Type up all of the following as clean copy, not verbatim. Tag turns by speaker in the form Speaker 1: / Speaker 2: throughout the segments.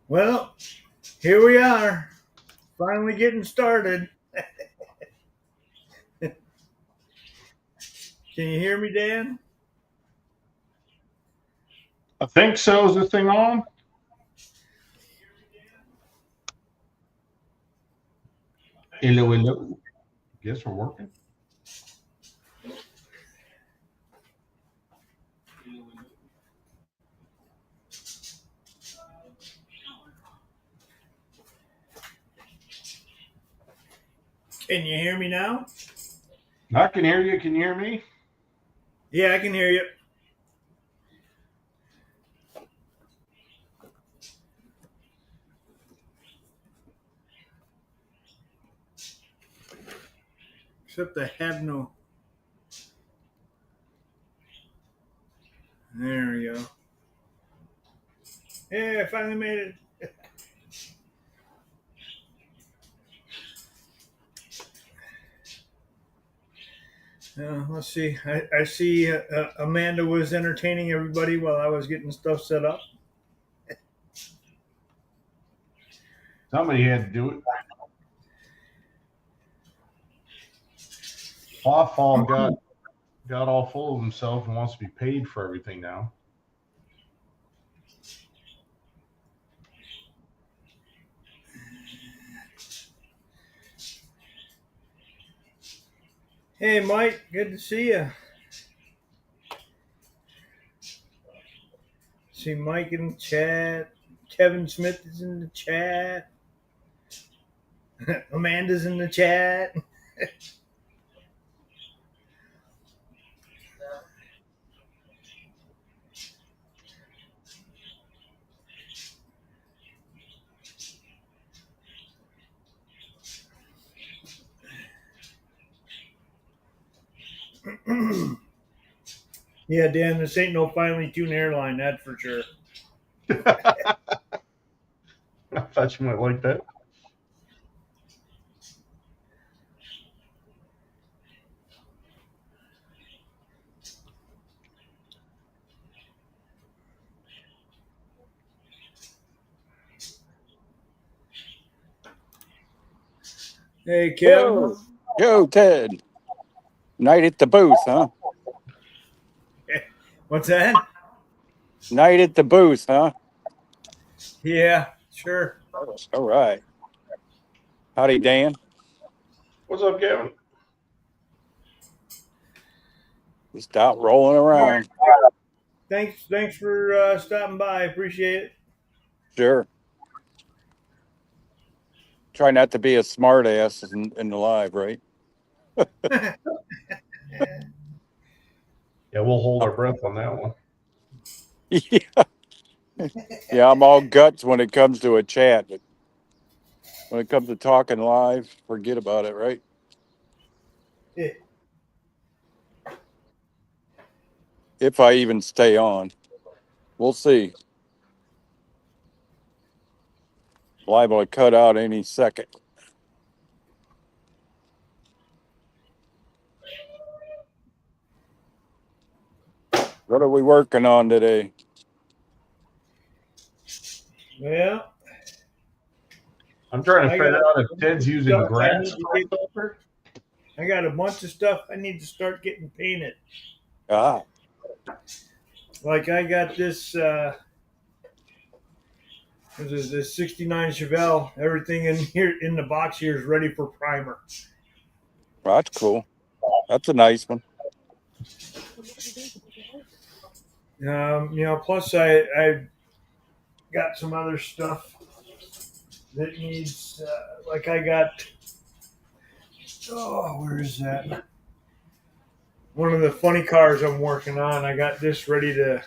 Speaker 1: Well, here we are, finally getting started. Can you hear me, Dan?
Speaker 2: I think so. Is this thing on? Hello, hello. Guess we're working.
Speaker 1: Can you hear me now?
Speaker 2: I can hear you. Can you hear me?
Speaker 1: Yeah, I can hear you. Except I have no. There we go. Yeah, I finally made it. Let's see. I see Amanda was entertaining everybody while I was getting stuff set up.
Speaker 2: Somebody had to do it. Awful got all full of himself and wants to be paid for everything now.
Speaker 1: Hey, Mike, good to see you. See Mike in the chat. Kevin Smith is in the chat. Amanda's in the chat. Yeah, Dan, this ain't no finely tuned airline, that's for sure.
Speaker 2: I thought you might like that.
Speaker 1: Hey, Kevin.
Speaker 3: Yo, Ted. Night at the booth, huh?
Speaker 1: What's that?
Speaker 3: Night at the booth, huh?
Speaker 1: Yeah, sure.
Speaker 3: All right. Howdy, Dan.
Speaker 2: What's up, Kevin?
Speaker 3: Just out rolling
Speaker 1: All right.
Speaker 3: around.
Speaker 1: Thanks for stopping by. Appreciate it.
Speaker 3: Sure. Try not to be a smart ass in the live, right?
Speaker 2: Yeah, we'll hold our breath on that one.
Speaker 3: Yeah. Yeah, I'm all guts when it comes to a chat, but when it comes to talking live, forget about it, right? If I even stay on. We'll see. Live will cut out any second. What are we working on today?
Speaker 1: Well,
Speaker 2: I'm trying to
Speaker 1: I
Speaker 2: figure
Speaker 1: got a
Speaker 2: out if
Speaker 1: bunch
Speaker 2: Ted's
Speaker 1: of
Speaker 2: using
Speaker 1: stuff I
Speaker 2: grass
Speaker 1: need to
Speaker 2: for
Speaker 1: get.
Speaker 2: a filter.
Speaker 1: I got a bunch of stuff I need to start getting painted.
Speaker 3: Ah,
Speaker 1: Like I got this '69 Chevelle. Everything in here in the box here is ready for primer.
Speaker 3: that's cool. That's a nice one.
Speaker 1: Plus I got some other stuff that needs. Like I got. Oh, where is that? One of the funny cars I'm working on. I got this ready to,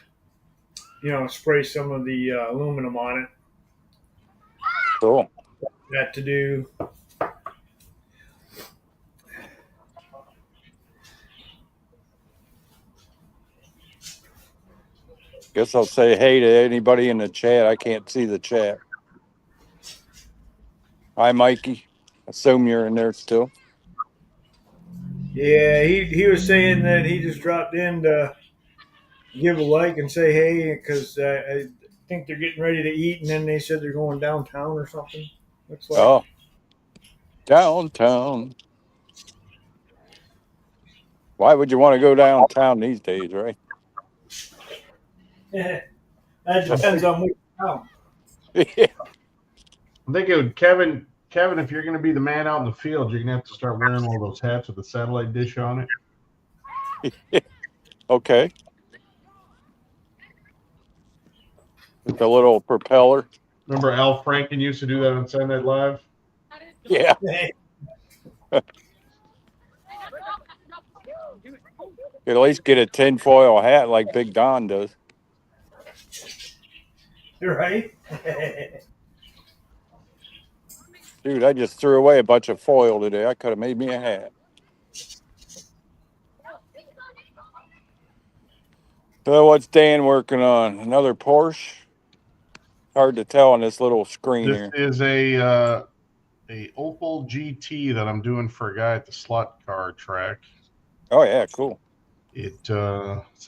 Speaker 1: spray some of the aluminum on it.
Speaker 3: Cool.
Speaker 1: That to do.
Speaker 3: Guess I'll say hey to anybody in the chat. I can't see the chat. Hi, Mikey. Assume you're in there still.
Speaker 1: Yeah, he was saying that he just dropped in to give a like and say hey because think they're getting ready to eat, and then they said they're going downtown or something. Looks like.
Speaker 3: Oh, downtown. Why would you want to go downtown these days, right?
Speaker 1: That depends on which town.
Speaker 3: Yeah.
Speaker 2: I'm thinking, Kevin, if you're going to be the man out in the field, you're going to have to start wearing one of those hats with the satellite dish on it.
Speaker 3: Okay. With the little propeller.
Speaker 2: Remember Al Franken used to do that on Saturday Night Live?
Speaker 3: Yeah. Could at least get a tinfoil hat like Big Don does.
Speaker 1: Right?
Speaker 3: Dude, I just threw away a bunch of foil today. I could have made me a hat. So what's Dan working on? Another Porsche? Hard to tell on this little screen
Speaker 2: This
Speaker 3: here.
Speaker 2: is a Opel GT that I'm doing for a guy at the slot car track.
Speaker 3: Oh yeah, cool.
Speaker 2: It's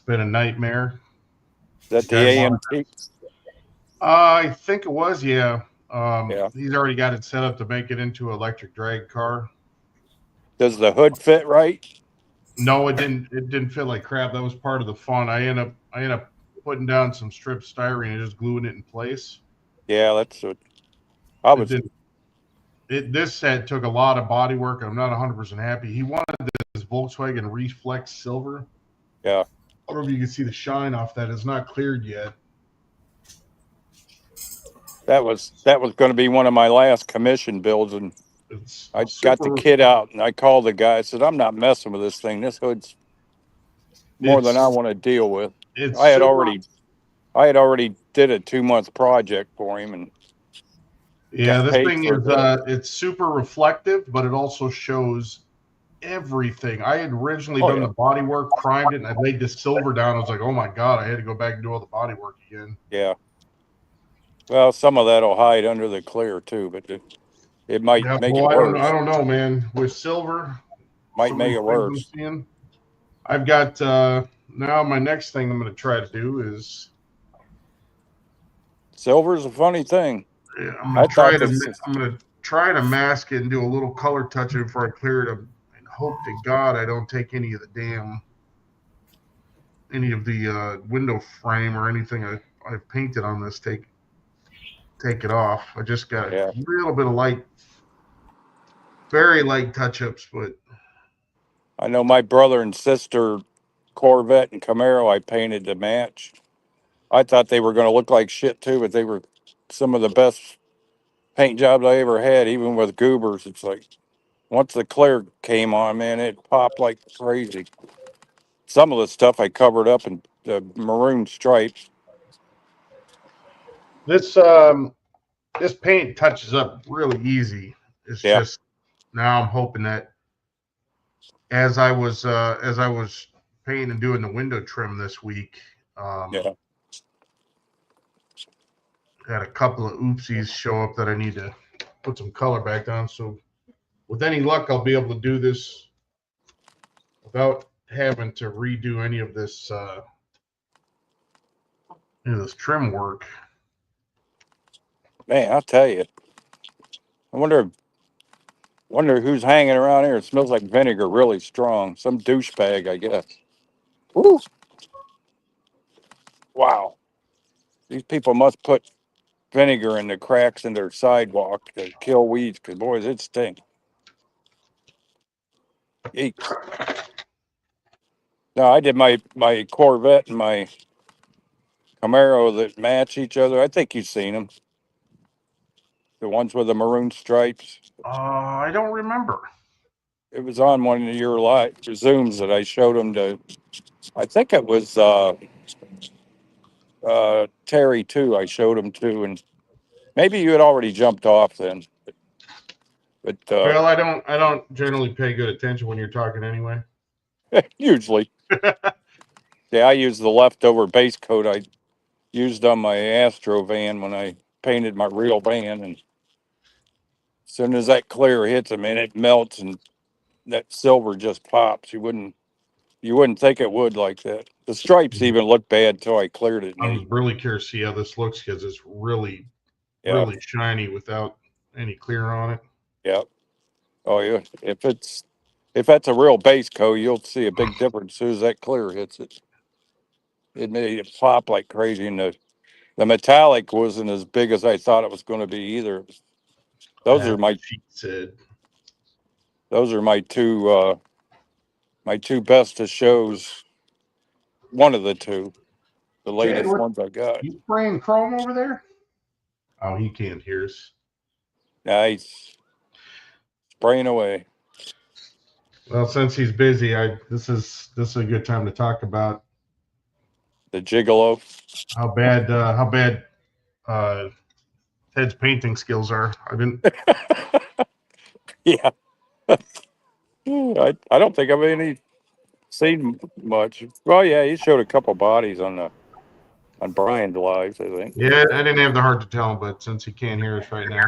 Speaker 2: been a nightmare.
Speaker 3: Is that the
Speaker 2: Guys
Speaker 3: AMT?
Speaker 2: I think it was, yeah.
Speaker 3: Yeah.
Speaker 2: He's already got it set up to make it into an electric drag car.
Speaker 3: Does the hood fit right?
Speaker 2: No, it didn't. It didn't fit like crap. That was part of the fun. I end up putting down some strip styrene and just gluing it in place.
Speaker 3: Yeah, that's what I was.
Speaker 2: This set took a lot of body work. I'm not 100% happy. He wanted this Volkswagen Reflex Silver.
Speaker 3: Yeah.
Speaker 2: I don't know if you can see the shine off that. It's not cleared yet.
Speaker 3: That was going to be one of my last commission builds, and I got the kit out and I called the guy. I said, "I'm not messing with this thing. This hood's more than I want to deal with." I had already did a 2-month project for him, and
Speaker 2: yeah, this thing is it's super reflective, but it also shows everything. I had originally done the body work, primed it, and I laid this silver down. I was like, "Oh my god!" I had to go back and do all the body work again.
Speaker 3: Yeah. Well, some of that'll hide under the clear too, but it might make it worse.
Speaker 2: I don't know, man. With silver,
Speaker 3: might make it worse.
Speaker 2: I've got now my next thing I'm going to try to do is
Speaker 3: silver's a funny thing.
Speaker 2: Yeah, I'm going to try to mask it and do a little color touch before I clear it up, and hope to God I don't take any of the window frame or anything I've painted on this. Take it off. I just got a little bit of very light touch-ups, but
Speaker 3: I know my brother and sister Corvette and Camaro I painted to match. I thought they were going to look like shit too, but they were some of the best paint jobs I ever had, even with goobers. It's like once the clear came on, man, it popped like crazy. Some of the stuff I covered up in the maroon stripes.
Speaker 2: This paint touches up really easy. It's just now I'm hoping that as I was painting and doing the window trim this week, had a couple of oopsies show up that I need to put some color back on. So with any luck, I'll be able to do this without having to redo any of this this trim work.
Speaker 3: Man, I'll tell you. I wonder who's hanging around here. It smells like vinegar really strong. Some douchebag, I guess. Woo. Wow. These people must put vinegar in the cracks in their sidewalk to kill weeds, because, boys, it stinks. Eek. No, I did my Corvette and my Camaro that match each other. I think you've seen them. The ones with the maroon stripes.
Speaker 2: I don't remember.
Speaker 3: It was on one of your Zooms that I showed them to. I think it was Terry too. I showed him to, and maybe you had already jumped off then. But
Speaker 2: well, I don't generally pay good attention when you're talking anyway.
Speaker 3: Usually. Yeah, I use the leftover base coat I used on my Astro van when I painted my real van, and as soon as that clear hits them, and it melts, and that silver just pops. You wouldn't think it would like that. The stripes even look bad till I cleared it.
Speaker 2: I'm really curious to see how this looks because it's really,
Speaker 3: Yeah.
Speaker 2: really shiny without any clear on it.
Speaker 3: Yep. Oh yeah. If that's a real base coat, you'll see a big difference as soon as that clear hits it. It made it pop like crazy, and the metallic wasn't as big as I thought it was going to be either. Those are
Speaker 2: That's
Speaker 3: my
Speaker 2: what she said.
Speaker 3: my two best of shows. One of the two, the
Speaker 2: Chad,
Speaker 3: latest ones I got.
Speaker 2: you spraying chrome over there? Oh, he can't hear us.
Speaker 3: Nice. Spraying away.
Speaker 2: Well, since he's busy, this is a good time to talk about
Speaker 3: The gigolo.
Speaker 2: how bad Ted's painting skills are. I've been
Speaker 3: Yeah. I don't think I've any seen much. Well, yeah, he showed a couple bodies on Brian's lives, I think.
Speaker 2: yeah, I didn't have the heart to tell him, but since he can't hear us right now,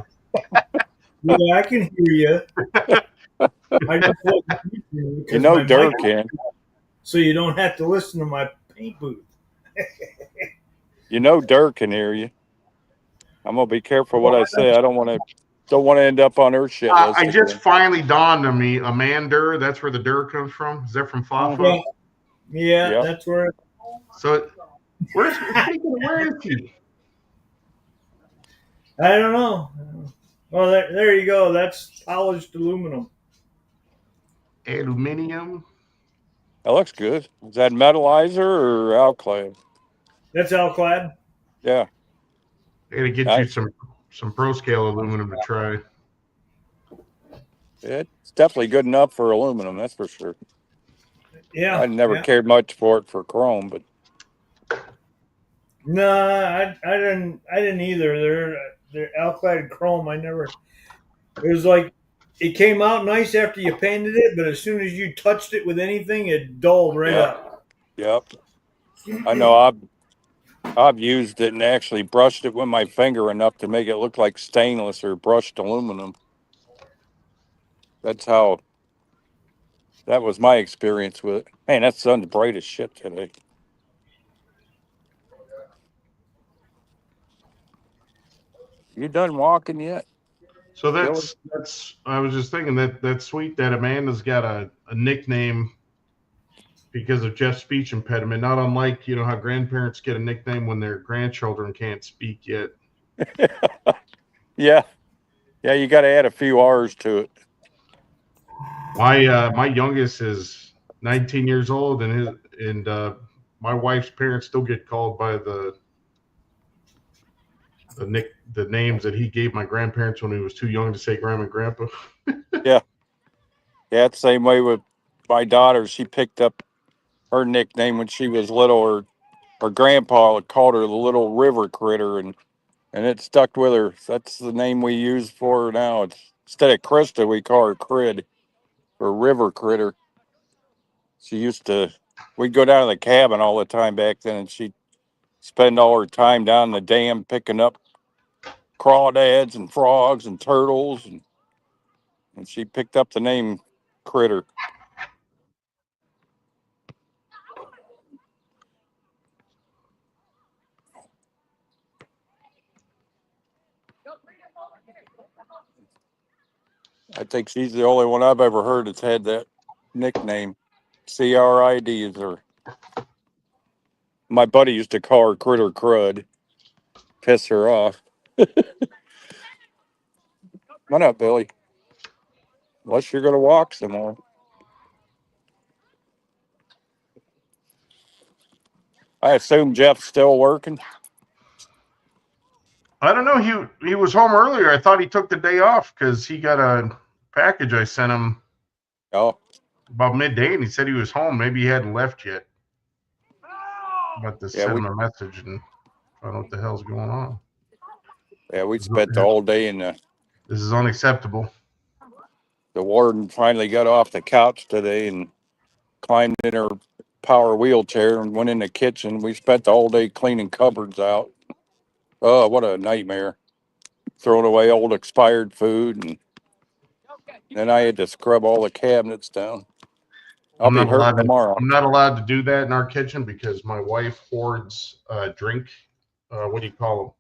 Speaker 1: Yeah, I can hear you. I just wasn't listening because
Speaker 3: You know,
Speaker 1: my
Speaker 3: Dirk
Speaker 1: mic-
Speaker 3: can.
Speaker 1: so you don't have to listen to my paint booth.
Speaker 3: You know, Dirk can hear you. I'm gonna be careful what I say. I don't want to end up on her shit list.
Speaker 2: I just
Speaker 3: again.
Speaker 2: finally dawned on me. Amandur, that's where the Dur comes from. Is that from Fafa?
Speaker 1: Yeah, yeah,
Speaker 3: Yep.
Speaker 1: that's where.
Speaker 2: So where is he?
Speaker 1: I don't know. Well, there you go. That's polished aluminum.
Speaker 2: Aluminium.
Speaker 3: That looks good. Is that metalizer or alclad?
Speaker 1: That's Alclad.
Speaker 3: Yeah.
Speaker 2: I gotta get
Speaker 3: Nice.
Speaker 2: you some pro scale aluminum to try.
Speaker 3: It's definitely good enough for aluminum, that's for sure.
Speaker 1: Yeah,
Speaker 3: I never
Speaker 1: yeah.
Speaker 3: cared much for it for chrome, but
Speaker 1: No, I didn't either. They're Alclad chrome. I never. It was like it came out nice after you painted it, but as soon as you touched it with anything, it dulled right
Speaker 3: Yeah.
Speaker 1: up.
Speaker 3: yep. I know I've used it and actually brushed it with my finger enough to make it look like stainless or brushed aluminum. That was my experience with it. Man, that sun's bright as shit today. You done walking yet?
Speaker 2: So that's I was just thinking that's sweet that Amanda's got a nickname because of Jeff's speech impediment, not unlike how grandparents get a nickname when their grandchildren can't speak yet.
Speaker 3: Yeah. Yeah, you got to add a few R's to it.
Speaker 2: My youngest is 19 years old, and my wife's parents still get called by the names that he gave my grandparents when he was too young to say grandma and grandpa.
Speaker 3: Yeah, it's the same way with my daughter. She picked up her nickname when she was little. Her grandpa called her the little river critter, and it stuck with her. That's the name we use for her now. Instead of Krista, we call her Crid, or river critter. We'd go down to the cabin all the time back then, and she'd spend all her time down in the dam picking up crawdads and frogs and turtles, and she picked up the name Critter. I think she's the only one I've ever heard that's had that nickname. CRID is her. My buddy used to call her Critter Crud. Piss her off. Come on up, Billy. Unless you're going to walk some more. I assume Jeff's still working.
Speaker 2: I don't know. He was home earlier. I thought he took the day off because he got a package I sent him
Speaker 3: Oh,
Speaker 2: about midday, and he said he was home. Maybe he hadn't left yet. But to send him a message and find out what the hell's going on.
Speaker 3: Yeah, we spent the whole day in the.
Speaker 2: This is unacceptable.
Speaker 3: The warden finally got off the couch today and climbed in her power wheelchair and went in the kitchen. We spent the whole day cleaning cupboards out. Oh, what a nightmare. Throwing away old expired food. And then I had to scrub all the cabinets down. I'll be hurt tomorrow.
Speaker 2: I'm not allowed to do that in our kitchen because my wife hoards drink. What do you call them?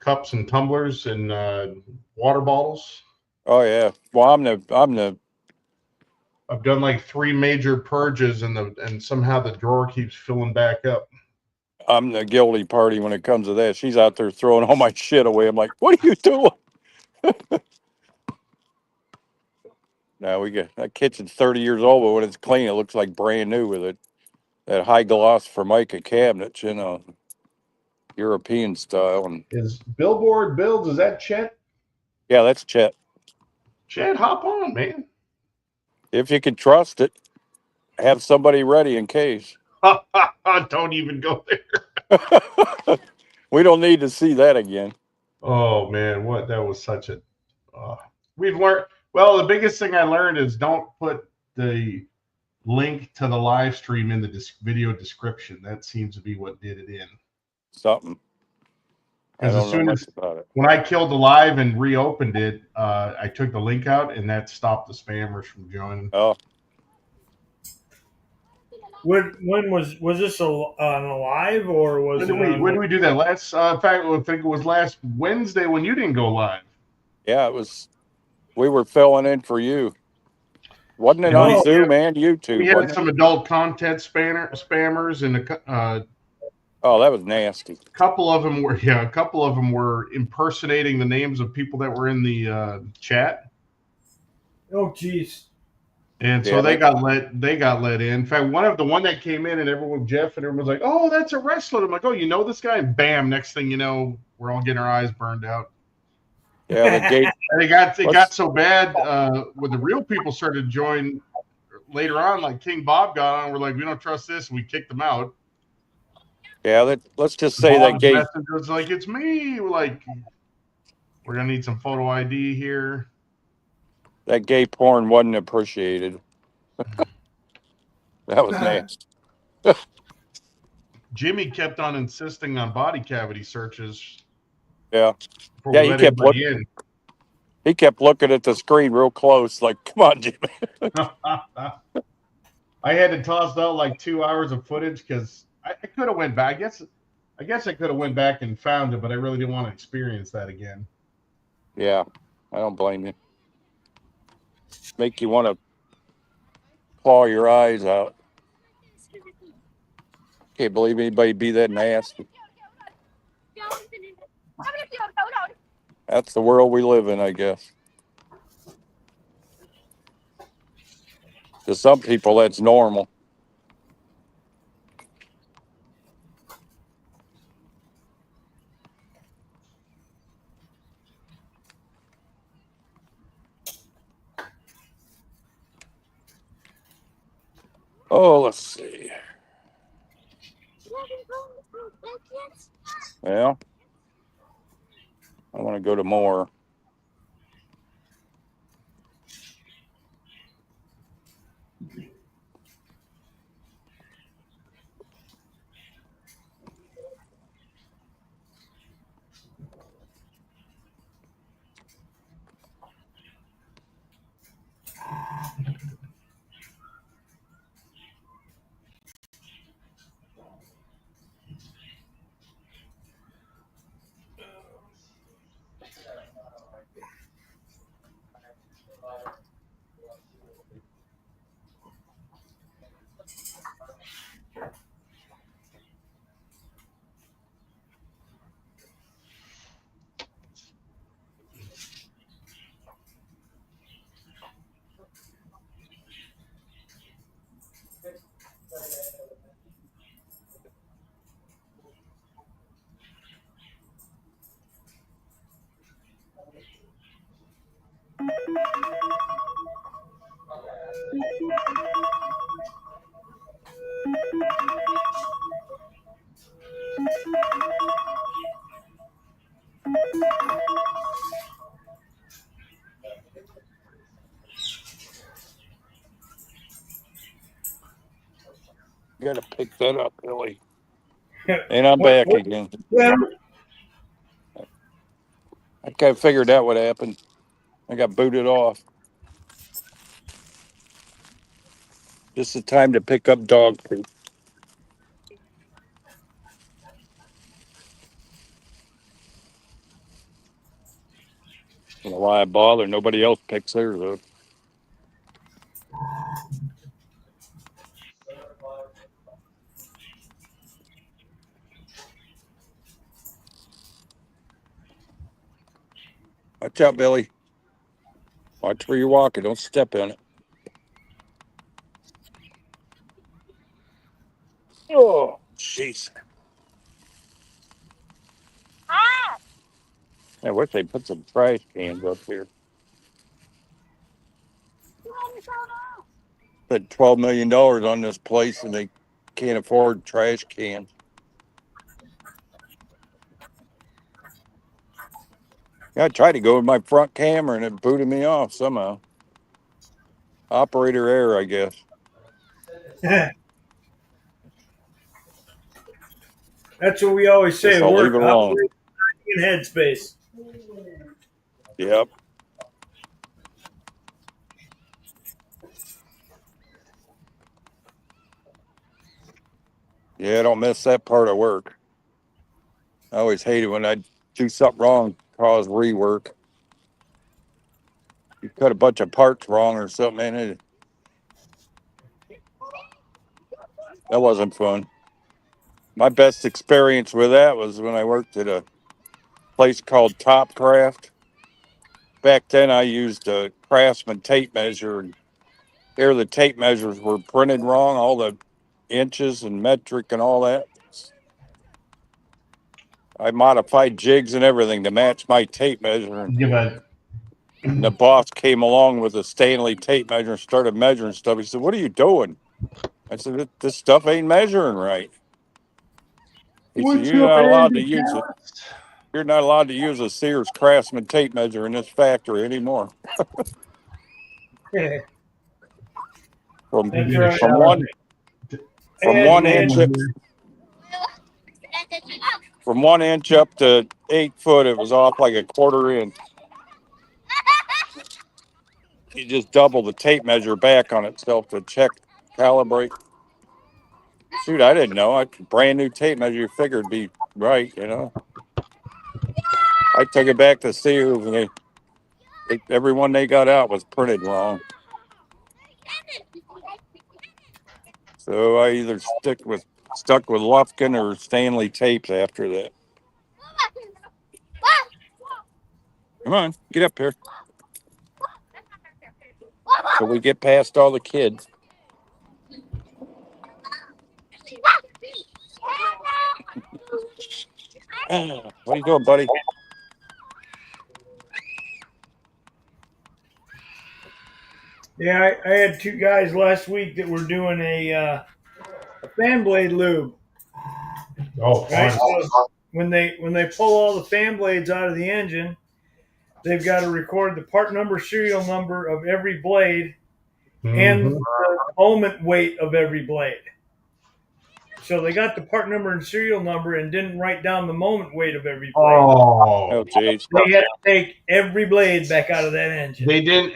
Speaker 2: Cups and tumblers and water bottles.
Speaker 3: Oh yeah. Well,
Speaker 2: I've done like 3 major purges, and somehow the drawer keeps filling back up.
Speaker 3: I'm the guilty party when it comes to that. She's out there throwing all my shit away. I'm like, what are you doing? Now we get that kitchen's 30 years old, but when it's clean, it looks like brand new with it. That high gloss Formica cabinets, European style. And
Speaker 2: Is Billboard Builds, is that Chet?
Speaker 3: yeah, that's Chet.
Speaker 2: Chet, hop on, man.
Speaker 3: If you can trust it, have somebody ready in case.
Speaker 2: Don't even go there.
Speaker 3: We don't need to see that again.
Speaker 2: Oh man, what that was such a. We've learned. Well, the biggest thing I learned is don't put the link to the live stream in the video description. That seems to be what did it in.
Speaker 3: Something. I
Speaker 2: Because
Speaker 3: don't know much about it.
Speaker 2: When I killed the live and reopened it, I took the link out, and that stopped the spammers from joining.
Speaker 3: Oh,
Speaker 1: When was this on a live or was
Speaker 2: When did we do that? Last, in fact, I think it was last Wednesday when you didn't go live.
Speaker 3: yeah, it was. We were filling in for you. Wasn't it on Zoom and YouTube?
Speaker 2: We had some adult content spammers, and
Speaker 3: oh, that was nasty.
Speaker 2: A couple of them were impersonating the names of people that were in the chat.
Speaker 1: Oh, geez.
Speaker 2: And so they got let in. In fact, one that came in, and Jeff and everyone was like, "Oh, that's a wrestler." I'm like, "Oh, you know this guy?" And bam, next thing you know, we're all getting our eyes burned out.
Speaker 3: Yeah, the gate.
Speaker 2: And it got so bad when the real people started to join later on, like King Bob got on. We're like, "We don't trust this," and we kicked them out.
Speaker 3: Yeah, let's just say that gate
Speaker 2: was like, "It's me." We're like, "We're gonna need some photo ID here."
Speaker 3: That gay porn wasn't appreciated. That was nasty.
Speaker 2: Jimmy kept on insisting on body cavity searches.
Speaker 3: Yeah. Yeah, he kept looking at the screen real close, like, come on, Jimmy.
Speaker 2: I had to toss out like 2 hours of footage because I could have went back. I guess I could have went back and found it, but I really didn't want to experience that again.
Speaker 3: Yeah, I don't blame you. Make you want to claw your eyes out. Can't believe anybody be that nasty. That's the world we live in, I guess. To some people, that's normal. Oh, let's see. Well, I want to go to more. You got to pick that up, Billy. And I'm back again.
Speaker 1: Yeah.
Speaker 3: I kind of figured out what happened. I got booted off. Just the time to pick up dog poop. I don't know why I bother. Nobody else picks theirs up. Watch out, Billy. Watch where you're walking. Don't step in it. Oh, jeez. I wish they put some trash cans up here. Spent $12 million on this place and they can't afford trash cans. I tried to go with my front camera and it booted me off somehow. Operator error, I guess.
Speaker 1: That's what we always say.
Speaker 3: Guess I'll leave
Speaker 1: Work
Speaker 3: it alone.
Speaker 1: in headspace.
Speaker 3: Yep. Yeah, I don't miss that part of work. I always hated when I do something wrong, cause rework. You cut a bunch of parts wrong or something, and that wasn't fun. My best experience with that was when I worked at a place called Top Craft. Back then, I used a Craftsman tape measure, and there the tape measures were printed wrong, all the inches and metric and all that. I modified jigs and everything to match my tape measure.
Speaker 2: Give a
Speaker 3: And the boss came along with a Stanley tape measure and started measuring stuff. He said, "What are you doing?" I said, "This stuff ain't measuring right." He said,
Speaker 2: what's
Speaker 3: "You're
Speaker 2: up,
Speaker 3: not allowed to
Speaker 2: Andy
Speaker 3: use it.
Speaker 2: Callis?
Speaker 3: You're not allowed to use a Sears Craftsman tape measure in this factory anymore."
Speaker 1: That's
Speaker 3: From
Speaker 1: right.
Speaker 3: from one from
Speaker 1: And,
Speaker 3: one
Speaker 1: and
Speaker 3: inch from 1 inch up to 8 foot, it was off like a quarter inch. You just double the tape measure back on itself to check, calibrate. Shoot, I didn't know. A brand new tape measure, you figured would be right, you know. I took it back to Sears, and every one they got out was printed wrong. So I either stuck with Lufkin or Stanley tapes after that. Come on, get up here. So we get past all the kids. What are you doing, buddy?
Speaker 1: yeah, I had two guys last week that were doing a fan blade lube.
Speaker 2: Oh,
Speaker 1: Right.
Speaker 2: fun.
Speaker 1: So when they pull all the fan blades out of the engine, they've got to record the part number, serial number of every blade, and
Speaker 2: Mhm.
Speaker 1: the moment weight of every blade. So they got the part number and serial number and didn't write down the moment weight of every blade.
Speaker 2: Oh,
Speaker 3: Oh, geez.
Speaker 1: They had to take every blade back out of that engine.
Speaker 2: they didn't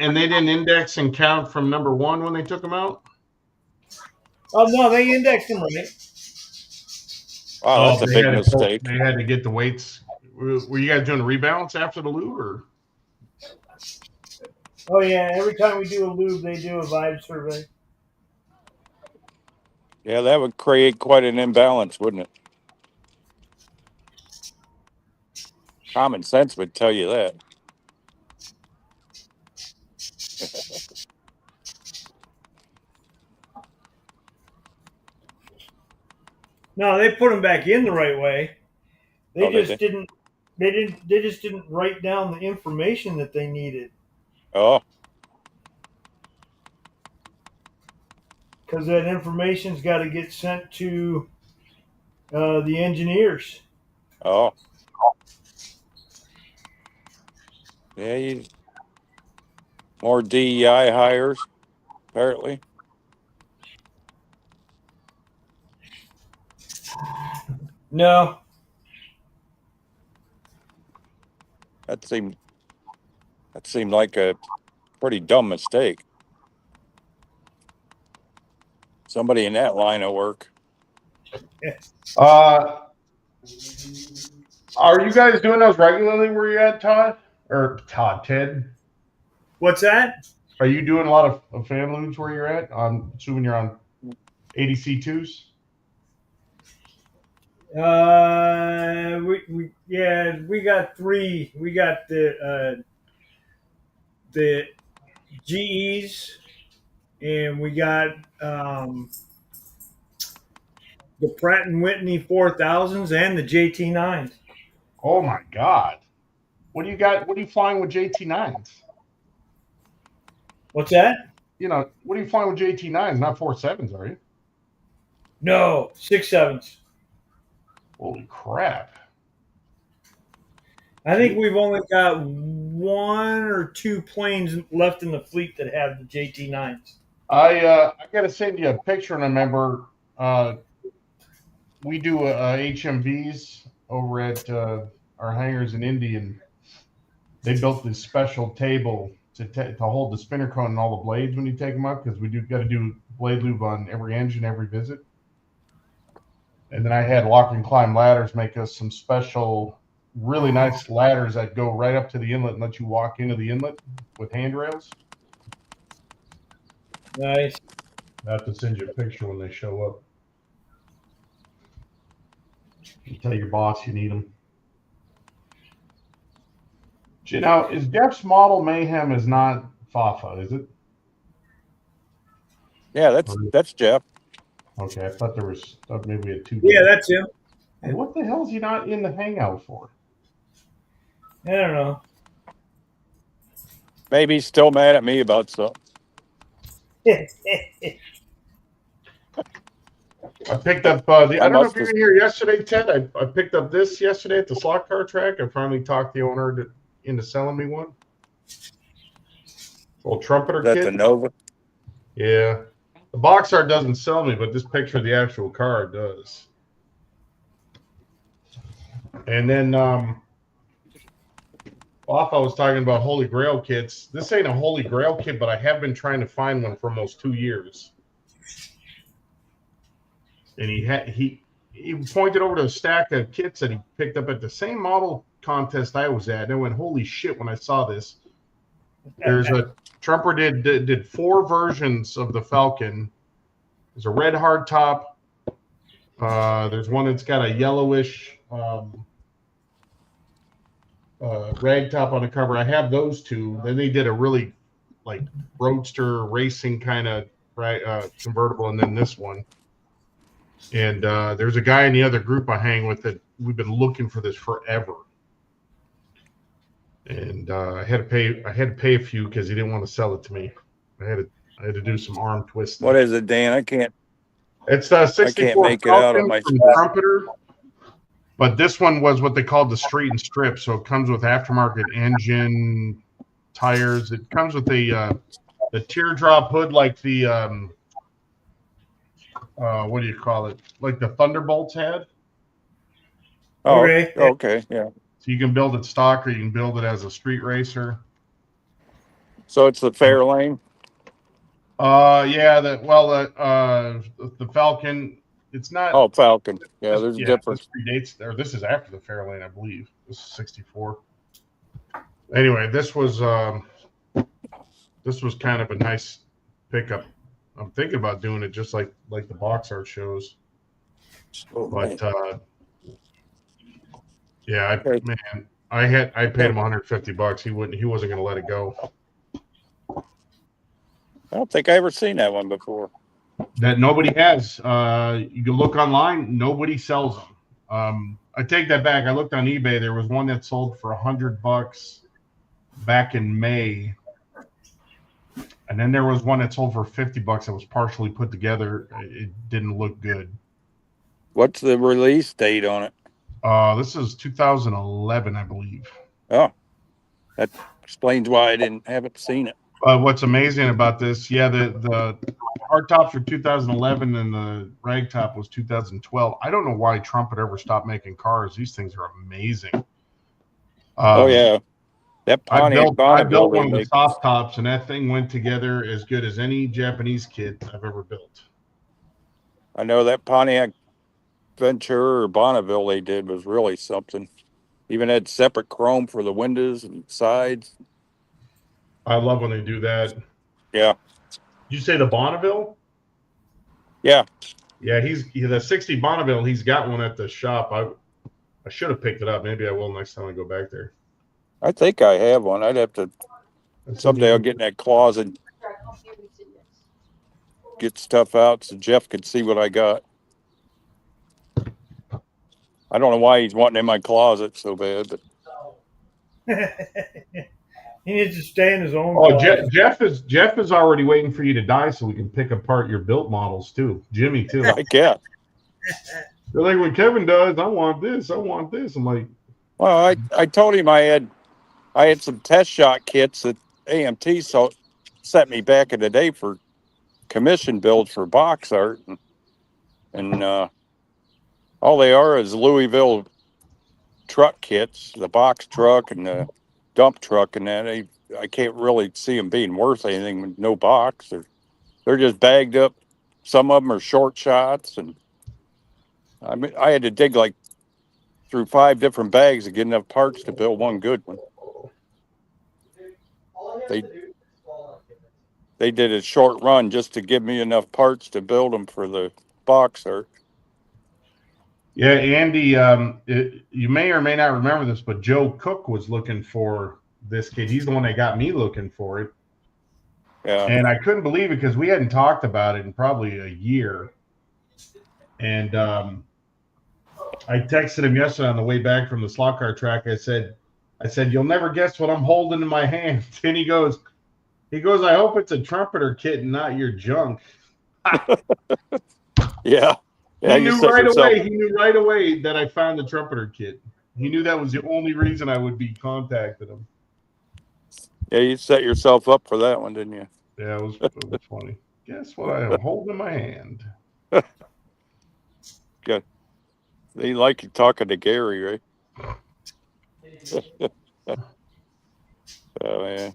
Speaker 2: index and count from number one when they took them out.
Speaker 1: Oh no, they indexed them right.
Speaker 3: Wow, that's a
Speaker 2: they
Speaker 3: big
Speaker 2: had to
Speaker 3: mistake.
Speaker 2: they had to get the weights. Were you guys doing a rebalance after the lube, or?
Speaker 1: Oh yeah, every time we do a lube, they do a vibe survey.
Speaker 3: Yeah, that would create quite an imbalance, wouldn't it? Common sense would tell you that.
Speaker 1: No, they put them back in the right way. They
Speaker 3: Oh, they
Speaker 1: just
Speaker 3: did?
Speaker 1: didn't. They just didn't write down the information that they needed
Speaker 3: Oh,
Speaker 1: because that information's got to get sent to the engineers.
Speaker 3: oh. Yeah, more DEI hires, apparently.
Speaker 1: No,
Speaker 3: That seemed like a pretty dumb mistake. Somebody in that line of work.
Speaker 2: Are you guys doing those regularly where you're at, Todd? Or Ted?
Speaker 1: What's that?
Speaker 2: Are you doing a lot of fan looms where you're at? I'm assuming you're on ADC2s.
Speaker 1: We got three. We got the GEs, and we got the Pratt and Whitney 4000s and the JT9s.
Speaker 2: Oh my God. What do you got? What are you flying with JT9s?
Speaker 1: What's that?
Speaker 2: What are you flying with JT9s? Not 47s, are you?
Speaker 1: No, 6.7s.
Speaker 2: Holy crap.
Speaker 1: I think we've only got one or two planes left in the fleet that have the JT9s.
Speaker 2: I got to send you a picture, and I remember we do HMVs over at our hangars in Indy, and they built this special table to hold the spinner cone and all the blades when you take them up, because we got to do blade lube on every engine, every visit. And then I had Lock and Climb Ladders make us some special, really nice ladders that go right up to the inlet and let you walk into the inlet with handrails.
Speaker 1: Nice.
Speaker 2: I have to send you a picture when they show up. You tell your boss you need them. Now, is Jeff's model Mayhem is not Fafa, is it?
Speaker 3: Yeah, that's Jeff.
Speaker 2: Okay, I thought maybe we had two.
Speaker 1: Yeah, that's him.
Speaker 2: And what the hell is he not in the hangout for?
Speaker 1: I don't know.
Speaker 3: Maybe he's still mad at me about something.
Speaker 2: I picked up I don't know if you were
Speaker 3: have-
Speaker 2: here yesterday, Ted. I picked up this yesterday at the slot car track. I finally talked the owner into selling me one. Old trumpeter
Speaker 3: That's
Speaker 2: kit.
Speaker 3: the Nova.
Speaker 2: Yeah. The box art doesn't sell me, but this picture of the actual car does. And then I was talking about Holy Grail kits. This ain't a Holy Grail kit, but I have been trying to find one for almost 2 years. And he pointed over to a stack of kits that he picked up at the same model contest I was at. And I went, holy shit, when I saw this. There's a Trumper did 4 versions of the Falcon. There's a red hardtop. There's one that's got a yellowish rag top on the cover. I have those two. Then they did a really like roadster racing kind of convertible, and then this one. And there's a guy in the other group I hang with that we've been looking for this forever. And I had to pay a few because he didn't want to sell it to me. I had to do some arm twisting.
Speaker 3: What is it, Dan? I can't.
Speaker 2: It's the 64
Speaker 3: I can't make it out on my
Speaker 2: from Trumpeter. But this one was what they called the Street and Strip. So it comes with aftermarket engine, tires. It comes with the teardrop hood, like the what do you call it? Like the Thunderbolts had.
Speaker 3: Oh,
Speaker 1: Okay.
Speaker 3: okay, yeah.
Speaker 2: So you can build it stock, or you can build it as a street racer.
Speaker 3: So it's the Fairlane.
Speaker 2: Yeah. The Falcon. It's not.
Speaker 3: Oh, Falcon. Yeah, there's a difference.
Speaker 2: This predates, or this is after the Fairlane, I believe. This is 64. Anyway, this was kind of a nice pickup. I'm thinking about doing it just like the box art shows. But yeah, I paid him $150. He wasn't going to let it go.
Speaker 3: I don't think I ever seen that one before.
Speaker 2: That nobody has. You can look online. Nobody sells them. I take that back. I looked on eBay. There was one that sold for $100 back in May, and then there was one that sold for $50 that was partially put together. It didn't look good.
Speaker 3: What's the release date on it?
Speaker 2: This is 2011, I believe.
Speaker 3: Oh, that explains why I haven't seen it.
Speaker 2: What's amazing about this, the hard tops were 2011 and the rag top was 2012. I don't know why Trumpet ever stopped making cars. These things are amazing.
Speaker 3: Oh yeah, that Pontiac
Speaker 2: I built one
Speaker 3: bodybuilder
Speaker 2: with
Speaker 3: makes-
Speaker 2: soft tops, and that thing went together as good as any Japanese kit I've ever built.
Speaker 3: I know that Pontiac Ventura or Bonneville they did was really something. Even had separate chrome for the windows and sides.
Speaker 2: I love when they do that. Did
Speaker 3: Yeah.
Speaker 2: you say the Bonneville?
Speaker 3: Yeah.
Speaker 2: Yeah, he's the 60 Bonneville. He's got one at the shop. I should have picked it up. Maybe I will next time I go back there.
Speaker 3: I think I have one. I'd have to someday I'll get in that closet, get stuff out so Jeff could see what I got. I don't know why he's wanting in my closet so bad, but
Speaker 1: He needs to stay in his own.
Speaker 2: Oh,
Speaker 1: closet.
Speaker 2: Jeff is already waiting for you to die so we can pick apart your built models too. Jimmy too.
Speaker 3: I guess.
Speaker 2: They're like, when Kevin does, I want this. I want this. I'm like,
Speaker 3: Well, I told him I had some test shot kits that AMT sent me back in the day for commission builds for box art, and all they are is Louisville truck kits, the box truck and the dump truck, and that I can't really see them being worth anything with no box. They're just bagged up. Some of them are short shots, and I mean I had to dig like through 5 different bags to get enough parts to build one good one. They did a short run just to give me enough parts to build them for the box art.
Speaker 2: yeah, Andy, you may or may not remember this, but Joe Cook was looking for this kid. He's the one that got me looking for it.
Speaker 3: Yeah.
Speaker 2: And I couldn't believe it because we hadn't talked about it in probably a year. And I texted him yesterday on the way back from the slot car track. I said, you'll never guess what I'm holding in my hand. And he goes, I hope it's a trumpeter kit and not your junk.
Speaker 3: Yeah. Yeah,
Speaker 2: He knew right away. He knew right away that I found the trumpeter kit. He knew that was the only reason I would be contacting him.
Speaker 3: Yeah, you set yourself up for that one, didn't you?
Speaker 2: Yeah, it was funny. Guess what I am holding in my hand?
Speaker 3: Good. They like you talking to Gary, right? Oh man.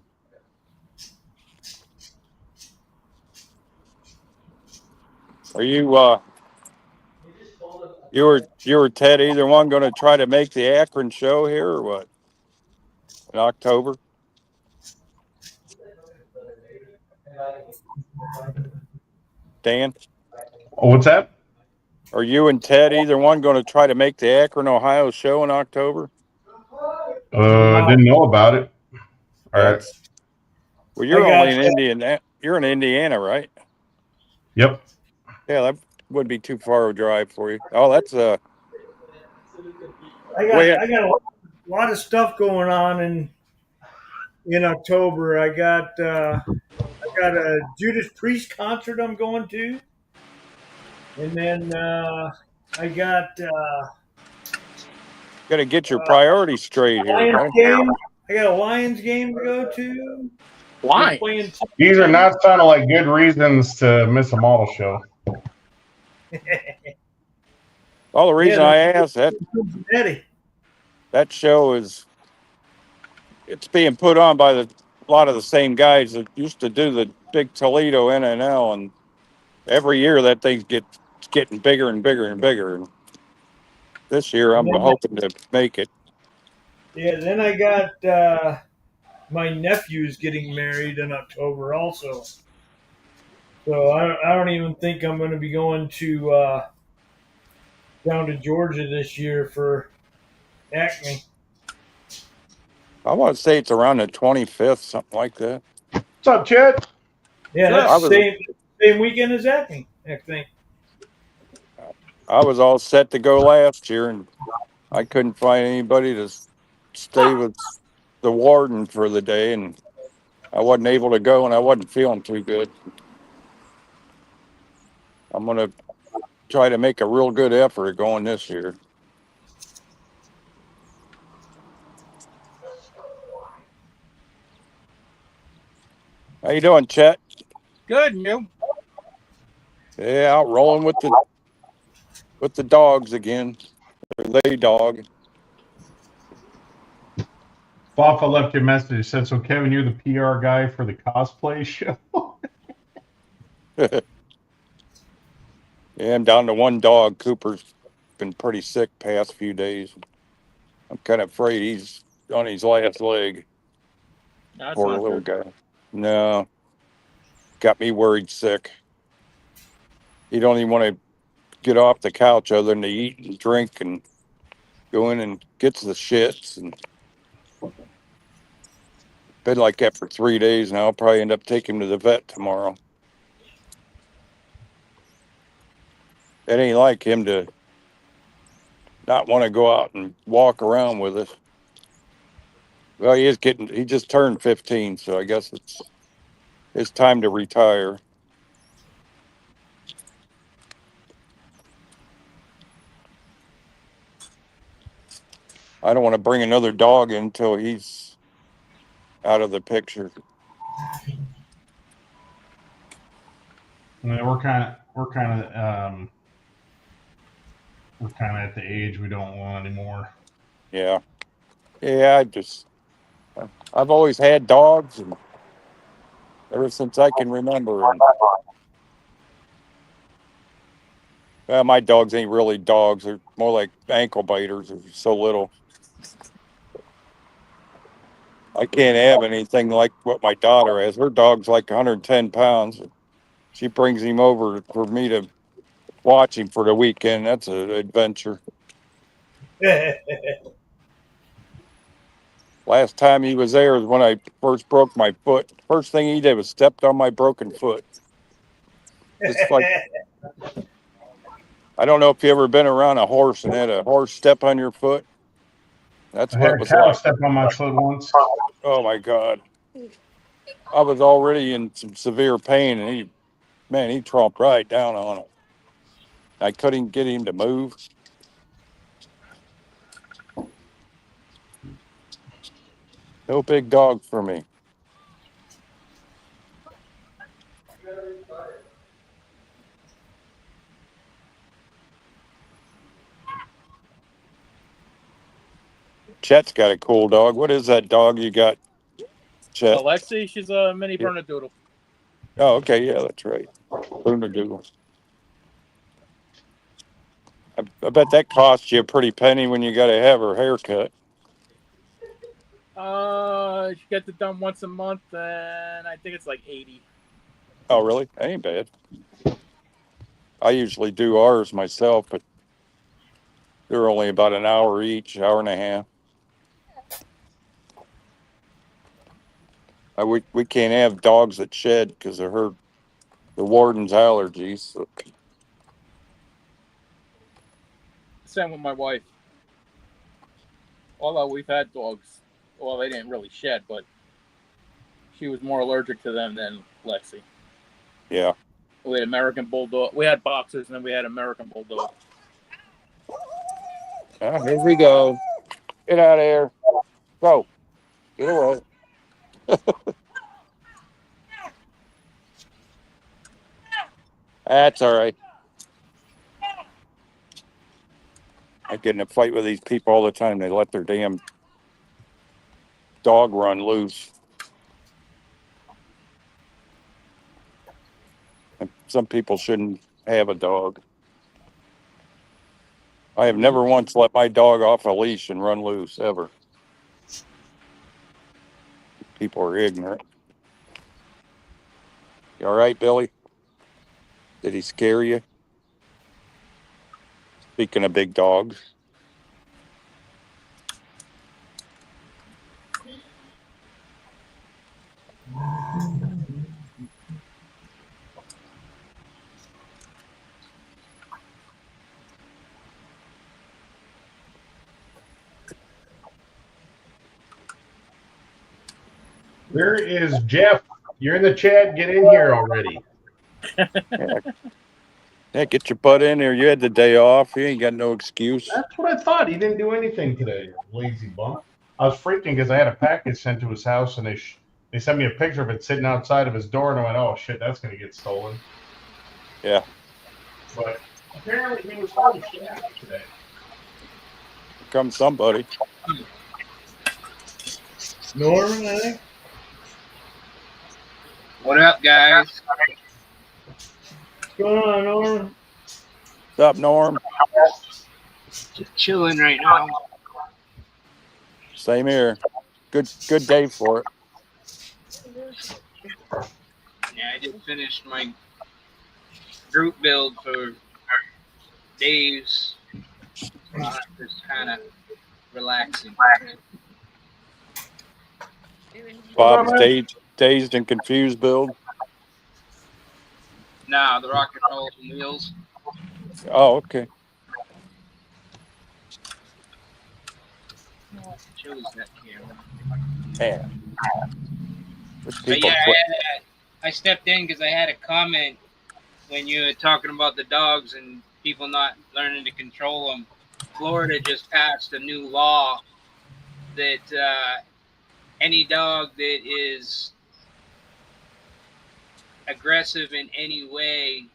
Speaker 3: Are you you or Ted either one going to try to make the Akron show here or what? In October? Dan?
Speaker 2: Oh, what's that?
Speaker 3: Are you and Ted either one going to try to make the Akron, Ohio show in October?
Speaker 2: Didn't know about it. All right.
Speaker 3: Well, you're only in Indiana. You're in Indiana, right?
Speaker 2: Yep.
Speaker 3: Yeah, that wouldn't be too far a drive for you. Oh, that's
Speaker 1: I got a lot of stuff going on in October. I got a Judas Priest concert I'm going to, and then I got
Speaker 3: got to get your priorities straight here.
Speaker 1: Lions game. I got a Lions game to go to.
Speaker 4: Why?
Speaker 2: These are not sounding like good reasons to miss a model show.
Speaker 3: Well, the reason I asked that show it's being put on by a lot of the same guys that used to do the big Toledo NNL, and every year that thing's getting bigger and bigger and bigger. And this year I'm hoping to make it.
Speaker 1: Yeah, then I got my nephew's getting married in October also. So I don't even think I'm going to be going to down to Georgia this year for Acme.
Speaker 3: I want to say it's around the 25th, something like that.
Speaker 2: What's up, Chet?
Speaker 1: Yeah, that's the same weekend as Acme, I think.
Speaker 3: I was all set to go last year, and I couldn't find anybody to stay with the warden for the day, and I wasn't able to go, and I wasn't feeling too good. I'm going to try to make a real good effort at going this year. How you doing, Chet?
Speaker 4: Good, and you?
Speaker 3: Yeah, out rolling with the dogs again. They dog.
Speaker 2: Fafa left you a message. He said, so Kevin, you're the PR guy for the cosplay show?
Speaker 3: Yeah, I'm down to one dog. Cooper's been pretty sick past few days. I'm kind of afraid he's on his last leg.
Speaker 4: That's
Speaker 3: Poor
Speaker 4: not
Speaker 3: little
Speaker 4: good.
Speaker 3: guy. No, got me worried sick. He don't even want to get off the couch other than to eat and drink and go in and gets the shits. And been like that for 3 days now. I'll probably end up taking him to the vet tomorrow. It ain't like him to not want to go out and walk around with us. Well, he just turned 15, so I guess it's time to retire. I don't want to bring another dog in until he's out of the picture.
Speaker 2: I mean, we're kind of at the age we don't want anymore.
Speaker 3: Yeah. Yeah, I've always had dogs and ever since I can remember. And, well, my dogs ain't really dogs. They're more like ankle biters. They're so little. I can't have anything like what my daughter has. Her dog's like 110 pounds. She brings him over for me to watch him for the weekend. That's an adventure. Last time he was there was when I first broke my foot. First thing he did was stepped on my broken foot. It's like, I don't know if you ever been around a horse and had a horse step on your foot. That's
Speaker 2: I
Speaker 3: what
Speaker 2: had
Speaker 3: it
Speaker 2: a
Speaker 3: was
Speaker 2: cow
Speaker 3: like.
Speaker 2: step on my foot once.
Speaker 3: Oh my God. I was already in some severe pain and he tromped right down on it. I couldn't get him to move. No big dog for me. Chet's got a cool dog. What is that dog you got, Chet?
Speaker 4: Alexi, she's a mini
Speaker 3: Yeah.
Speaker 4: Bernedoodle.
Speaker 3: Oh, okay. Yeah, that's right. Boonderdoodle. I bet that costs you a pretty penny when you got to have her haircut.
Speaker 4: She gets it done once a month, and I think it's like 80.
Speaker 3: Oh, really? That ain't bad. I usually do ours myself, but they're only about an hour each, hour and a half. We can't have dogs that shed because of the warden's allergies. So.
Speaker 4: Same with my wife. Although we've had dogs, well, they didn't really shed, but she was more allergic to them than Lexi.
Speaker 3: Yeah.
Speaker 4: We had American Bulldog. We had boxers, and then we had American Bulldog.
Speaker 3: Here we go. Get out of here. Go. Get away. That's all right. I get in a fight with these people all the time. They let their damn dog run loose. And some people shouldn't have a dog. I have never once let my dog off a leash and run loose, ever. People are ignorant. You all right, Billy? Did he scare you? Speaking of big dogs.
Speaker 2: Where is Jeff? You're in the chat. Get in here already.
Speaker 3: Yeah, get your butt in here. You had the day off. You ain't got no excuse.
Speaker 2: That's what I thought. He didn't do anything today. Lazy bum. I was freaking because I had a package sent to his house, and they sent me a picture of it sitting outside of his door, and I went, "Oh shit, that's gonna get stolen."
Speaker 3: Yeah.
Speaker 2: But apparently he was home today.
Speaker 3: Here comes somebody.
Speaker 1: Norman, I think.
Speaker 5: What up, guys?
Speaker 1: What's going on, Norman?
Speaker 3: What's up, Norm?
Speaker 5: Just chilling right now.
Speaker 3: Same here. Good day for it.
Speaker 5: Yeah, I just finished my group build for Dave's. So I'm just kind of relaxing.
Speaker 3: Bob's dazed and confused build.
Speaker 5: Now the rock and roll wheels.
Speaker 3: Oh, okay.
Speaker 5: Chose that camera.
Speaker 3: Man. There's
Speaker 5: But
Speaker 3: people
Speaker 5: yeah, I stepped in because I had a comment when you were talking about the dogs and people not learning to control them. Florida just passed a new law that any dog that is aggressive in any way,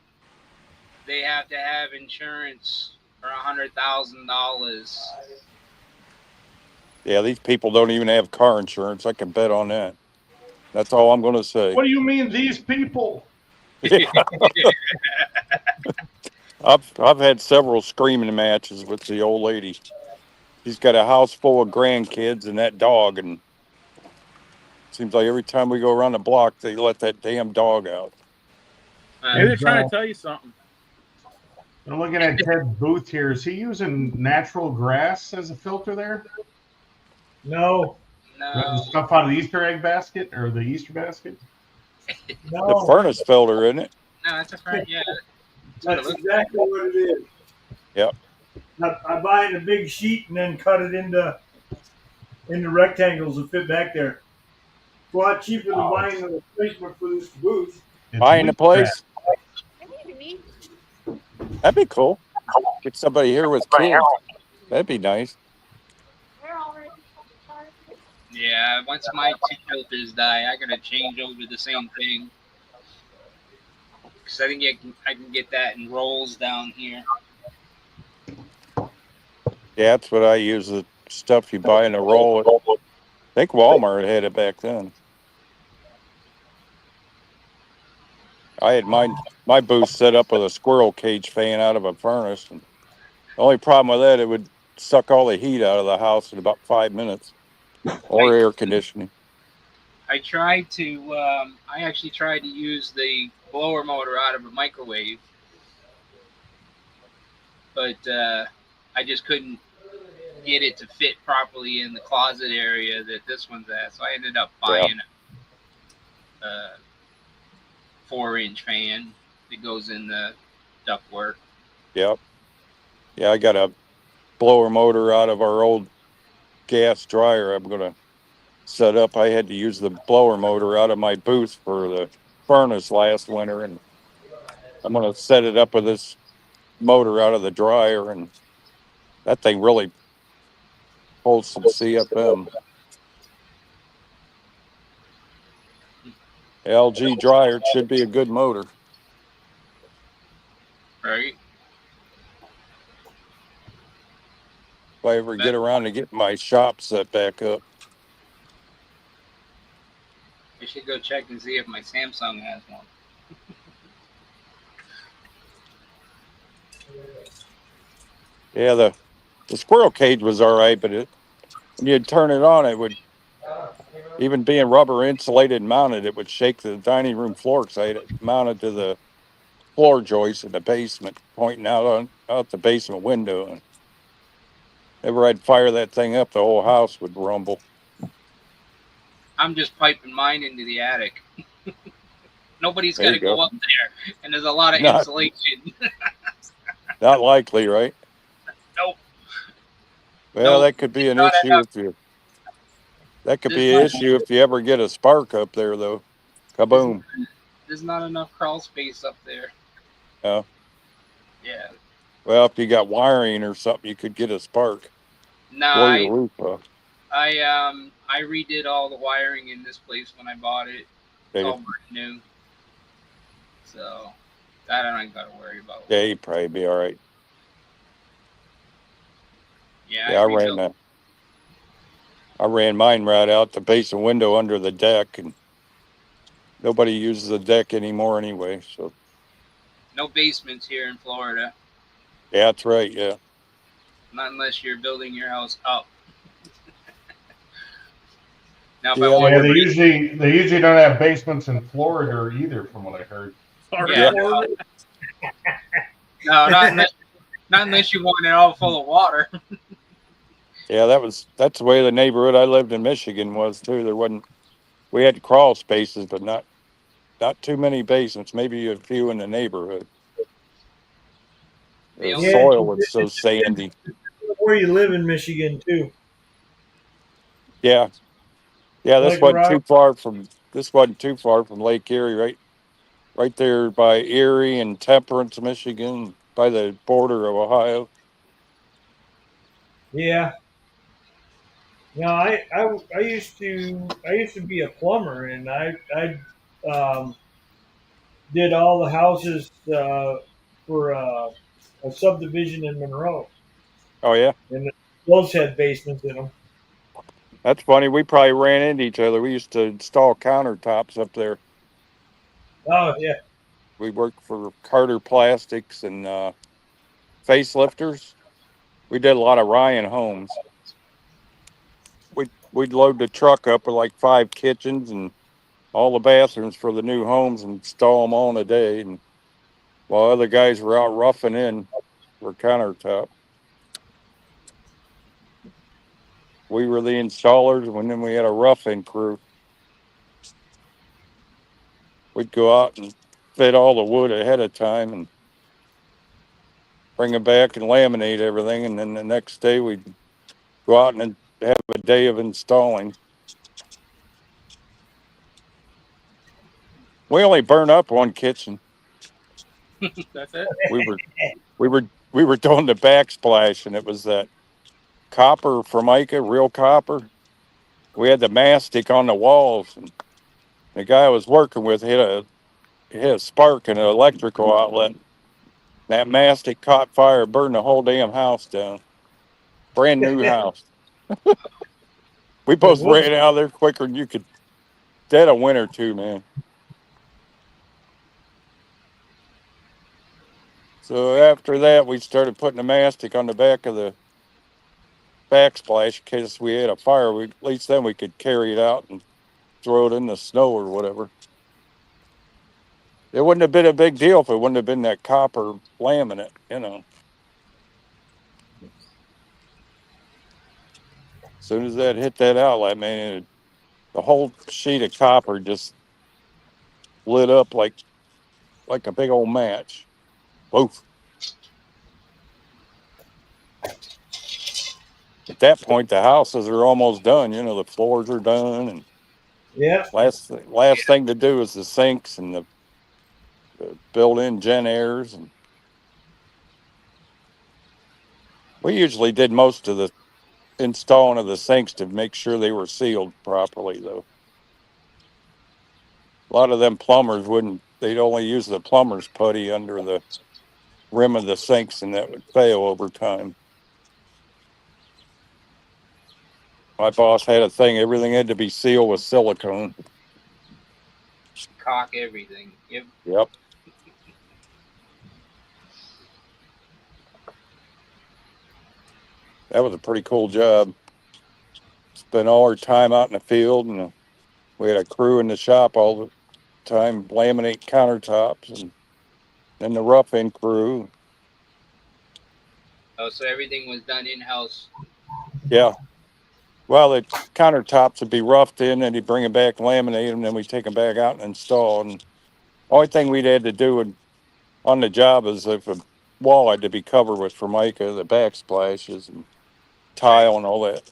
Speaker 5: they have to have insurance for $100,000.
Speaker 3: Yeah, these people don't even have car insurance. I can bet on that. That's all I'm going to say.
Speaker 2: What do you mean, these people?
Speaker 3: Yeah. I've had several screaming matches with the old lady. She's got a house full of grandkids and that dog, and seems like every time we go around the block, they let that damn dog out.
Speaker 4: Maybe they're trying to tell you something.
Speaker 2: I'm looking at Ted's booth here. Is he using natural grass as a filter there?
Speaker 1: No,
Speaker 2: The stuff out of the Easter egg basket or the Easter basket?
Speaker 3: The
Speaker 1: no,
Speaker 3: furnace filter, isn't it?
Speaker 5: No, that's a friend. Yeah,
Speaker 1: that's exactly what it is.
Speaker 3: Yep.
Speaker 1: I buy it in a big sheet and then cut it into rectangles that fit back there. It's a lot cheaper than buying a replacement for this booth.
Speaker 3: Buying the
Speaker 2: wheat
Speaker 3: place?
Speaker 2: grass.
Speaker 3: That'd be cool. Get somebody here with kids. That'd be nice.
Speaker 5: yeah. Once my two filters die, I gotta change over the same thing because I can get that in rolls down here.
Speaker 3: Yeah, that's what I use. The stuff you buy in a roll. I think Walmart had it back then. I had my booth set up with a squirrel cage fan out of a furnace. And the only problem with that, it would suck all the heat out of the house in about 5 minutes, or air conditioning.
Speaker 5: I actually tried to use the blower motor out of a microwave, but I just couldn't get it to fit properly in the closet area that this one's at. So I ended up buying a 4-inch fan that goes in the ductwork.
Speaker 3: Yep. Yeah, I got a blower motor out of our old gas dryer. I'm going to set up. I had to use the blower motor out of my booth for the furnace last winter, and I'm going to set it up with this motor out of the dryer, and that thing really pulls some CFM. LG dryer, it should be a good motor.
Speaker 5: Right.
Speaker 3: If I ever get around to getting my shop set back up.
Speaker 5: I should go check and see if my Samsung has one.
Speaker 3: Yeah, the squirrel cage was all right, but when you'd turn it on, it would, even being rubber insulated mounted, it would shake the dining room floor because I had it mounted to the floor joist in the basement, pointing out the basement window. And whenever I'd fire that thing up, the whole house would rumble.
Speaker 5: I'm just piping mine into the attic. Nobody's got to go up there, and there's a lot of insulation.
Speaker 3: Not likely, right?
Speaker 5: Nope.
Speaker 3: Well, that could be an issue if you. That could be an issue if you ever get a spark up there, though. Kaboom!
Speaker 5: There's not enough crawl space up there.
Speaker 3: Oh.
Speaker 5: Yeah.
Speaker 3: Well, if you got wiring or something, you could get a spark.
Speaker 5: No,
Speaker 3: blow your roof up.
Speaker 5: I redid all the wiring in this place when I bought it. It's all brand new. So that I don't got to worry about.
Speaker 3: Yeah, you'd probably be all right.
Speaker 5: Yeah,
Speaker 3: I ran mine right out the basement window under the deck, and nobody uses the deck anymore anyway. So
Speaker 5: no basements here in Florida.
Speaker 3: Yeah, that's right. Yeah.
Speaker 5: Not unless you're building your house up. Now, if I
Speaker 3: Yeah,
Speaker 5: want
Speaker 2: Yeah,
Speaker 5: to,
Speaker 2: they usually don't have basements in Florida either, from what I heard.
Speaker 5: yeah,
Speaker 1: Florida.
Speaker 5: no, not unless you want it all full of water.
Speaker 3: Yeah, that's the way the neighborhood I lived in Michigan was too. We had crawl spaces, but not too many basements, maybe a few in the neighborhood.
Speaker 5: The
Speaker 3: The
Speaker 5: only
Speaker 1: Yeah,
Speaker 3: soil was so sandy.
Speaker 1: where you live in Michigan too.
Speaker 3: Yeah. Yeah,
Speaker 1: Like around.
Speaker 3: this wasn't too far from Lake Erie, right there by Erie and Temperance, Michigan, by the border of Ohio.
Speaker 1: Yeah. No, I used to be a plumber, and I did all the houses for a subdivision in Monroe,
Speaker 3: Oh yeah.
Speaker 1: and those had basements in them.
Speaker 3: That's funny. We probably ran into each other. We used to install countertops up there.
Speaker 1: Oh yeah,
Speaker 3: We worked for Carter Plastics and Facelifters. We did a lot of Ryan homes. We'd load the truck up with like 5 kitchens and all the bathrooms for the new homes and install them all in a day. And while other guys were out roughing in for countertop, we were the installers. And then we had a roughing crew. We'd go out and fit all the wood ahead of time and bring it back and laminate everything. And then the next day we'd go out and have a day of installing. We only burned up one kitchen.
Speaker 5: that's it.
Speaker 3: We were we were doing the backsplash, and it was that copper Formica, real copper. We had the mastic on the walls, and the guy I was working with hit a spark in an electrical outlet. That mastic caught fire, burned the whole damn house down. Brand new house. We
Speaker 1: it
Speaker 3: both
Speaker 1: was.
Speaker 3: ran out of there quicker than you could. Dead of winter too, man. So after that, we started putting the mastic on the back of the backsplash in case we had a fire. At least then we could carry it out and throw it in the snow or whatever. It wouldn't have been a big deal if it wouldn't have been that copper laminate, you know. As soon as that hit that outlet, man, the whole sheet of copper just lit up like a big old match. Woof. At that point, the houses are almost done. You know, the floors are done, and
Speaker 1: Yeah,
Speaker 3: last thing to do is the sinks and the built-in Gen Airs. And we usually did most of the installing of the sinks to make sure they were sealed properly, though. A lot of them plumbers wouldn't. They'd only use the plumber's putty under the rim of the sinks, and that would fail over time. My boss had a thing, everything had to be sealed with silicone.
Speaker 5: Cock everything. Yep.
Speaker 3: Yep. That was a pretty cool job. Spent all our time out in the field, and we had a crew in the shop all the time, laminate countertops, and then the rough-in crew.
Speaker 5: Oh, so everything was done in house.
Speaker 3: Yeah. Well, the countertops would be roughed in, and he'd bring them back, laminate them, and then we'd take them back out and install. And the only thing we'd had to do on the job is if a wall had to be covered with Formica, the backsplashes and tile and all that.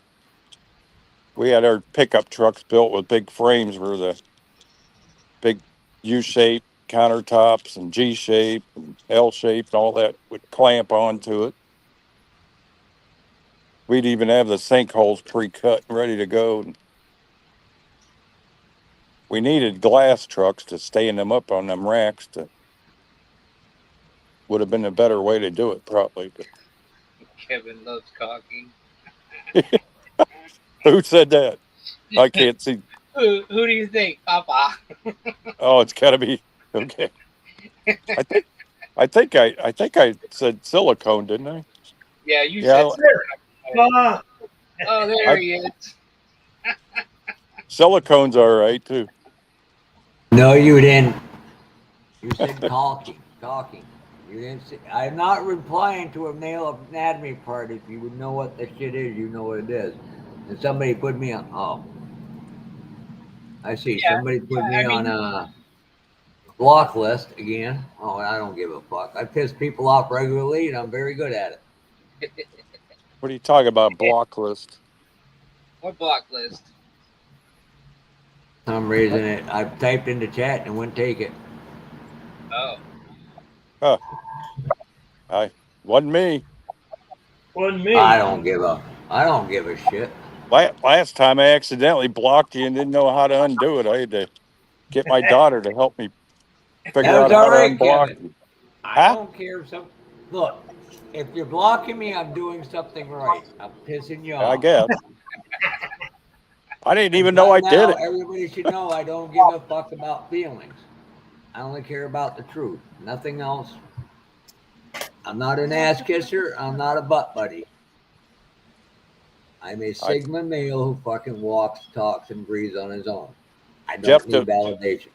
Speaker 3: We had our pickup trucks built with big frames where the big U-shaped countertops and G-shape and L-shape and all that would clamp onto it. We'd even have the sinkholes pre-cut and ready to go. And we needed glass trucks to stand them up on them racks. Would have been a better way to do it, probably. But
Speaker 5: Kevin loves cocking.
Speaker 3: who said that? I can't see.
Speaker 5: Who do you think, Papa?
Speaker 3: Oh, it's got to be okay. I think I said silicone, didn't I?
Speaker 5: Yeah, you
Speaker 3: Yeah,
Speaker 5: said.
Speaker 1: Ah,
Speaker 5: Oh, there he is.
Speaker 3: silicone's all right too.
Speaker 6: No, you didn't. You said caulking. Caulking. You didn't say, I'm not replying to a male anatomy part. If you would know what the shit is, you know what it is. And somebody put me on. Oh, I see.
Speaker 5: Yeah,
Speaker 6: Somebody put me
Speaker 5: I
Speaker 6: on
Speaker 5: mean,
Speaker 6: a block list again. Oh, I don't give a fuck. I piss people off regularly, and I'm very good at it.
Speaker 3: What are you talking about? Block list?
Speaker 5: what block list?
Speaker 6: For some reason, I typed into chat and wouldn't take it.
Speaker 5: Oh,
Speaker 3: Huh. I wasn't me.
Speaker 1: wasn't me.
Speaker 6: I don't give a shit.
Speaker 3: Last time I accidentally blocked you and didn't know how to undo it. I had to get my daughter to help me figure
Speaker 6: That was
Speaker 3: out
Speaker 6: all
Speaker 3: how to
Speaker 6: right,
Speaker 3: unblock
Speaker 6: Kevin.
Speaker 3: you.
Speaker 6: I
Speaker 3: Huh?
Speaker 6: don't care if some. Look, if you're blocking me, I'm doing something right. I'm pissing you
Speaker 3: I
Speaker 6: off.
Speaker 3: guess. I didn't
Speaker 6: And
Speaker 3: even know
Speaker 6: by
Speaker 3: I did
Speaker 6: now,
Speaker 3: it.
Speaker 6: everybody should know I don't give a fuck about feelings. I only care about the truth. Nothing else. I'm not an ass kisser. I'm not a butt buddy. I'm a
Speaker 3: I,
Speaker 6: Sigma male who fucking walks, talks, and breathes on his own. I
Speaker 3: Jeff,
Speaker 6: don't need validation.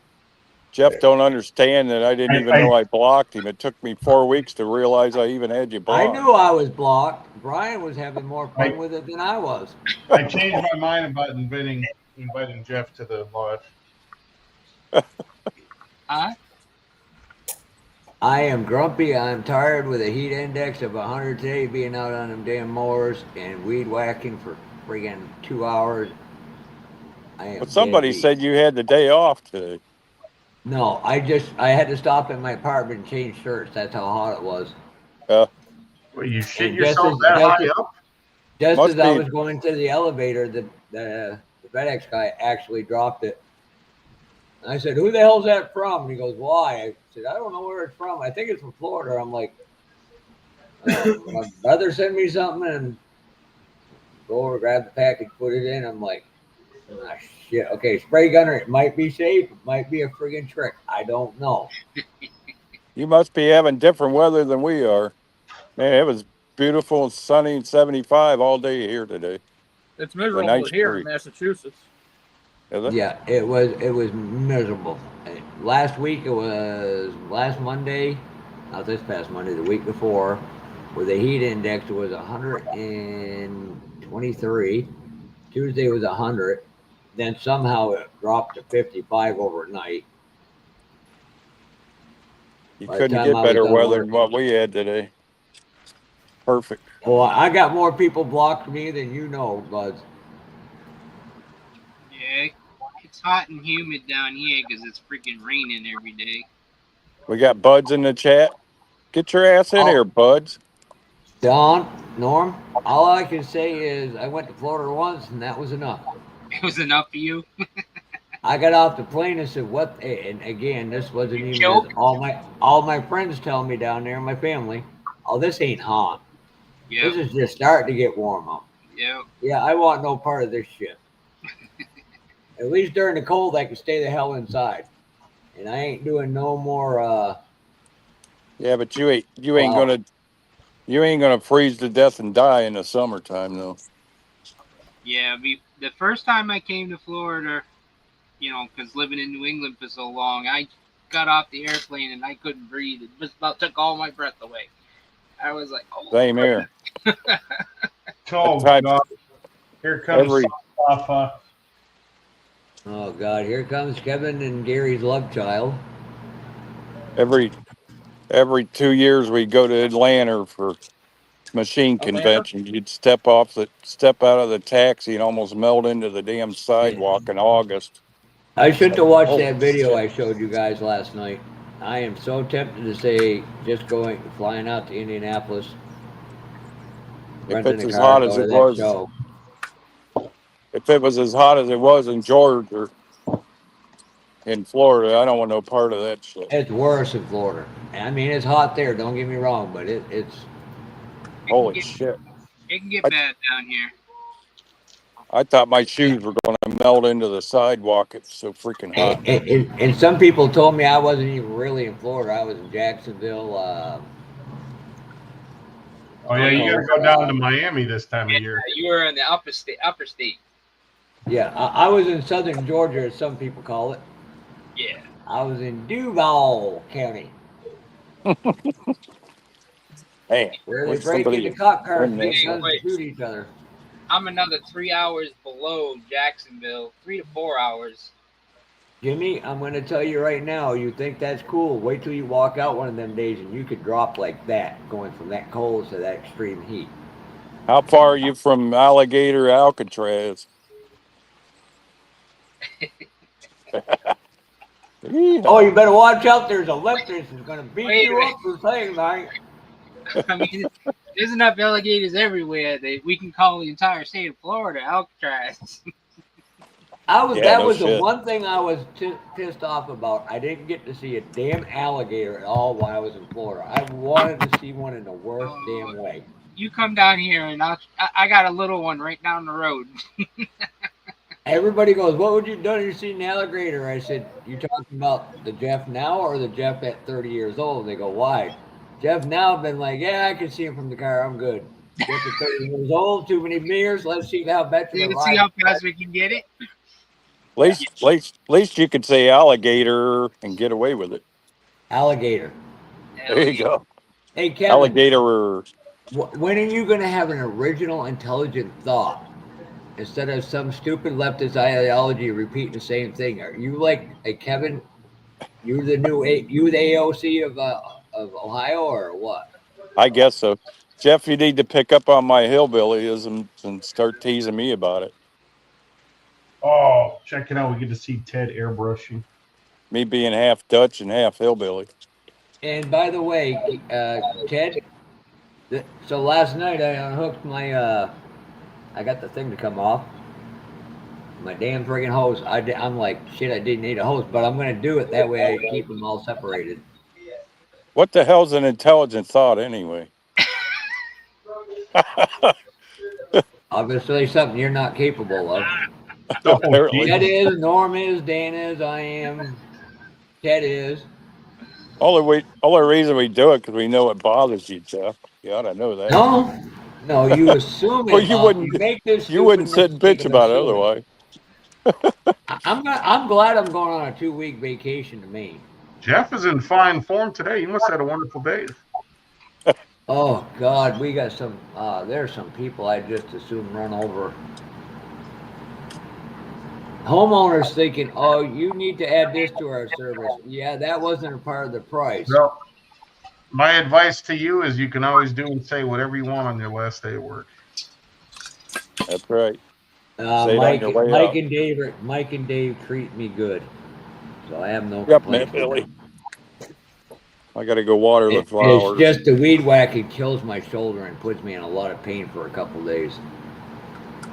Speaker 3: Jeff don't understand that I didn't even know I blocked him. It took me 4 weeks to realize I even had you
Speaker 6: I
Speaker 3: blocked.
Speaker 6: knew I was blocked. Brian was having more fun
Speaker 2: I-
Speaker 6: with it than I was.
Speaker 2: I changed my mind about inviting Jeff to the lodge.
Speaker 5: huh?
Speaker 6: I am grumpy. I'm tired with a heat index of 100 today, being out on them damn mowers and weed whacking for friggin' 2 hours. I am
Speaker 3: But somebody
Speaker 6: dead beat.
Speaker 3: said you had the day off today.
Speaker 6: No, I had to stop at my apartment and change shirts. That's how hot it was.
Speaker 3: Uh,
Speaker 2: Well, you shit
Speaker 6: And just
Speaker 2: yourself
Speaker 6: as
Speaker 2: that
Speaker 6: just,
Speaker 2: high up?
Speaker 6: just
Speaker 3: Must
Speaker 6: as I
Speaker 3: be-
Speaker 6: was going to the elevator, the FedEx guy actually dropped it. And I said, "Who the hell's that from?" And he goes, "Why?" I said, "I don't know where it's from. I think it's from Florida." I'm like, my brother sent me something and go over, grab the package, put it in. I'm like, ah, shit. Okay, spray gunner. It might be safe. It might be a friggin' trick. I don't know.
Speaker 3: You must be having different weather than we are. Man, it was beautiful and sunny and 75 all day here today.
Speaker 4: It's
Speaker 3: A
Speaker 4: miserable
Speaker 3: nice
Speaker 4: here
Speaker 3: breeze.
Speaker 4: in Massachusetts.
Speaker 3: Is it?
Speaker 6: Yeah, it was miserable. Last week it was last Monday, not this past Monday, the week before, where the heat index was 123. Tuesday was 100. Then somehow it dropped to 55 overnight.
Speaker 3: You
Speaker 6: By the
Speaker 3: couldn't
Speaker 6: time
Speaker 3: get
Speaker 6: I was
Speaker 3: better
Speaker 6: done
Speaker 3: weather than
Speaker 6: working,
Speaker 3: what we had today. Perfect.
Speaker 6: well, I got more people blocked me than you know, Buzz.
Speaker 5: Yeah, it's hot and humid down here because it's freaking raining every day.
Speaker 3: We got Buds in the chat. Get your ass in here, Buds.
Speaker 6: Don, Norm, all I can say is I went to Florida once and that was enough.
Speaker 5: It was enough for you.
Speaker 6: I got off the plane and said, "What?" And again, this wasn't
Speaker 5: You
Speaker 6: even
Speaker 5: choke?
Speaker 6: all my friends telling me down there, my family, "Oh, this ain't hot.
Speaker 5: Yep.
Speaker 6: This is just starting to get warm up."
Speaker 5: Yep.
Speaker 6: Yeah, I want no part of this shit. At least during the cold, I can stay the hell inside, and I ain't doing no more.
Speaker 3: Yeah, but you ain't
Speaker 6: Wow.
Speaker 3: gonna freeze to death and die in the summertime though.
Speaker 5: Yeah. The first time I came to Florida, because living in New England for so long, I got off the airplane and I couldn't breathe. It just about took all my breath away. I was like, oh.
Speaker 3: Same here.
Speaker 2: Oh,
Speaker 3: Time-
Speaker 2: God. Here comes
Speaker 3: Every
Speaker 2: Safa.
Speaker 6: Oh God, here comes Kevin and Gary's love child.
Speaker 3: every 2 years we go to Atlanta for machine convention. You'd step out of the taxi and almost melt into the damn sidewalk in August.
Speaker 6: I shouldn't have watched
Speaker 3: Holy
Speaker 6: that video
Speaker 3: shit.
Speaker 6: I showed you guys last night. I am so tempted to say just flying out to Indianapolis,
Speaker 3: If
Speaker 6: renting
Speaker 3: it's
Speaker 6: a
Speaker 3: as
Speaker 6: car,
Speaker 3: hot
Speaker 6: go
Speaker 3: as
Speaker 6: to
Speaker 3: it
Speaker 6: that
Speaker 3: was,
Speaker 6: show.
Speaker 3: if it was as hot as it was in Georgia or in Florida, I don't want no part of that shit.
Speaker 6: It's worse in Florida. I mean, it's hot there. Don't get me wrong, but it's
Speaker 3: Holy shit.
Speaker 5: It can get bad down here.
Speaker 3: I thought my shoes were going to melt into the sidewalk. It's so freaking hot.
Speaker 6: And some people told me I wasn't even really in Florida. I was in Jacksonville.
Speaker 2: Oh yeah, you gotta go down to Miami this time of year.
Speaker 5: You were in the upper state.
Speaker 6: Yeah, I was in southern Georgia, as some people call it.
Speaker 5: Yeah.
Speaker 6: I was in Duval County,
Speaker 3: Hey,
Speaker 6: where they
Speaker 3: where's
Speaker 6: break
Speaker 3: somebody
Speaker 6: into cop cars
Speaker 3: bring
Speaker 6: and
Speaker 3: this
Speaker 6: get guns
Speaker 5: up?
Speaker 6: and shoot each other.
Speaker 5: I'm another 3 hours below Jacksonville, 3 to 4 hours.
Speaker 6: Jimmy, I'm going to tell you right now, you think that's cool. Wait till you walk out one of them days and you could drop like that, going from that cold to that extreme heat.
Speaker 3: How far are you from Alligator Alcatraz?
Speaker 6: Oh, you better watch out. There's a leftist who's going to beat
Speaker 5: Wait a
Speaker 6: you
Speaker 5: minute.
Speaker 6: up for saying that.
Speaker 5: I mean, there's enough alligators everywhere that we can call the entire state of Florida Alcatraz.
Speaker 3: Yeah,
Speaker 6: That
Speaker 3: no
Speaker 6: was the
Speaker 3: shit.
Speaker 6: one thing I was pissed off about. I didn't get to see a damn alligator at all while I was in Florida. I wanted to see one in the worst damn way.
Speaker 5: You come down here and I got a little one right down the road.
Speaker 6: Everybody goes, "What would you done if you seen an alligator?" I said, "You talking about the Jeff now or the Jeff at 30 years old?" They go, "Why?" Jeff now been like, "Yeah, I can see him from the car. I'm good." Jeff at 30 years old, too many beers. Let's see how better.
Speaker 5: You can see how fast we can get it.
Speaker 3: At least you could say alligator and get away with it.
Speaker 6: Alligator.
Speaker 3: There you go.
Speaker 6: Hey, Kevin.
Speaker 3: Alligator.
Speaker 6: When are you going to have an original, intelligent thought instead of some stupid leftist ideology repeating the same thing? Are you like, hey, Kevin? You the AOC of Ohio or what?
Speaker 3: I guess so. Jeff, you need to pick up on my hillbillyism and start teasing me about it.
Speaker 2: Oh, check it out. We get to see Ted airbrushing.
Speaker 3: Me being half Dutch and half hillbilly.
Speaker 6: And by the way, Ted, so last night I unhooked my, I got the thing to come off. My damn friggin' hose. I'm like, shit, I didn't need a hose, but I'm going to do it. That way I keep them all separated.
Speaker 3: What the hell's an intelligent thought anyway?
Speaker 6: Obviously something you're not capable of.
Speaker 3: Apparently.
Speaker 6: Ted is, Norm is, Dan is, I am, Ted is.
Speaker 3: Only reason we do it because we know it bothers you, Jeff. You ought to know that.
Speaker 6: No, you assume it.
Speaker 3: Well, you wouldn't. You wouldn't sit and bitch about it otherwise.
Speaker 6: I'm glad I'm going on a 2-week vacation to Maine.
Speaker 2: Jeff is in fine form today. You must have had a wonderful day.
Speaker 6: Oh God, we got some. There's some people I just assume run over. Homeowners thinking, "Oh, you need to add this to our service." Yeah, that wasn't a part of the price.
Speaker 2: Well, my advice to you is you can always do and say whatever you want on your last day of work.
Speaker 3: That's right. Say it on your way out.
Speaker 6: Mike and Dave treat me good, so I have no
Speaker 3: Yep,
Speaker 6: complaints.
Speaker 3: man, Billy. I got to go water the flowers.
Speaker 6: It's just the weed whacking kills my shoulder and puts me in a lot of pain for a couple of days.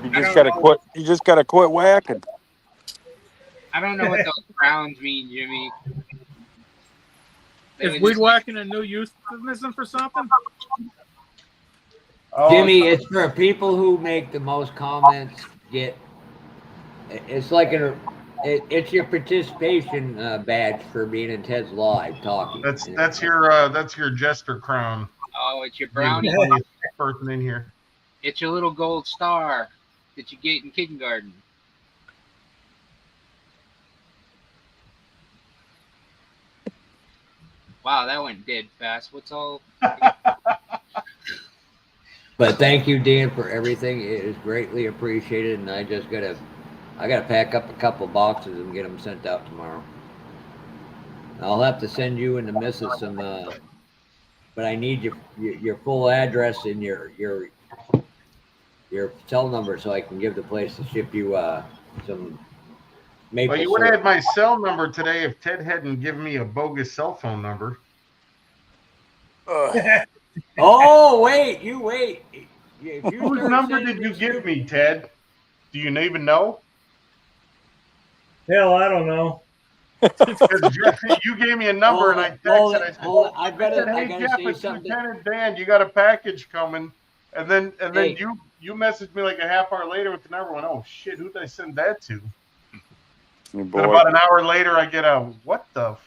Speaker 3: You just got to quit. You just got to quit whacking.
Speaker 5: I don't know what those crowns mean, Jimmy.
Speaker 4: Is weed whacking a new euphemism for something?
Speaker 2: Oh,
Speaker 6: Jimmy, it's for people who make the most comments. It's like it's your participation badge for being in Ted's live talking.
Speaker 2: that's your jester crown.
Speaker 5: Oh, it's your brownie.
Speaker 2: Person in here.
Speaker 5: It's your little gold star that you get in kindergarten. Wow, that went dead fast. What's all?
Speaker 6: But thank you, Dan, for everything. It is greatly appreciated, and I gotta pack up a couple boxes and get them sent out tomorrow. I'll have to send you and the missus some, but I need your full address and your cell number so I can give the place to ship you some maple
Speaker 2: Well, you would have
Speaker 6: syrup.
Speaker 2: had my cell number today if Ted hadn't given me a bogus cell phone number.
Speaker 6: Oh, wait, you wait. If you
Speaker 2: Whose
Speaker 6: start
Speaker 2: number
Speaker 6: sending
Speaker 2: did you
Speaker 6: me
Speaker 2: give me, Ted? Do you even know?
Speaker 1: Hell, I don't know.
Speaker 2: 'Cause Jeff, you gave me a number and I texted. I said,
Speaker 6: I
Speaker 2: I said,
Speaker 6: gotta
Speaker 2: hey Jeff,
Speaker 6: say
Speaker 2: it's
Speaker 6: something.
Speaker 2: Lieutenant Dan. You got a package coming, and then
Speaker 6: Hey.
Speaker 2: you messaged me like a half hour later with the number. Went, oh shit, who did I send that to?
Speaker 3: Your
Speaker 2: Then
Speaker 3: boy.
Speaker 2: about an hour later, I get a what the?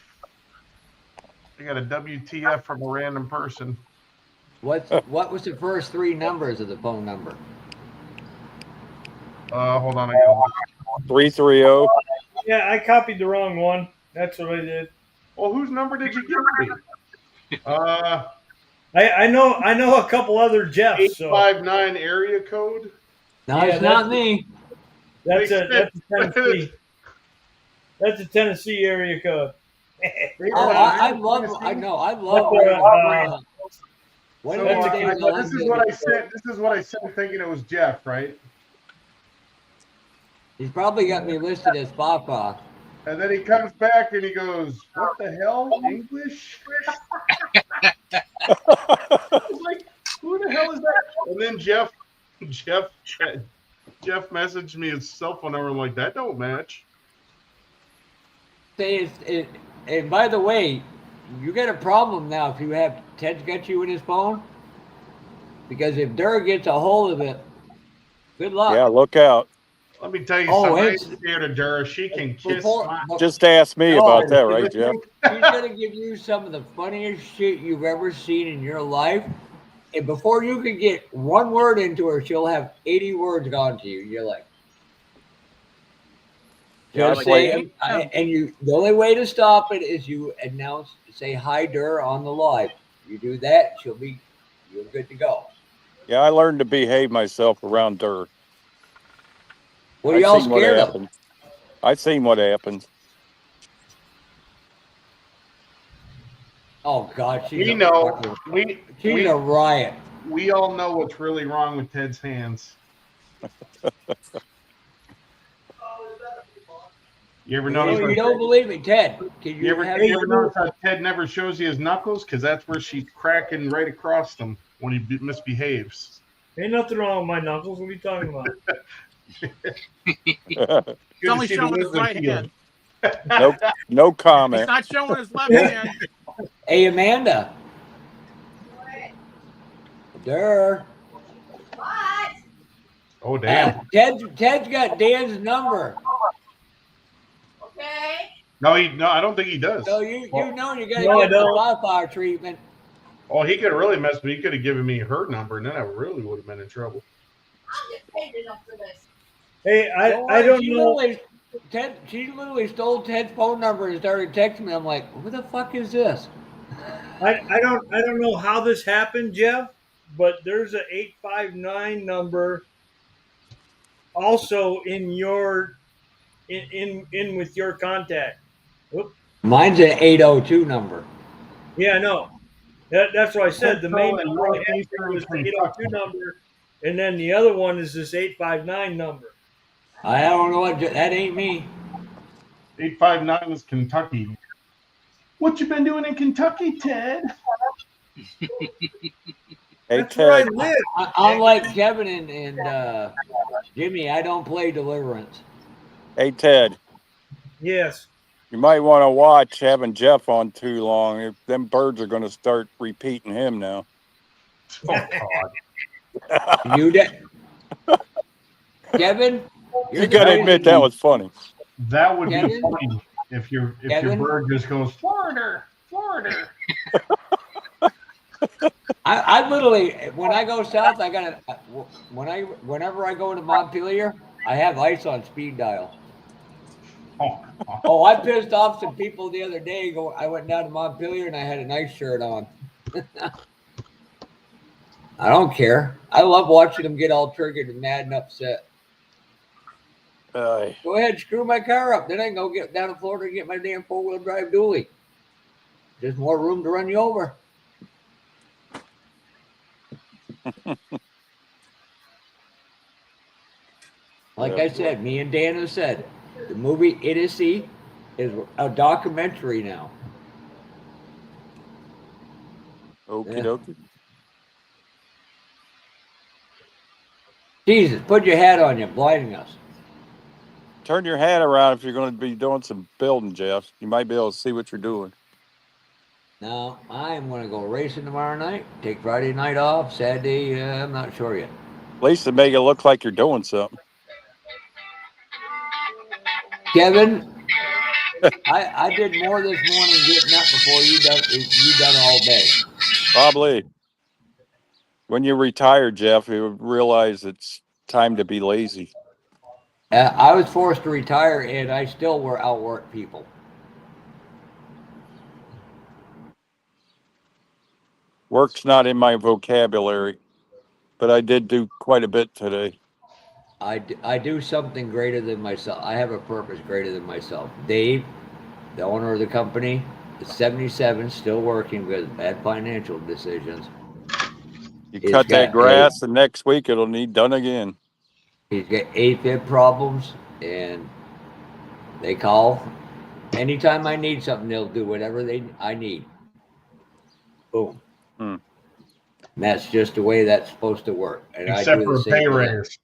Speaker 2: I got a WTF from a random person.
Speaker 6: What was the first 3 numbers of the phone number?
Speaker 2: Hold on, I gotta look.
Speaker 3: 330.
Speaker 1: Yeah, I copied the wrong one. That's what I did.
Speaker 2: Well, whose number did you give me?
Speaker 1: I know a couple other Jeffs. So
Speaker 2: 859 area code.
Speaker 6: No,
Speaker 1: Yeah,
Speaker 6: it's not me.
Speaker 1: that's
Speaker 2: Wait,
Speaker 1: a Tennessee. That's a Tennessee area code.
Speaker 6: I love. I know. I love. One of
Speaker 1: That's
Speaker 6: these
Speaker 1: a-
Speaker 6: days, I'll
Speaker 2: This is
Speaker 6: get
Speaker 2: what I
Speaker 6: it.
Speaker 2: sent. This is what I sent, thinking it was Jeff, right?
Speaker 6: He's probably got me listed as Papa.
Speaker 2: And then he comes back and he goes, "What the hell, English?" I was like, "Who the hell is that?" And then Jeff messaged me his cell phone number. I'm like, that don't match.
Speaker 6: Say it. And by the way, you get a problem now if you have Ted's got you in his phone. Because if Durr gets a hold of it, good luck.
Speaker 3: Yeah, look out.
Speaker 2: Let me tell you
Speaker 6: Oh,
Speaker 2: something. I
Speaker 6: it's-
Speaker 2: ain't scared of Dura. She can kiss my.
Speaker 3: Just ask me
Speaker 6: Oh,
Speaker 3: about that, right, Jeff?
Speaker 6: She's gonna give you some of the funniest shit you've ever seen in your life. And before you can get one word into her, she'll have 80 words gone to you. You're like,
Speaker 3: Yeah,
Speaker 6: just say, and you. The only way to stop it is you say hi, Durr, on the live. You do that, you're good to go.
Speaker 3: Yeah, I learned to behave myself around Durr.
Speaker 6: What are y'all
Speaker 3: seen what
Speaker 6: scared of?
Speaker 3: happened. I seen what happened.
Speaker 6: Oh God, she's
Speaker 2: We
Speaker 6: a
Speaker 2: know.
Speaker 6: fucking- she's a riot.
Speaker 2: We all know what's really wrong with Ted's hands. You ever notice?
Speaker 6: You don't believe me, Ted? Can
Speaker 2: You ever notice how Ted never shows you his knuckles? Because that's where she's cracking right across them when he misbehaves.
Speaker 1: Ain't nothing wrong with my knuckles. What are you talking about?
Speaker 2: Good
Speaker 7: He's only
Speaker 2: to see the
Speaker 7: showing his
Speaker 2: wisdom
Speaker 7: right
Speaker 2: to you.
Speaker 7: hand.
Speaker 3: No
Speaker 7: He's
Speaker 3: comment.
Speaker 7: not showing his left hand.
Speaker 6: Hey, Amanda. Durr.
Speaker 2: Oh damn!
Speaker 6: Ted's got Dan's number.
Speaker 8: Okay.
Speaker 2: No, I don't think he does.
Speaker 6: So you know you gotta
Speaker 1: No, I
Speaker 6: get the
Speaker 1: don't.
Speaker 6: wildfire treatment.
Speaker 2: Oh, he could have really messed me. He could have given me her number, and then I really would have been in trouble.
Speaker 8: I'm getting paid enough for this.
Speaker 1: Hey, I
Speaker 6: worry,
Speaker 1: don't
Speaker 6: she
Speaker 1: know.
Speaker 6: she literally stole Ted's phone number and started texting me. I'm like, who the fuck is this?
Speaker 1: I don't know how this happened, Jeff, but there's a 859 number also in your in with your contact. Oop.
Speaker 6: Mine's an 802 number.
Speaker 1: Yeah, no. That's what I said. The main
Speaker 2: Central and
Speaker 1: number I had
Speaker 2: Northeastern
Speaker 1: was the
Speaker 2: Kentucky.
Speaker 1: 802 number, and then the other one is this 859 number.
Speaker 6: I don't know what that ain't me.
Speaker 2: 859 is Kentucky. What you been doing in Kentucky, Ted?
Speaker 3: Hey,
Speaker 1: That's where I
Speaker 3: Ted.
Speaker 1: live.
Speaker 6: Unlike Kevin and Jimmy, I don't play Deliverance.
Speaker 3: Hey, Ted.
Speaker 1: Yes.
Speaker 3: You might want to watch having Jeff on too long. If them birds are going to start repeating him now.
Speaker 2: Oh God!
Speaker 6: You did, Kevin.
Speaker 3: You got to admit that was funny.
Speaker 2: That would be
Speaker 6: Kevin?
Speaker 2: funny if your
Speaker 6: Kevin?
Speaker 2: bird just goes Florida.
Speaker 6: I literally, when I go south, I gotta whenever I go to Montpelier, I have ice on speed dial. Oh, I pissed off some people the other day. I went down to Montpelier and I had a nice shirt on. I don't care. I love watching them get all triggered and mad and upset. Go ahead, screw my car up. Then I can go get down to Florida and get my damn 4-wheel drive dually. There's more room to run you over. Like I said, me and Dan have said, the movie Idiocy is a documentary now.
Speaker 3: Okie
Speaker 6: Yeah.
Speaker 3: dokie.
Speaker 6: Jesus, put your hat on, you're blinding us.
Speaker 3: Turn your hat around if you're going to be doing some building, Jeff. You might be able to see what you're doing.
Speaker 6: Now, I am going to go racing tomorrow night, take Friday night off, Saturday, I'm not sure yet.
Speaker 3: least it make it look like you're doing something.
Speaker 6: Kevin, I did more this morning getting up before you done all day.
Speaker 3: Probably. When you retire, Jeff, you realize it's time to be lazy.
Speaker 6: I was forced to retire, and I still outwork people.
Speaker 3: Work's not in my vocabulary, but I did do quite a bit today.
Speaker 6: I do something greater than myself. I have a purpose greater than myself. Dave, the owner of the company, is 77, still working with bad financial decisions.
Speaker 3: You
Speaker 6: He's
Speaker 3: cut that
Speaker 6: got
Speaker 3: grass, and next week it'll need done again.
Speaker 6: He's got AFib problems, and they call anytime I need something. They'll do whatever I need. Boom.
Speaker 3: Hmm.
Speaker 6: And that's just the way that's supposed to work. And
Speaker 2: Except
Speaker 6: I do
Speaker 2: for
Speaker 6: the
Speaker 2: a
Speaker 6: same
Speaker 2: pay
Speaker 6: for them.
Speaker 2: raise.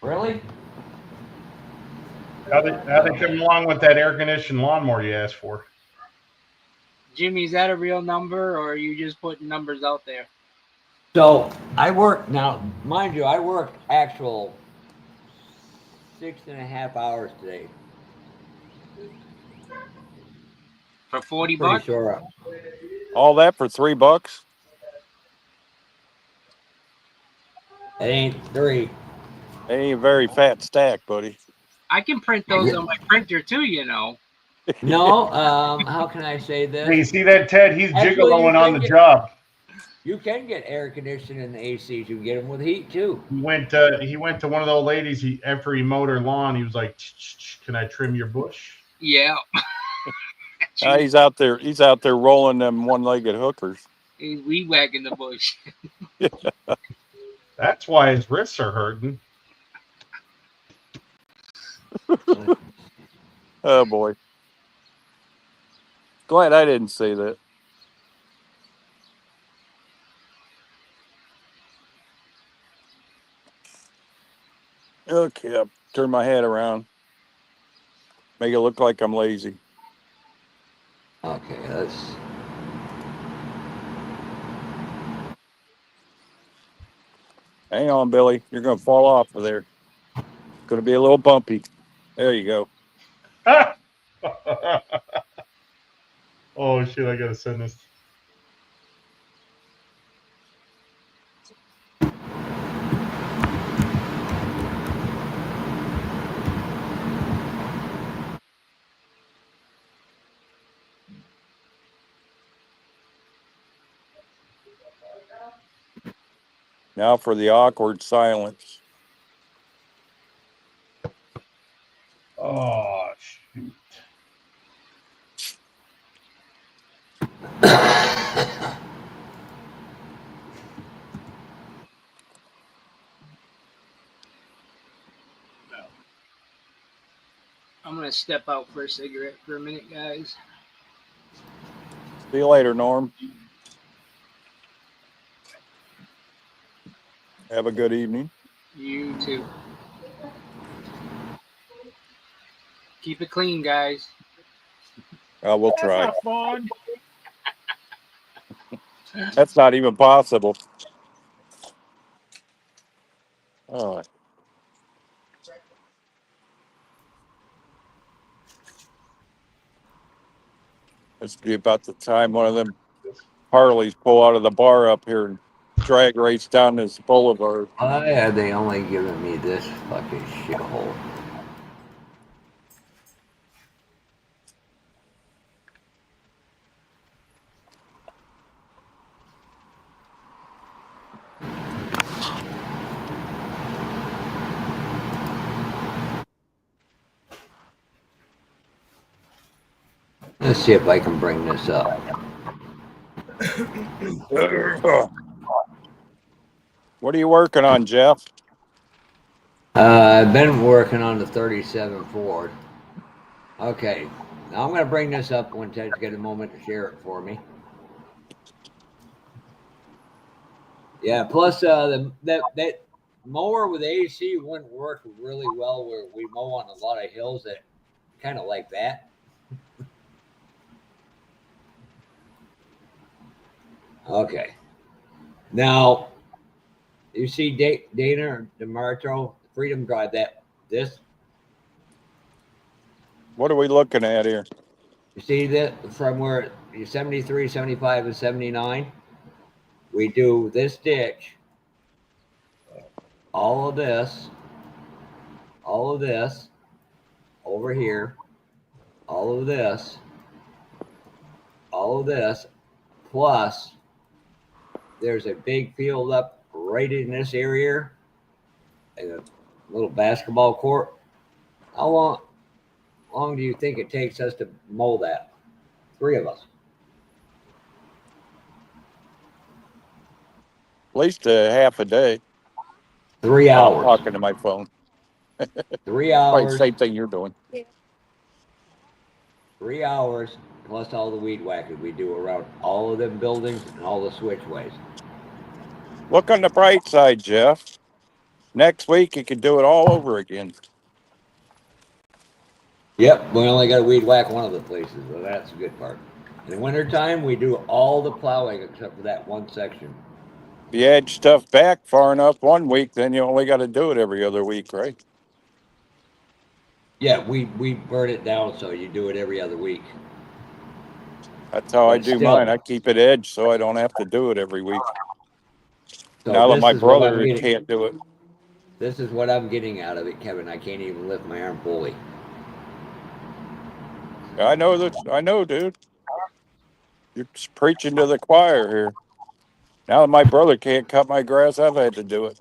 Speaker 6: Really?
Speaker 2: How they come along with that air conditioned lawnmower you asked for?
Speaker 5: Jimmy, is that a real number, or are you just putting numbers out there?
Speaker 6: So I work now, mind you, I worked actual 6.5 hours today.
Speaker 5: For 40
Speaker 6: Pretty
Speaker 5: bucks?
Speaker 6: sure.
Speaker 3: All that for $3?
Speaker 6: It ain't 3.
Speaker 3: That ain't a very fat stack, buddy.
Speaker 5: I can print those on my printer too, you know.
Speaker 6: No, how can I say this?
Speaker 2: Hey, you see that, Ted? He's
Speaker 6: Actually,
Speaker 2: gigoloing on the
Speaker 6: get-
Speaker 2: job.
Speaker 6: You can get air conditioning in the ACs. You can get them with heat too.
Speaker 2: He went to one of those ladies. After he mowed her lawn, he was like, "Can I trim your bush?"
Speaker 5: Yeah.
Speaker 3: He's out there rolling them one-legged hookers.
Speaker 5: He's weed whacking the bush.
Speaker 2: That's why his wrists are hurting.
Speaker 3: Oh boy. Glad I didn't say that. Okay, I'll turn my head around. Make it look like I'm lazy.
Speaker 6: Okay, let's.
Speaker 3: Hang on, Billy. You're going to fall off of there. It's going to be a little bumpy. There you go.
Speaker 2: Oh shit! I gotta send this.
Speaker 3: Now for the awkward silence.
Speaker 2: Oh shoot!
Speaker 5: I'm going to step out for a cigarette for a minute, guys.
Speaker 3: See you later, Norm. Have a good evening.
Speaker 5: You too. Keep it clean, guys.
Speaker 3: We'll try.
Speaker 1: That's not fun.
Speaker 3: That's not even possible. Oh. It's be about the time one of them Harleys pull out of the bar up here and drag race down this boulevard.
Speaker 6: Why are they only giving me this fucking shithole? Let's see if I can bring this up.
Speaker 3: What are you working on, Jeff?
Speaker 6: I've been working on the 37 Ford. Okay, now I'm going to bring this up when Ted's got a moment to share it for me. Yeah, plus that mower with AC wouldn't work really well where we mow on a lot of hills that kind of like that. Okay. Now, you see Dana DeMarco, Freedom Drive, this,
Speaker 3: What are we looking at here?
Speaker 6: you see that from where 73, 75, and 79? We do this ditch, all of this, over here, all of this, plus there's a big field up right in this area, and a little basketball court. How long do you think it takes us to mow that? 3 of us.
Speaker 3: At least a half a day.
Speaker 6: 3
Speaker 3: I'm
Speaker 6: hours.
Speaker 3: talking to my phone.
Speaker 6: 3
Speaker 3: Probably
Speaker 6: hours.
Speaker 3: the same thing you're doing.
Speaker 6: 3 hours plus all the weed whacking we do around all of them buildings and all the switchways.
Speaker 3: Look on the bright side, Jeff. Next week you can do it all over again.
Speaker 6: Yep, we only got to weed whack one of the places, so that's the good part. In the wintertime, we do all the plowing except for that one section.
Speaker 3: If you add stuff back far enough one week, then you only got to do it every other week, right?
Speaker 6: Yeah, we burn it down, so you do it every other week.
Speaker 3: That's how I
Speaker 6: But
Speaker 3: do
Speaker 6: still-
Speaker 3: mine. I keep it edged so I don't have to do it every week.
Speaker 6: So
Speaker 3: Now that
Speaker 6: this
Speaker 3: my
Speaker 6: is what I'm
Speaker 3: brother
Speaker 6: getting-
Speaker 3: can't do it.
Speaker 6: This is what I'm getting out of it, Kevin. I can't even lift my arm fully.
Speaker 3: I know that. I know, dude. You're just preaching to the choir here. Now that my brother can't cut my grass, I've had to do it.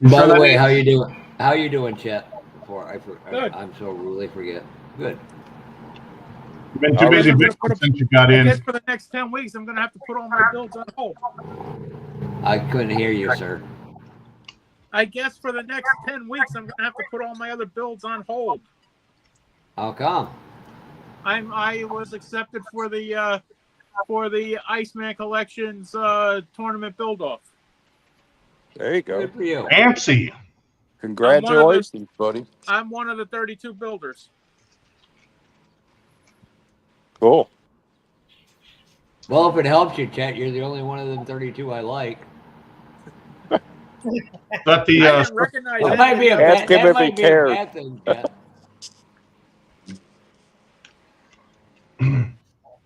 Speaker 6: By the way, how you doing? How you doing, Chet?
Speaker 4: Good.
Speaker 6: I'm so really forget. Good.
Speaker 2: You've been too busy bitching since you got
Speaker 7: I
Speaker 2: in.
Speaker 7: guess for the next 10 weeks, I'm going to have to put all my builds on hold.
Speaker 6: I couldn't hear you, sir.
Speaker 7: I guess for the next 10 weeks, I'm going to have to put all my other builds on hold.
Speaker 6: How come?
Speaker 7: I was accepted for the Iceman Collections tournament build-off.
Speaker 3: There you go.
Speaker 6: Good for you.
Speaker 2: Fancy.
Speaker 3: Congratulations, buddy.
Speaker 7: I'm one of the 32 builders.
Speaker 3: Cool.
Speaker 6: Well, if it helps you, Chet, you're the only one of them 32 I like.
Speaker 2: But the
Speaker 7: I didn't recognize
Speaker 6: That
Speaker 7: any
Speaker 6: might
Speaker 7: of
Speaker 6: be a
Speaker 7: them.
Speaker 3: Ask
Speaker 6: bad,
Speaker 3: him
Speaker 6: that
Speaker 3: if he
Speaker 6: might be a
Speaker 3: cares.
Speaker 6: bad thing, Chet.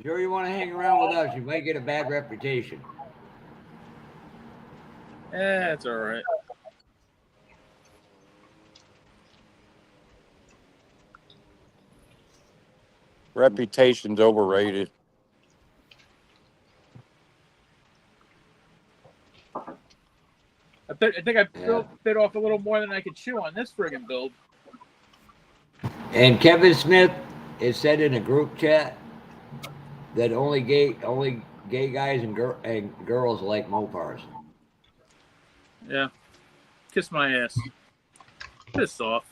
Speaker 6: Sure you want to hang around with us, you might get a bad reputation.
Speaker 7: It's all right.
Speaker 3: Reputation's overrated.
Speaker 7: I think I
Speaker 6: Yeah.
Speaker 7: bit off a little more than I could chew on this friggin' build.
Speaker 6: And Kevin Smith is said in a group chat that only gay guys and girls like Mopars.
Speaker 7: Yeah. Kiss my ass. Piss off.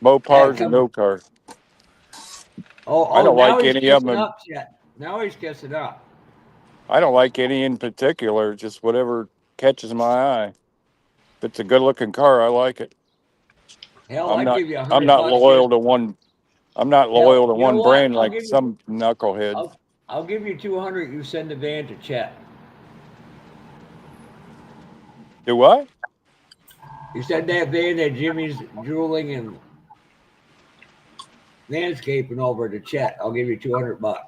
Speaker 3: Mopars
Speaker 6: Yeah,
Speaker 3: and no cars.
Speaker 6: Oh,
Speaker 3: I don't
Speaker 6: now
Speaker 3: like
Speaker 6: he's
Speaker 3: any of
Speaker 6: kissing
Speaker 3: them.
Speaker 6: up, Chet. Now he's kissing up.
Speaker 3: I don't like any in particular. Just whatever catches my eye. If it's a good-looking car, I like it.
Speaker 6: Hell,
Speaker 3: I'm
Speaker 6: I'd give you $100.
Speaker 3: I'm not loyal to one. I'm not loyal to
Speaker 6: you know
Speaker 3: one
Speaker 6: what?
Speaker 3: brand
Speaker 6: I'll
Speaker 3: like
Speaker 6: give you-
Speaker 3: some knucklehead.
Speaker 6: I'll give you 200. You send the van to Chet.
Speaker 3: Do what?
Speaker 6: You send that van that Jimmy's drooling and landscaping over to Chet. I'll give you $200.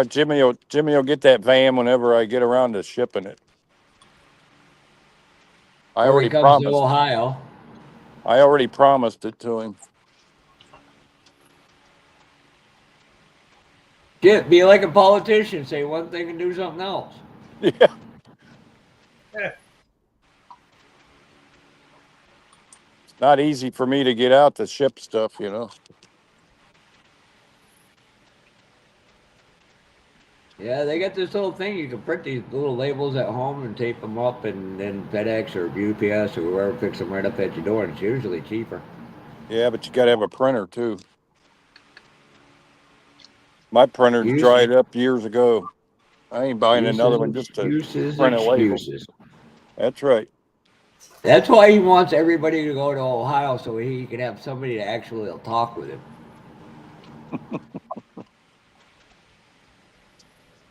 Speaker 3: Jimmy will get that van whenever I get around to shipping it. I
Speaker 6: Or
Speaker 3: already
Speaker 6: he comes
Speaker 3: promised.
Speaker 6: to Ohio.
Speaker 3: I already promised it to him.
Speaker 6: Chet, be like a politician. Say one thing and do something else.
Speaker 3: Yeah. It's not easy for me to get out to ship stuff, you know.
Speaker 6: Yeah, they got this little thing. You can print these little labels at home and tape them up, and then FedEx or UPS or whoever picks them right up at your door. And it's usually cheaper.
Speaker 3: Yeah, but you got to have a printer too. My printer
Speaker 6: Uses-
Speaker 3: dried up years ago. I ain't buying another one just to
Speaker 6: excuses,
Speaker 3: print a label.
Speaker 6: excuses.
Speaker 3: That's right.
Speaker 6: That's why he wants everybody to go to Ohio so he can have somebody to actually talk with him.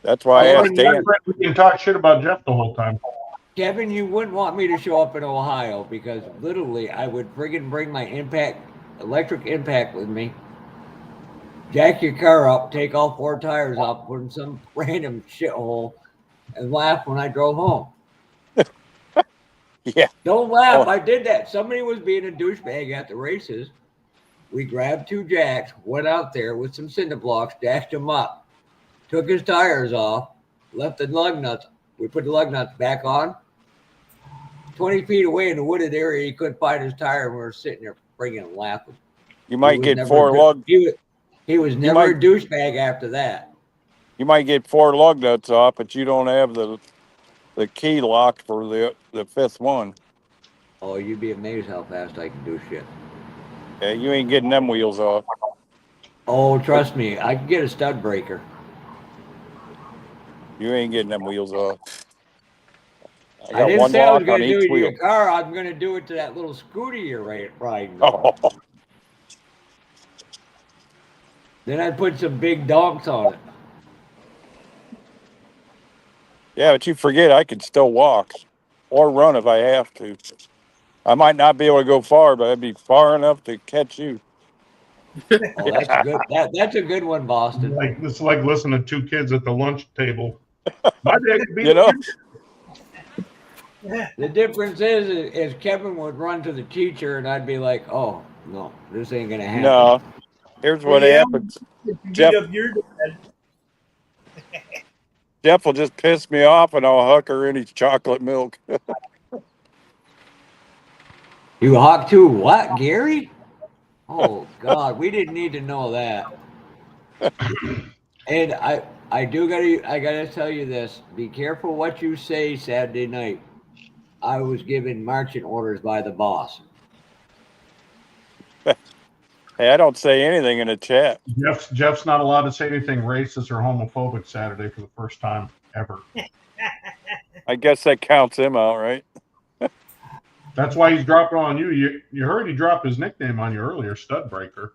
Speaker 3: That's why I
Speaker 6: Oh,
Speaker 3: asked Dan.
Speaker 2: We can talk shit about Jeff the whole time.
Speaker 6: Kevin, you wouldn't want me to show up in Ohio because literally I would friggin' bring my electric impact with me, jack your car up, take all 4 tires off, put in some random shithole, and laugh when I drove home.
Speaker 3: Yeah.
Speaker 6: Don't laugh.
Speaker 3: Oh.
Speaker 6: I did that. Somebody was being a douchebag at the races. We grabbed 2 jacks, went out there with some cinder blocks, dashed him up, took his tires off, left the lug nuts. We put the lug nuts back on. 20 feet away in the wooded area, he couldn't find his tire, and we were sitting there friggin' and laughing.
Speaker 3: You might get 4 lug.
Speaker 6: He was never a douchebag after that.
Speaker 3: You might get 4 lug nuts off, but you don't have the key lock for the 5th one.
Speaker 6: Oh, you'd be amazed how fast I can do shit.
Speaker 3: Yeah, you ain't getting them wheels off.
Speaker 6: Oh, trust me, I can get a stud breaker.
Speaker 3: You ain't getting them wheels off.
Speaker 6: I didn't say I was going to do it to your car. I'm going to do it to that little scooter you're riding.
Speaker 3: Oh.
Speaker 6: Then I'd put some big donks on it.
Speaker 3: Yeah, but you forget I can still walk or run if I have to. I might not be able to go far, but I'd be far enough to catch you.
Speaker 6: Oh, that's good. That's a good one, Boston.
Speaker 2: It's like listening to 2 kids at the lunch table. My dad could be
Speaker 6: The difference is Kevin would run to the teacher, and I'd be like, "Oh no, this ain't gonna happen."
Speaker 3: No, here's what happens. Jeff will just piss me off, and I'll huck her in his chocolate milk.
Speaker 6: You hawk too? What, Gary? Oh God, we didn't need to know that. And I gotta tell you this: be careful what you say Saturday night. I was given marching orders by the boss.
Speaker 3: Hey, I don't say anything in the chat.
Speaker 2: Jeff's not allowed to say anything racist or homophobic Saturday for the first time ever.
Speaker 3: I guess that counts him out, right?
Speaker 2: That's why he's dropping on you. You heard he dropped his nickname on you earlier, Stud Breaker.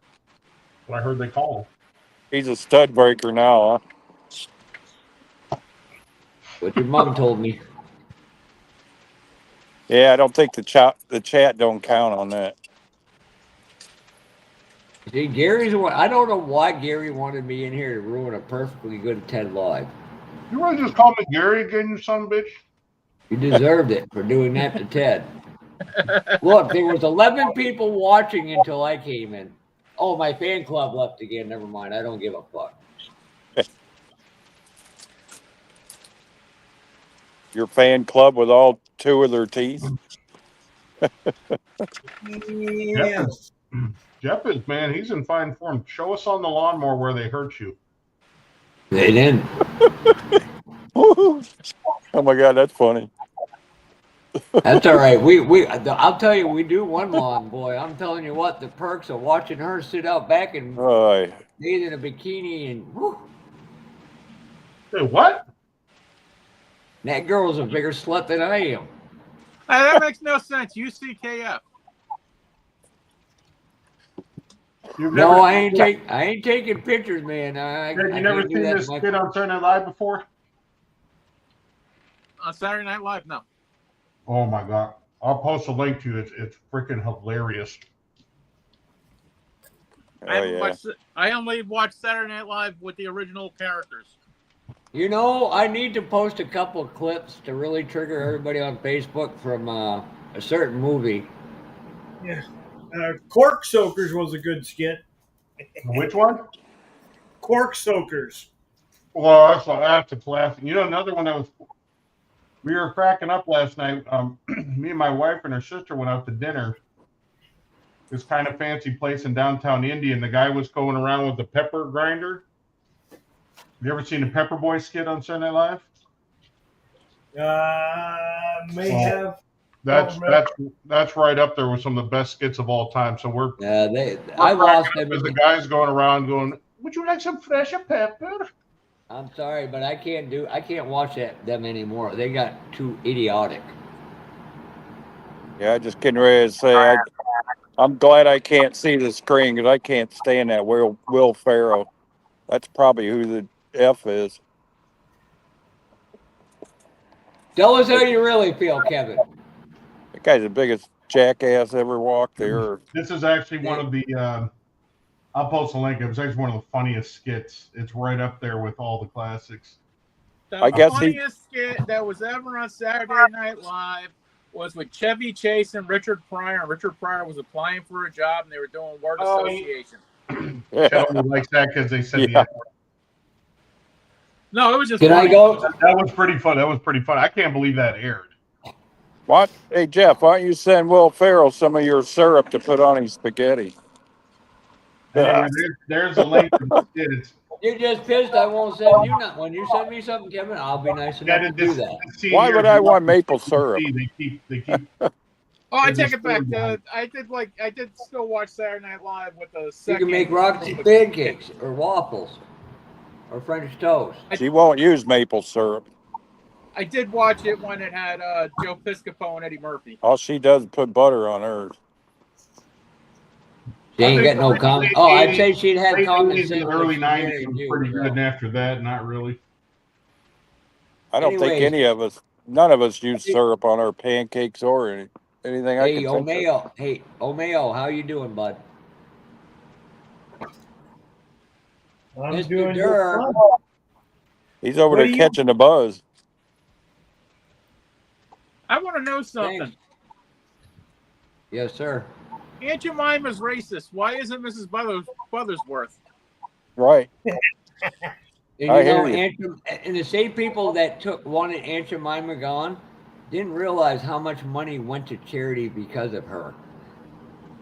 Speaker 2: What I heard they call him.
Speaker 3: He's a stud breaker now, huh?
Speaker 6: What your mom told me.
Speaker 3: Yeah, I don't think the chat don't count on that.
Speaker 6: See, Gary's the one. I don't know why Gary wanted me in here to ruin a perfectly good TED Live.
Speaker 2: You want to just call me Gary again, you son of a bitch?
Speaker 6: You deserved it for doing that to Ted. Look, there was 11 people watching until I came in. Oh, my fan club left again. Never mind. I don't give a fuck.
Speaker 3: Your fan club with all 2 of their teeth?
Speaker 1: Yeah.
Speaker 2: Jeff is, man, he's in fine form. Show us on the lawnmower where they hurt you.
Speaker 6: They didn't.
Speaker 3: Oh my God, that's funny.
Speaker 6: That's all right. I'll tell you, we do one lawn, boy. I'm telling you what, the perks of watching her sit out back and bathe in a bikini and whew.
Speaker 2: Hey, what?
Speaker 6: That girl's a bigger slut than I am.
Speaker 7: That makes no sense. UCKF.
Speaker 6: No, I ain't taking pictures, man.
Speaker 2: You never seen this kid on Saturday Night Live before?
Speaker 7: On Saturday Night Live, no.
Speaker 2: Oh my God! I'll post a link to you. It's freaking hilarious.
Speaker 7: I only watch Saturday Night Live with the original characters.
Speaker 6: You know, I need to post a couple of clips to really trigger everybody on Facebook from a certain movie.
Speaker 1: Yeah. Cork Soakers was a good skit.
Speaker 2: Which one?
Speaker 1: Cork Soakers.
Speaker 2: Well, I have to laugh. You know, another one that was. We were cracking up last night. Me and my wife and her sister went out to dinner. This kind of fancy place in downtown Indy, and the guy was going around with the pepper grinder. Have you ever seen the Pepper Boy skit on Saturday Night Live?
Speaker 1: Have.
Speaker 2: That's right up there with some of the best skits of all time. So we're
Speaker 6: I lost them.
Speaker 2: As the guys going around going, "Would you like some fresh pepper?"
Speaker 6: I'm sorry, but I can't watch them anymore. They got too idiotic.
Speaker 3: Yeah, I just getting ready to say I'm glad I can't see the screen because I can't stand that Will Ferrell. That's probably who the F is.
Speaker 6: Tell us how you really feel, Kevin.
Speaker 3: That guy's the biggest jackass ever walked there.
Speaker 2: This is actually one of the. I'll post a link. It was actually one of the funniest skits. It's right up there with all the classics.
Speaker 7: The
Speaker 3: I guess he-
Speaker 7: funniest skit that was ever on Saturday Night Live was with Chevy Chase and Richard Pryor. And Richard Pryor was applying for a job, and they were doing word
Speaker 2: Oh,
Speaker 7: association.
Speaker 2: Shelby likes that because they said
Speaker 3: Yeah.
Speaker 7: No, it was just.
Speaker 6: Can I
Speaker 7: funny.
Speaker 6: go?
Speaker 2: that was pretty fun. That was pretty fun. I can't believe that aired.
Speaker 3: What? Hey, Jeff, why don't you send Will Ferrell some of your syrup to put on his spaghetti?
Speaker 2: Anyway, there's a link. It's
Speaker 6: You're just pissed I won't send you nothing. When you send me something, Kevin, I'll be nice enough to do that.
Speaker 3: Why would I want maple syrup?
Speaker 2: They keep.
Speaker 7: Oh, I
Speaker 2: It's
Speaker 7: take
Speaker 2: a
Speaker 7: it back.
Speaker 2: story.
Speaker 7: I did still watch Saturday Night Live with the
Speaker 6: You
Speaker 7: second.
Speaker 6: can make Roxy pancakes or waffles or French toast.
Speaker 3: She won't use maple syrup.
Speaker 7: I did watch it when it had Joe Piscopo and Eddie Murphy.
Speaker 3: All she does is put butter on hers.
Speaker 6: She ain't got no common. Oh, I'd say she'd had
Speaker 2: Late
Speaker 6: common
Speaker 2: 80s
Speaker 6: sense.
Speaker 2: and early
Speaker 6: when she
Speaker 2: 90s
Speaker 6: married
Speaker 2: was
Speaker 6: you,
Speaker 2: pretty
Speaker 6: so.
Speaker 2: good, and after that, not really.
Speaker 3: I don't think
Speaker 6: Anyways.
Speaker 3: any of us, none of us use syrup on our pancakes or anything I
Speaker 6: Hey,
Speaker 3: can think of.
Speaker 6: Omeo. Hey, Omeo, how you doing, bud?
Speaker 1: I'm
Speaker 6: Mr.
Speaker 1: doing
Speaker 6: Durr.
Speaker 1: just fine.
Speaker 3: He's over
Speaker 1: What
Speaker 3: there
Speaker 1: do you-
Speaker 3: catching the buzz.
Speaker 7: I want to know something.
Speaker 6: Thanks. Yes, sir.
Speaker 7: Aunt Jemima's racist. Why isn't Mrs. Buttersworth?
Speaker 3: Right.
Speaker 6: And
Speaker 3: I
Speaker 6: you know,
Speaker 3: hear you.
Speaker 6: and the same people that wanted Aunt Jemima gone didn't realize how much money went to charity because of her.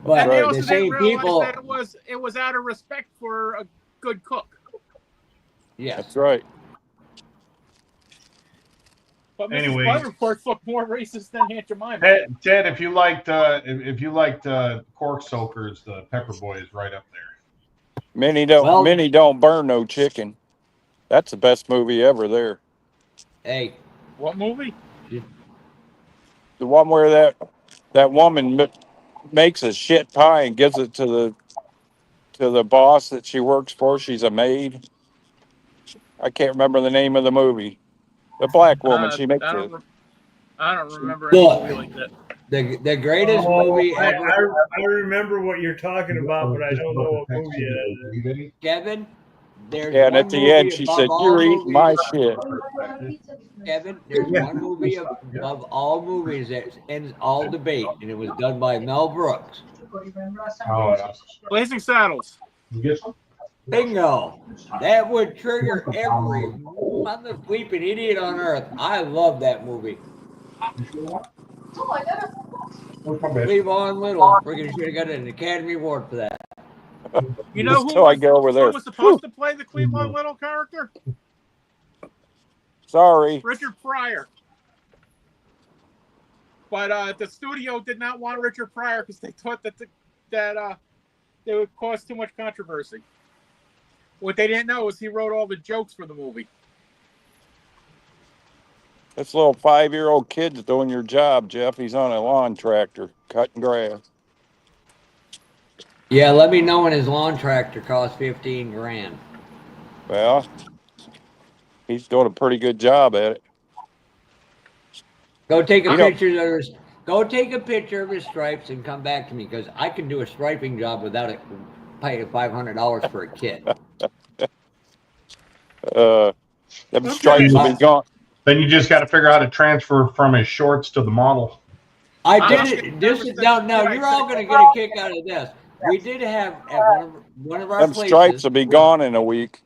Speaker 6: But
Speaker 7: And they
Speaker 3: right.
Speaker 7: also
Speaker 6: the same
Speaker 7: didn't realize
Speaker 6: people,
Speaker 7: that it was out of respect for a good cook.
Speaker 6: yes.
Speaker 3: That's right.
Speaker 7: But Mrs.
Speaker 2: Anyways.
Speaker 7: Butterworth looked more racist than Aunt Jemima.
Speaker 2: Ted, if you liked cork soakers, the Pepper Boy is right up there.
Speaker 3: Many
Speaker 6: Well-
Speaker 3: don't burn no chicken. That's the best movie ever there.
Speaker 6: Hey,
Speaker 7: What movie?
Speaker 3: The one where that woman makes a shit pie and gives it to the boss that she works for. She's a maid. I can't remember the name of the movie. The black woman. She makes
Speaker 7: I
Speaker 3: it.
Speaker 7: don't remember
Speaker 6: Look.
Speaker 7: any movie like that.
Speaker 6: the greatest movie
Speaker 1: I
Speaker 6: ever,
Speaker 1: remember what you're talking about, but I don't know what movie it is.
Speaker 6: Kevin. There's
Speaker 3: Yeah, and
Speaker 6: one
Speaker 3: at the
Speaker 6: movie
Speaker 3: end she
Speaker 6: above
Speaker 3: said,
Speaker 6: all
Speaker 3: "You're eating my
Speaker 6: movies-
Speaker 3: shit."
Speaker 6: Kevin, there's one movie above all movies that ends all debate, and it was done by Mel Brooks.
Speaker 2: Oh, yeah.
Speaker 7: Blazing Saddles.
Speaker 2: You get some?
Speaker 6: Bingo! That would trigger every mother bleeping idiot on earth. I love that movie. Cleavon Little, freaking should have got an Academy Award for that.
Speaker 7: You know
Speaker 3: Just
Speaker 7: who
Speaker 3: till I get over
Speaker 7: who
Speaker 3: there.
Speaker 7: was supposed to play the Cleveland Little character?
Speaker 3: Sorry.
Speaker 7: Richard Pryor. But the studio did not want Richard Pryor because they thought that they would cause too much controversy. What they didn't know is he wrote all the jokes for the movie.
Speaker 3: This little 5-year-old kid's doing your job, Jeff. He's on a lawn tractor cutting grass.
Speaker 6: Yeah, let me know when his lawn tractor costs $15,000.
Speaker 3: Well, he's doing a pretty good job at it.
Speaker 6: Go take a
Speaker 3: You know-
Speaker 6: picture of his. Go take a picture of his stripes and come back to me because I can do a striping job without it paying $500 for a kit.
Speaker 3: Them stripes will be gone.
Speaker 2: Then you just got to figure out how to transfer from his shorts to the model.
Speaker 6: I did it. This is now. You're all going to get a kick out of this. We did have at one of our
Speaker 3: Them
Speaker 6: places.
Speaker 3: stripes will be gone in a week.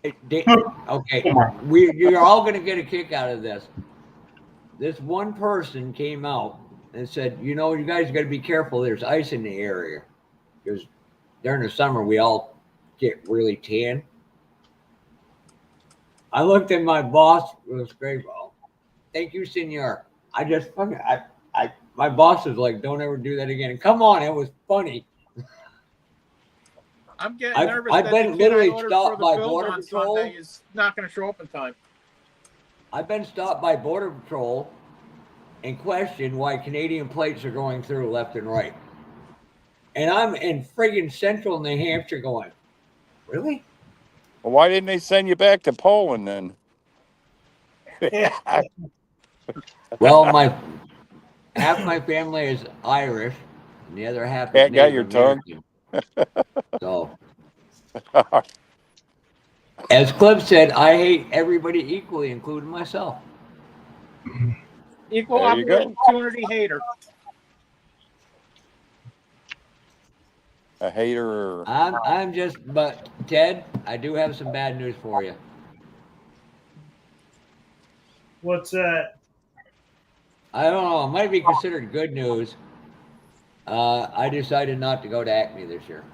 Speaker 6: Okay, you're all going to get a kick out of this. This one person came out and said, "You know, you guys got to be careful. There's ice in the area because during the summer we all get really tan." I looked at my boss. It was great. Well, thank you, senor. I just fucking my boss was like, "Don't ever do that again." And come on, it was funny.
Speaker 7: I'm getting
Speaker 6: I've-
Speaker 7: nervous
Speaker 6: I've
Speaker 7: that
Speaker 6: been
Speaker 7: the kid I
Speaker 6: literally
Speaker 7: ordered
Speaker 6: stopped
Speaker 7: for the
Speaker 6: by
Speaker 7: Bills
Speaker 6: Border
Speaker 7: on
Speaker 6: Patrol.
Speaker 7: Sunday is not going to show up in time.
Speaker 6: I've been stopped by Border Patrol and questioned why Canadian plates are going through left and right. And I'm in friggin' central New Hampshire going, really?
Speaker 3: Well, why didn't they send you back to Poland then?
Speaker 6: Well, half my family is Irish, and the other half is
Speaker 3: Cat got
Speaker 6: Native
Speaker 3: your tongue.
Speaker 6: American. So, as Cliff said, I hate everybody equally, including myself.
Speaker 7: Equal
Speaker 3: There you go.
Speaker 7: opportunity hater.
Speaker 3: A hater.
Speaker 6: But Ted, I do have some bad news for you.
Speaker 1: What's that?
Speaker 6: I don't know. It might be considered good news. I decided not to go to Acme this year.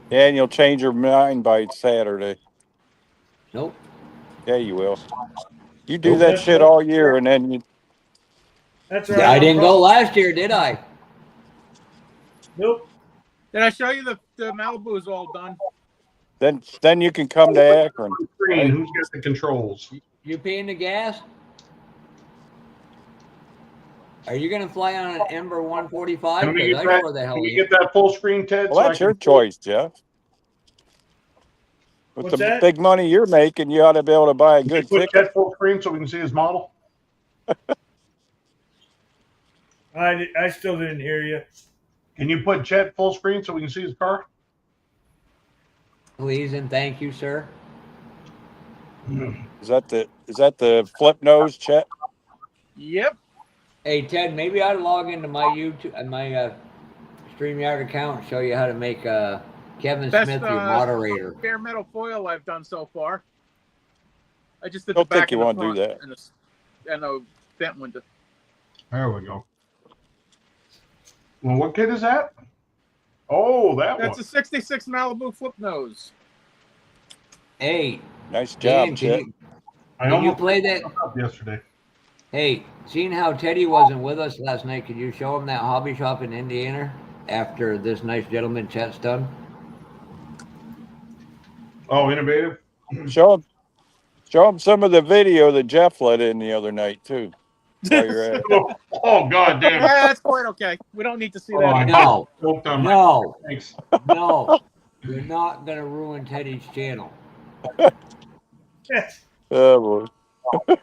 Speaker 3: Yeah, and you'll change your mind by Saturday.
Speaker 6: Nope.
Speaker 3: Yeah, you will. You do
Speaker 6: Nope.
Speaker 3: that shit all year, and then you.
Speaker 1: That's right.
Speaker 6: I didn't go last year, did I?
Speaker 1: Nope.
Speaker 7: Did I show you the Malibu is all done?
Speaker 3: Then you can come to Akron.
Speaker 2: Screen. Who's got the controls?
Speaker 6: You paying the gas? Are you gonna fly on an Ember 145?
Speaker 2: Can we
Speaker 6: Because
Speaker 2: get
Speaker 6: I
Speaker 2: that,
Speaker 6: sure the hell
Speaker 2: can we
Speaker 6: ain't.
Speaker 2: get that full screen, Ted?
Speaker 3: Well, that's your choice, Jeff. With
Speaker 1: What's
Speaker 3: the
Speaker 1: that?
Speaker 3: big money you're making, you ought to be able to buy a
Speaker 2: Can you
Speaker 3: good
Speaker 2: put
Speaker 3: ticket.
Speaker 2: Chet full screen so we can see his model?
Speaker 1: I still didn't hear you.
Speaker 2: Can you put Chet full screen so we can see his car?
Speaker 6: Please and thank you, sir.
Speaker 3: Is that the flip nose, Chet?
Speaker 7: Yep.
Speaker 6: Hey Ted, maybe I'd log into my YouTube and my StreamYard account and show you how to make Kevin
Speaker 7: Best,
Speaker 6: Smith your moderator.
Speaker 7: Bare metal foil I've done so far. I just did
Speaker 3: Don't
Speaker 7: the back
Speaker 3: think you
Speaker 7: and the
Speaker 3: want to do
Speaker 7: front
Speaker 3: that.
Speaker 7: and the vent window.
Speaker 2: There we go. Well, what kit is that? Oh, that
Speaker 7: That's
Speaker 2: one.
Speaker 7: a 66 Malibu flip nose.
Speaker 6: Hey,
Speaker 3: Nice
Speaker 6: Dan,
Speaker 3: job, Chet.
Speaker 2: I
Speaker 6: can you
Speaker 2: almost
Speaker 6: play that?
Speaker 2: up yesterday.
Speaker 6: Hey, seeing how Teddy wasn't with us last night, could you show him that hobby shop in Indiana after this nice gentleman Chet's done?
Speaker 2: Oh, innovative.
Speaker 3: Show him some of the video that Jeff let in the other night too. While you're at it.
Speaker 2: Oh, God damn.
Speaker 7: Yeah, that's quite okay. We don't need to see
Speaker 2: Oh,
Speaker 7: that.
Speaker 2: I
Speaker 6: No,
Speaker 2: choked on my
Speaker 6: no,
Speaker 2: thanks.
Speaker 6: no. You're not gonna ruin Teddy's channel.
Speaker 3: Oh boy.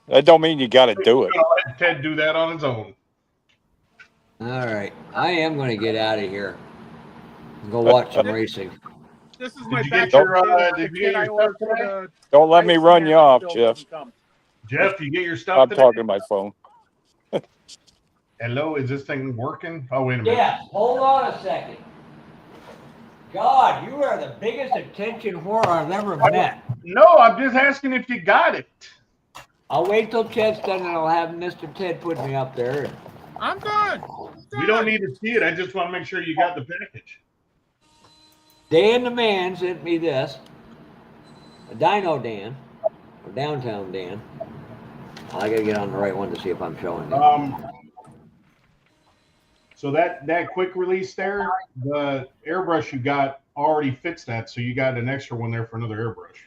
Speaker 3: That don't mean you got to do it.
Speaker 2: I'll let Ted do that on his own.
Speaker 6: All right, I am gonna get out of here and go watch some racing.
Speaker 7: This is my
Speaker 2: Did you get
Speaker 7: backup
Speaker 2: your,
Speaker 7: kit.
Speaker 2: did
Speaker 7: The
Speaker 2: you get
Speaker 7: kit I
Speaker 2: your
Speaker 7: ordered
Speaker 2: stuff
Speaker 7: for
Speaker 2: today?
Speaker 7: the
Speaker 3: Don't let me run you off,
Speaker 7: still
Speaker 3: Jeff.
Speaker 7: doesn't come.
Speaker 2: Jeff, you get your stuff
Speaker 3: I'm
Speaker 2: today?
Speaker 3: talking to my phone.
Speaker 2: Hello, is this thing working? Oh, wait a minute.
Speaker 6: Yes, hold on a second. God, you are the biggest attention whore I've ever met.
Speaker 2: No, I'm just asking if you got it.
Speaker 6: I'll wait till Ted's done and I'll have Mr. Ted put me up there.
Speaker 7: I'm done.
Speaker 2: We don't need to see it. I just want to make sure you got the package.
Speaker 6: Dan the man sent me this. A Dino Dan, or Downtown Dan. I gotta get on the right one to see if I'm showing it.
Speaker 2: So that quick release there, the airbrush you got already fits that. So you got an extra one there for another airbrush.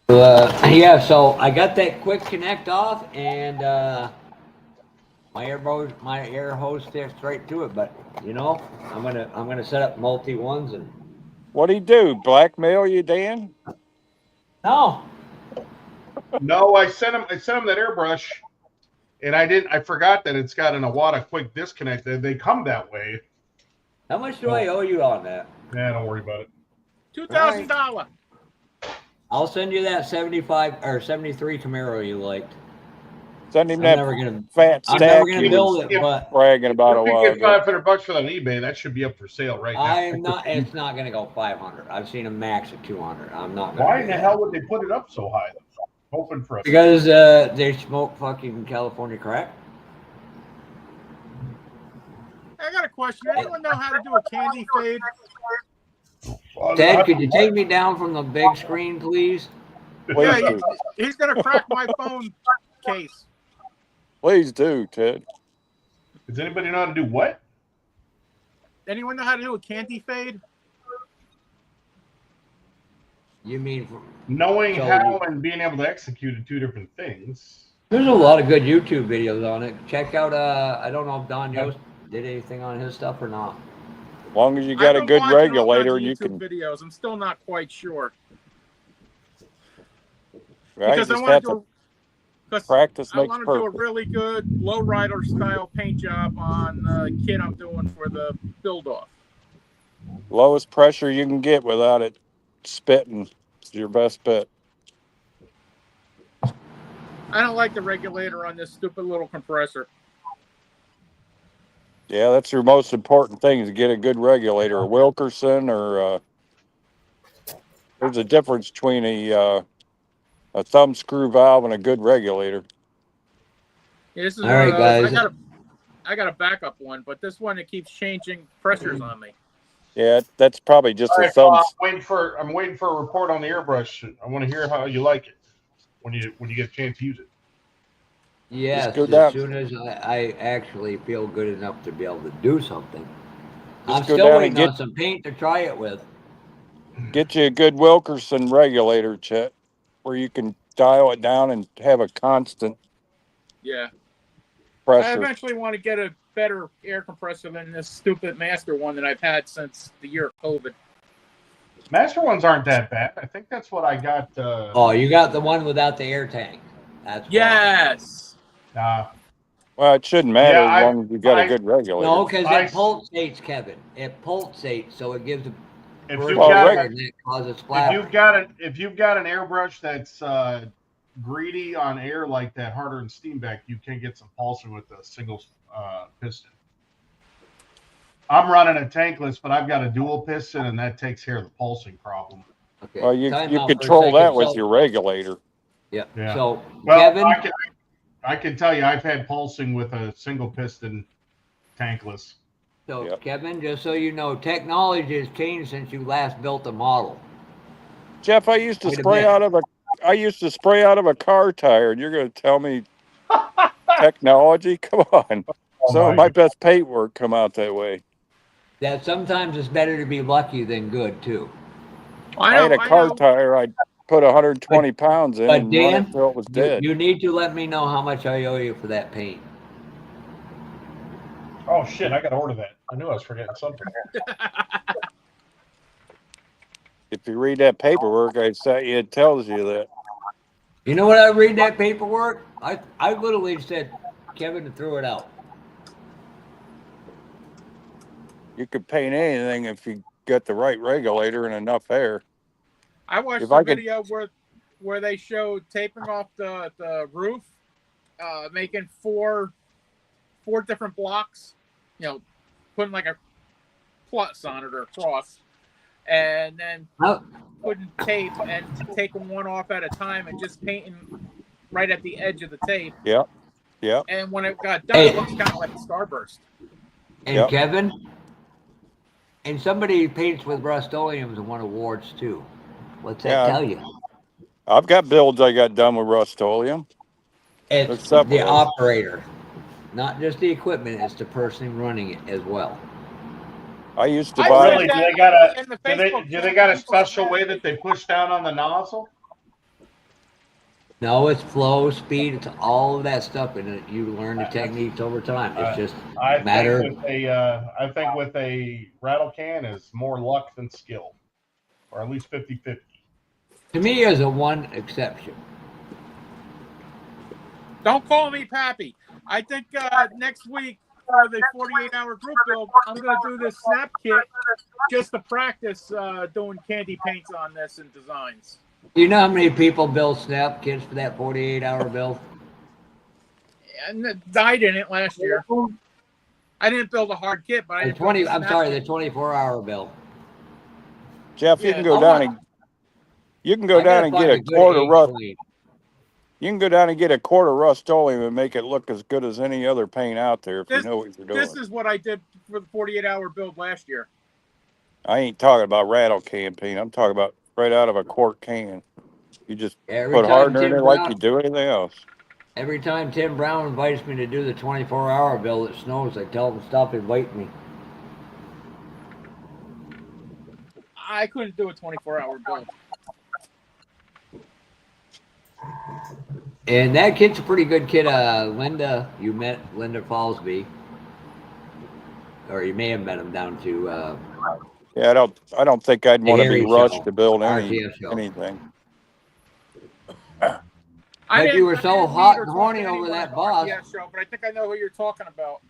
Speaker 6: Yeah, so I got that quick connect off, and my air hose sticks right to it. But you know, I'm gonna set up multi ones and.
Speaker 3: What'd he do? Blackmail you, Dan?
Speaker 6: No.
Speaker 2: No, I sent him that airbrush, and I forgot that it's got an Iwata quick disconnect. They come that way.
Speaker 6: How much do I owe you on that?
Speaker 2: Yeah, don't worry about it.
Speaker 7: $2,000.
Speaker 6: I'll send you that 75 or 73 Camaro you liked.
Speaker 3: Send him
Speaker 6: I'm
Speaker 3: that
Speaker 6: never gonna.
Speaker 3: fat
Speaker 6: I'm
Speaker 3: stack
Speaker 6: never gonna
Speaker 3: you
Speaker 6: build
Speaker 3: was
Speaker 6: it, but
Speaker 3: bragging about a
Speaker 2: If you
Speaker 3: while
Speaker 2: get
Speaker 3: ago.
Speaker 2: $500 for that on eBay, that should be up for sale right now.
Speaker 6: I'm not. It's not gonna go 500. I've seen a max of 200. I'm not. Gonna
Speaker 2: Why
Speaker 6: do
Speaker 2: in the
Speaker 6: that.
Speaker 2: hell would they put it up so high? Hoping for a
Speaker 6: Because they smoke fucking California crack.
Speaker 7: I got a question. Anyone know how to do a candy fade?
Speaker 6: Ted, could you take me down from the big screen, please?
Speaker 3: Please
Speaker 7: Yeah,
Speaker 3: do.
Speaker 7: he's gonna crack my phone case.
Speaker 3: Please do, Ted.
Speaker 2: Does anybody know how to do what?
Speaker 7: Anyone know how to do a candy fade?
Speaker 6: You mean from?
Speaker 2: Knowing
Speaker 6: So-
Speaker 2: how and being able to execute are two different things.
Speaker 6: There's a lot of good YouTube videos on it. Check out. I don't know if Don Yost did anything on his stuff or not.
Speaker 3: As long as you
Speaker 7: I've
Speaker 3: got a
Speaker 7: been
Speaker 3: good
Speaker 7: watching all kinds
Speaker 3: regulator,
Speaker 7: of
Speaker 3: you
Speaker 7: YouTube
Speaker 3: can.
Speaker 7: videos. I'm still not quite sure
Speaker 3: I
Speaker 7: because I
Speaker 3: just
Speaker 7: want
Speaker 3: have
Speaker 7: to
Speaker 3: to.
Speaker 7: do. 'Cause
Speaker 3: Practice
Speaker 7: I
Speaker 3: makes
Speaker 7: want to do a
Speaker 3: perfect.
Speaker 7: really good lowrider style paint job on the kit I'm doing for the build off.
Speaker 3: Lowest pressure you can get without it spitting is your best bet.
Speaker 7: I don't like the regulator on this stupid little compressor.
Speaker 3: Yeah, that's your most important thing is to get a good regulator, a Wilkerson or there's a difference between a thumb screw valve and a good regulator.
Speaker 7: Yeah, this is
Speaker 6: All
Speaker 7: one
Speaker 6: right,
Speaker 7: of those.
Speaker 6: guys.
Speaker 7: I got a backup one, but this one it keeps changing pressures on me.
Speaker 3: Yeah, that's probably just
Speaker 2: All
Speaker 3: a
Speaker 2: right,
Speaker 3: thumb.
Speaker 2: I'm waiting for a report on the airbrush. I want to hear how you like it when you get a chance to use it.
Speaker 6: Yes,
Speaker 3: go
Speaker 6: as
Speaker 3: down-
Speaker 6: soon as I actually feel good enough to be able to do something. I'm
Speaker 3: Just go
Speaker 6: still
Speaker 3: down
Speaker 6: waiting
Speaker 3: and
Speaker 6: on some paint to try it with.
Speaker 3: get you a good Wilkerson regulator, Chet, where you can dial it down and have a constant
Speaker 7: Yeah. I
Speaker 3: pressure.
Speaker 7: eventually want to get a better air compressor than this stupid Master one that I've had since the year of COVID.
Speaker 2: Master ones aren't that bad. I think that's what I got.
Speaker 6: Oh, you got the one without the air tank. That's why.
Speaker 7: Yes.
Speaker 3: Well, it shouldn't matter
Speaker 2: Yeah,
Speaker 3: as long as you got a good regulator.
Speaker 6: No, because
Speaker 2: I-
Speaker 6: it pulsates, Kevin. It pulsates, so it gives a
Speaker 2: If
Speaker 6: burst
Speaker 2: you've
Speaker 3: Well,
Speaker 2: got
Speaker 6: and that causes splash.
Speaker 2: if you've got an airbrush that's greedy on air like that Harder and Steenbeck, you can get some pulsing with a single piston. I'm running a tankless, but I've got a dual piston, and that takes care of the pulsing problem.
Speaker 6: Okay.
Speaker 3: Well, you
Speaker 6: time out for a
Speaker 3: control
Speaker 6: second.
Speaker 3: that with
Speaker 6: So-
Speaker 3: your regulator.
Speaker 6: Yeah.
Speaker 2: Yeah.
Speaker 6: So,
Speaker 2: Well,
Speaker 6: Kevin,
Speaker 2: I can tell you, I've had pulsing with a single piston tankless.
Speaker 3: Yep.
Speaker 6: Kevin, just so you know, technology has changed since you last built a model.
Speaker 3: Jeff, I used to
Speaker 6: Wait a
Speaker 3: spray
Speaker 6: minute.
Speaker 3: out of a car tire, and you're going to tell me technology? Come on.
Speaker 2: Oh
Speaker 3: Some of
Speaker 2: my
Speaker 3: my best paint work come out that way.
Speaker 6: That sometimes it's better to be lucky than good too.
Speaker 3: I had a car tire. I put 120 pounds in
Speaker 6: But
Speaker 3: and run
Speaker 6: Dan,
Speaker 3: it till it was dead.
Speaker 6: you need to let me know how much I owe you for that paint.
Speaker 2: Oh shit! I got to order that. I knew I was forgetting something.
Speaker 3: If you read that paperwork I sent you, it tells you that.
Speaker 6: You know what I read that paperwork? I literally said, Kevin, to throw it out.
Speaker 3: You could paint anything if you got the right regulator and enough air.
Speaker 7: I watched
Speaker 3: If
Speaker 7: a
Speaker 3: I could-
Speaker 7: video where they showed taping off the roof, making four different blocks, putting like a plus on it or a cross, and then putting tape and taking one off at a time and just painting right at the edge of the tape.
Speaker 3: Yeah.
Speaker 7: And when it got done,
Speaker 6: Hey.
Speaker 7: it looks kind of like a starburst.
Speaker 6: And
Speaker 3: Yep.
Speaker 6: Kevin, and somebody paints with Rust-Oleums and won awards too. What's that
Speaker 3: Yeah.
Speaker 6: tell you?
Speaker 3: I've got builds I got done with Rust-Oleum.
Speaker 6: It's
Speaker 3: There's several
Speaker 6: the
Speaker 3: of them.
Speaker 6: operator, not just the equipment. It's the person running it as well.
Speaker 3: I used to
Speaker 7: I
Speaker 3: buy.
Speaker 7: said
Speaker 2: Really?
Speaker 7: that
Speaker 2: Do they got
Speaker 7: in the
Speaker 2: Do they
Speaker 7: Facebook
Speaker 2: do they got a
Speaker 7: group.
Speaker 2: special way that they push down on the nozzle?
Speaker 6: No, it's flow, speed. It's all of that stuff, and you learn the techniques over time. It's just
Speaker 2: I
Speaker 6: matter.
Speaker 2: think with a rattle can is more luck than skill, or at least 50-50.
Speaker 6: To me, is a one exception.
Speaker 7: Don't call me Pappy. I think next week for the 48-hour group build, I'm going to do this snap kit just to practice doing candy paints on this and designs.
Speaker 6: Do you know how many people build snap kits for that 48-hour build?
Speaker 7: And died in it last year. I didn't build a hard kit, but I
Speaker 6: The
Speaker 7: didn't build a
Speaker 6: I'm
Speaker 7: snap
Speaker 6: sorry,
Speaker 7: kit.
Speaker 6: the 24-hour build.
Speaker 3: Jeff, you
Speaker 7: Yeah,
Speaker 3: can go
Speaker 6: I
Speaker 3: down
Speaker 6: want-
Speaker 3: and you can go
Speaker 6: I
Speaker 3: down
Speaker 6: gotta
Speaker 3: and
Speaker 6: find
Speaker 3: get a
Speaker 6: good
Speaker 3: quart of
Speaker 6: age
Speaker 3: rust.
Speaker 6: lane.
Speaker 3: You can go down and get a quart of Rust-Oleum and make it look as good as any other paint out there if you know what you're doing.
Speaker 7: This is what I did for the 48-hour build last year.
Speaker 3: I ain't talking about rattle can paint. I'm talking about right out of a quart can. You just
Speaker 6: Every
Speaker 3: put
Speaker 6: time
Speaker 3: hardener in
Speaker 6: Tim
Speaker 3: it like
Speaker 6: Brown-
Speaker 3: you do anything else.
Speaker 6: Every time Tim Brown invites me to do the 24-hour build, it snows. I tell him stop inviting me.
Speaker 7: I couldn't do a 24-hour build.
Speaker 6: And that kid's a pretty good kid. Linda, you met Linda Fallsby, or you may have met him down to
Speaker 3: Yeah, I don't think I'd want to be
Speaker 6: Harry
Speaker 3: rushed
Speaker 6: show.
Speaker 3: to build
Speaker 6: RTF show.
Speaker 3: anything.
Speaker 7: I
Speaker 6: But
Speaker 7: didn't,
Speaker 6: you were
Speaker 7: I
Speaker 6: so
Speaker 7: didn't
Speaker 6: hot
Speaker 7: meet or
Speaker 6: and
Speaker 7: talk
Speaker 6: horny
Speaker 7: to
Speaker 6: over
Speaker 7: anyone
Speaker 6: that
Speaker 7: at the
Speaker 6: boss.
Speaker 7: RTS show, but I think I know who you're talking about.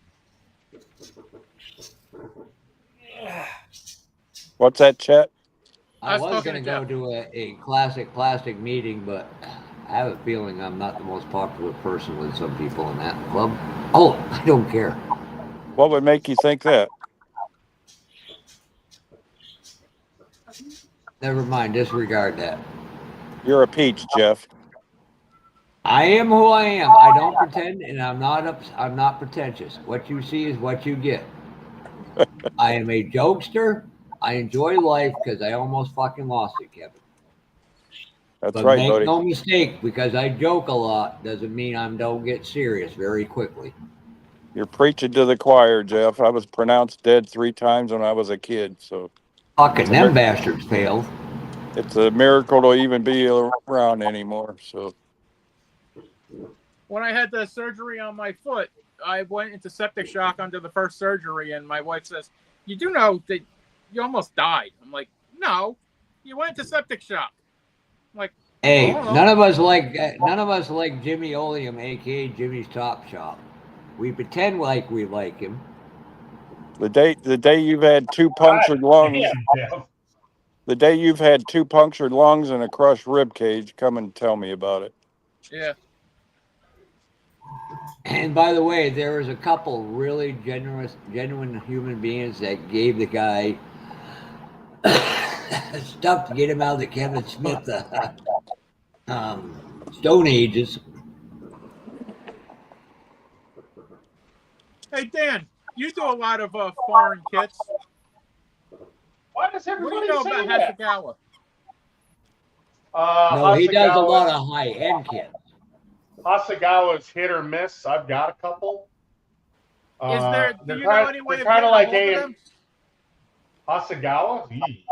Speaker 3: What's that, Chet?
Speaker 7: I
Speaker 6: I
Speaker 7: was
Speaker 6: was
Speaker 7: talking
Speaker 6: going
Speaker 7: to
Speaker 6: to go
Speaker 7: Jeff.
Speaker 6: to a classic plastic meeting, but I have a feeling I'm not the most popular person with some people in that club. Oh, I don't care.
Speaker 3: What would make you think that?
Speaker 6: Never mind. Disregard that.
Speaker 3: You're a peach, Jeff.
Speaker 6: I am who I am. I don't pretend, and I'm not pretentious. What you see is what you get. I am a jokester. I enjoy life because I almost fucking lost it, Kevin.
Speaker 3: That's
Speaker 6: But
Speaker 3: right,
Speaker 6: make
Speaker 3: buddy.
Speaker 6: no mistake, because I joke a lot doesn't mean I don't get serious very quickly.
Speaker 3: You're preaching to the choir, Jeff. I was pronounced dead 3 times when I was a kid, so
Speaker 6: Fucking them bastards failed.
Speaker 3: it's a miracle to even be around anymore. So
Speaker 7: When I had the surgery on my foot, I went into septic shock under the first surgery, and my wife says, "You do know that you almost died." I'm like, "No, you went into septic shock." I'm like,
Speaker 6: Hey,
Speaker 7: oh, no.
Speaker 6: none of us like Jimmy Oleum, aka Jimmy's Top Shop. We pretend like we like him.
Speaker 3: the day you've had 2 punctured lungs, the day you've had 2 punctured lungs and a crushed rib cage, come and tell me about it.
Speaker 7: Yeah.
Speaker 6: And by the way, there was a couple really genuine human beings that gave the guy stuff to get him out of the Kevin Smith Stone Ages.
Speaker 7: Hey, Dan, you do a lot of foreign kits.
Speaker 2: Why does
Speaker 7: What do
Speaker 2: everybody
Speaker 7: you know
Speaker 2: say
Speaker 7: about
Speaker 2: that?
Speaker 7: Hasagawa?
Speaker 6: No, he does a lot
Speaker 2: Hasagawa-
Speaker 6: of high-end kits.
Speaker 2: Hasagawa's hit or miss. I've got a couple.
Speaker 7: Is there? Do
Speaker 2: They're
Speaker 7: you know
Speaker 2: kind,
Speaker 7: any way
Speaker 2: they're
Speaker 7: of
Speaker 2: kind
Speaker 7: getting
Speaker 2: of
Speaker 7: a
Speaker 2: like
Speaker 7: hold of
Speaker 2: a
Speaker 7: them?
Speaker 2: Hasagawa. Eee.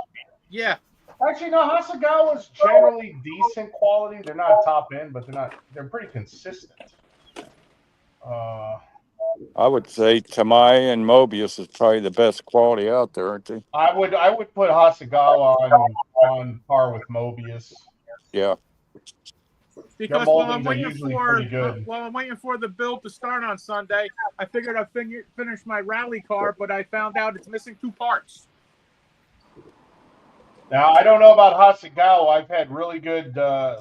Speaker 7: Yeah.
Speaker 2: Actually, no. Hasagawa's generally decent quality. They're not top end, but they're pretty consistent.
Speaker 3: I would say Tamai and Mobius is probably the best quality out there, aren't they?
Speaker 2: I would put Hasagawa on par with Mobius.
Speaker 3: Yeah.
Speaker 7: Because
Speaker 2: Their
Speaker 7: while I'm
Speaker 2: moldings are
Speaker 7: waiting
Speaker 2: usually
Speaker 7: for
Speaker 2: pretty good.
Speaker 7: while I'm waiting for the build to start on Sunday, I figured I'd finish my rally car, but I found out it's missing 2 parts.
Speaker 2: Now I don't know about Hasagawa. I've had really good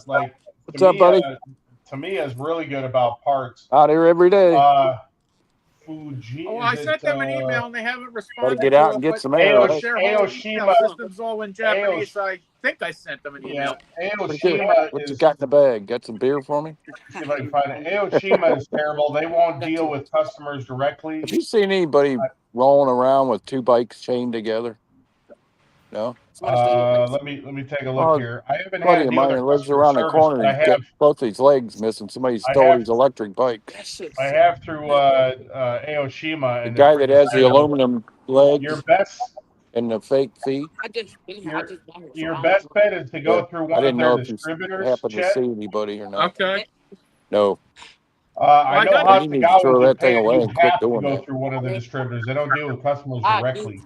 Speaker 2: like
Speaker 3: What's up, buddy?
Speaker 2: Tamiya is really good about parts.
Speaker 3: Out here every day.
Speaker 2: Fuji.
Speaker 7: Oh, I sent them an email and they haven't responded.
Speaker 3: Gotta get out
Speaker 7: to
Speaker 3: and
Speaker 7: it,
Speaker 3: get
Speaker 7: but
Speaker 3: some air, right?
Speaker 7: their whole email
Speaker 2: Aoshima.
Speaker 7: system's all in Japanese. I think I sent them an email.
Speaker 2: Aoshima
Speaker 3: What you
Speaker 2: is.
Speaker 3: got in the bag? Got some beer for me?
Speaker 2: See if I can find it. Aoshima is terrible. They won't deal with customers directly.
Speaker 3: Have you seen anybody rolling around with 2 bikes chained together? No.
Speaker 2: Let me take a look here. I haven't had
Speaker 3: Buddy
Speaker 2: to
Speaker 3: of
Speaker 2: deal
Speaker 3: mine
Speaker 2: with
Speaker 3: that lives
Speaker 2: customer
Speaker 3: around the
Speaker 2: service,
Speaker 3: corner.
Speaker 2: but I
Speaker 3: He's got
Speaker 2: have
Speaker 3: both his legs missing. Somebody stole his electric bike.
Speaker 2: I have through Aoshima.
Speaker 3: The
Speaker 2: And
Speaker 3: guy that has the aluminum legs
Speaker 2: Your best
Speaker 3: and the fake feet.
Speaker 2: your best bet is to go through
Speaker 3: I
Speaker 2: one of
Speaker 3: didn't know
Speaker 2: their
Speaker 3: if you
Speaker 2: distributors.
Speaker 3: happened to
Speaker 2: Chet.
Speaker 3: see anybody or not.
Speaker 7: Okay.
Speaker 3: No.
Speaker 2: I know
Speaker 3: Well, you need to throw
Speaker 2: Hasagawa's
Speaker 3: that thing
Speaker 2: Japan.
Speaker 3: away
Speaker 2: You
Speaker 3: and quit
Speaker 2: have to
Speaker 3: doing
Speaker 2: go
Speaker 3: that.
Speaker 2: through one of the distributors. They don't deal with customers directly.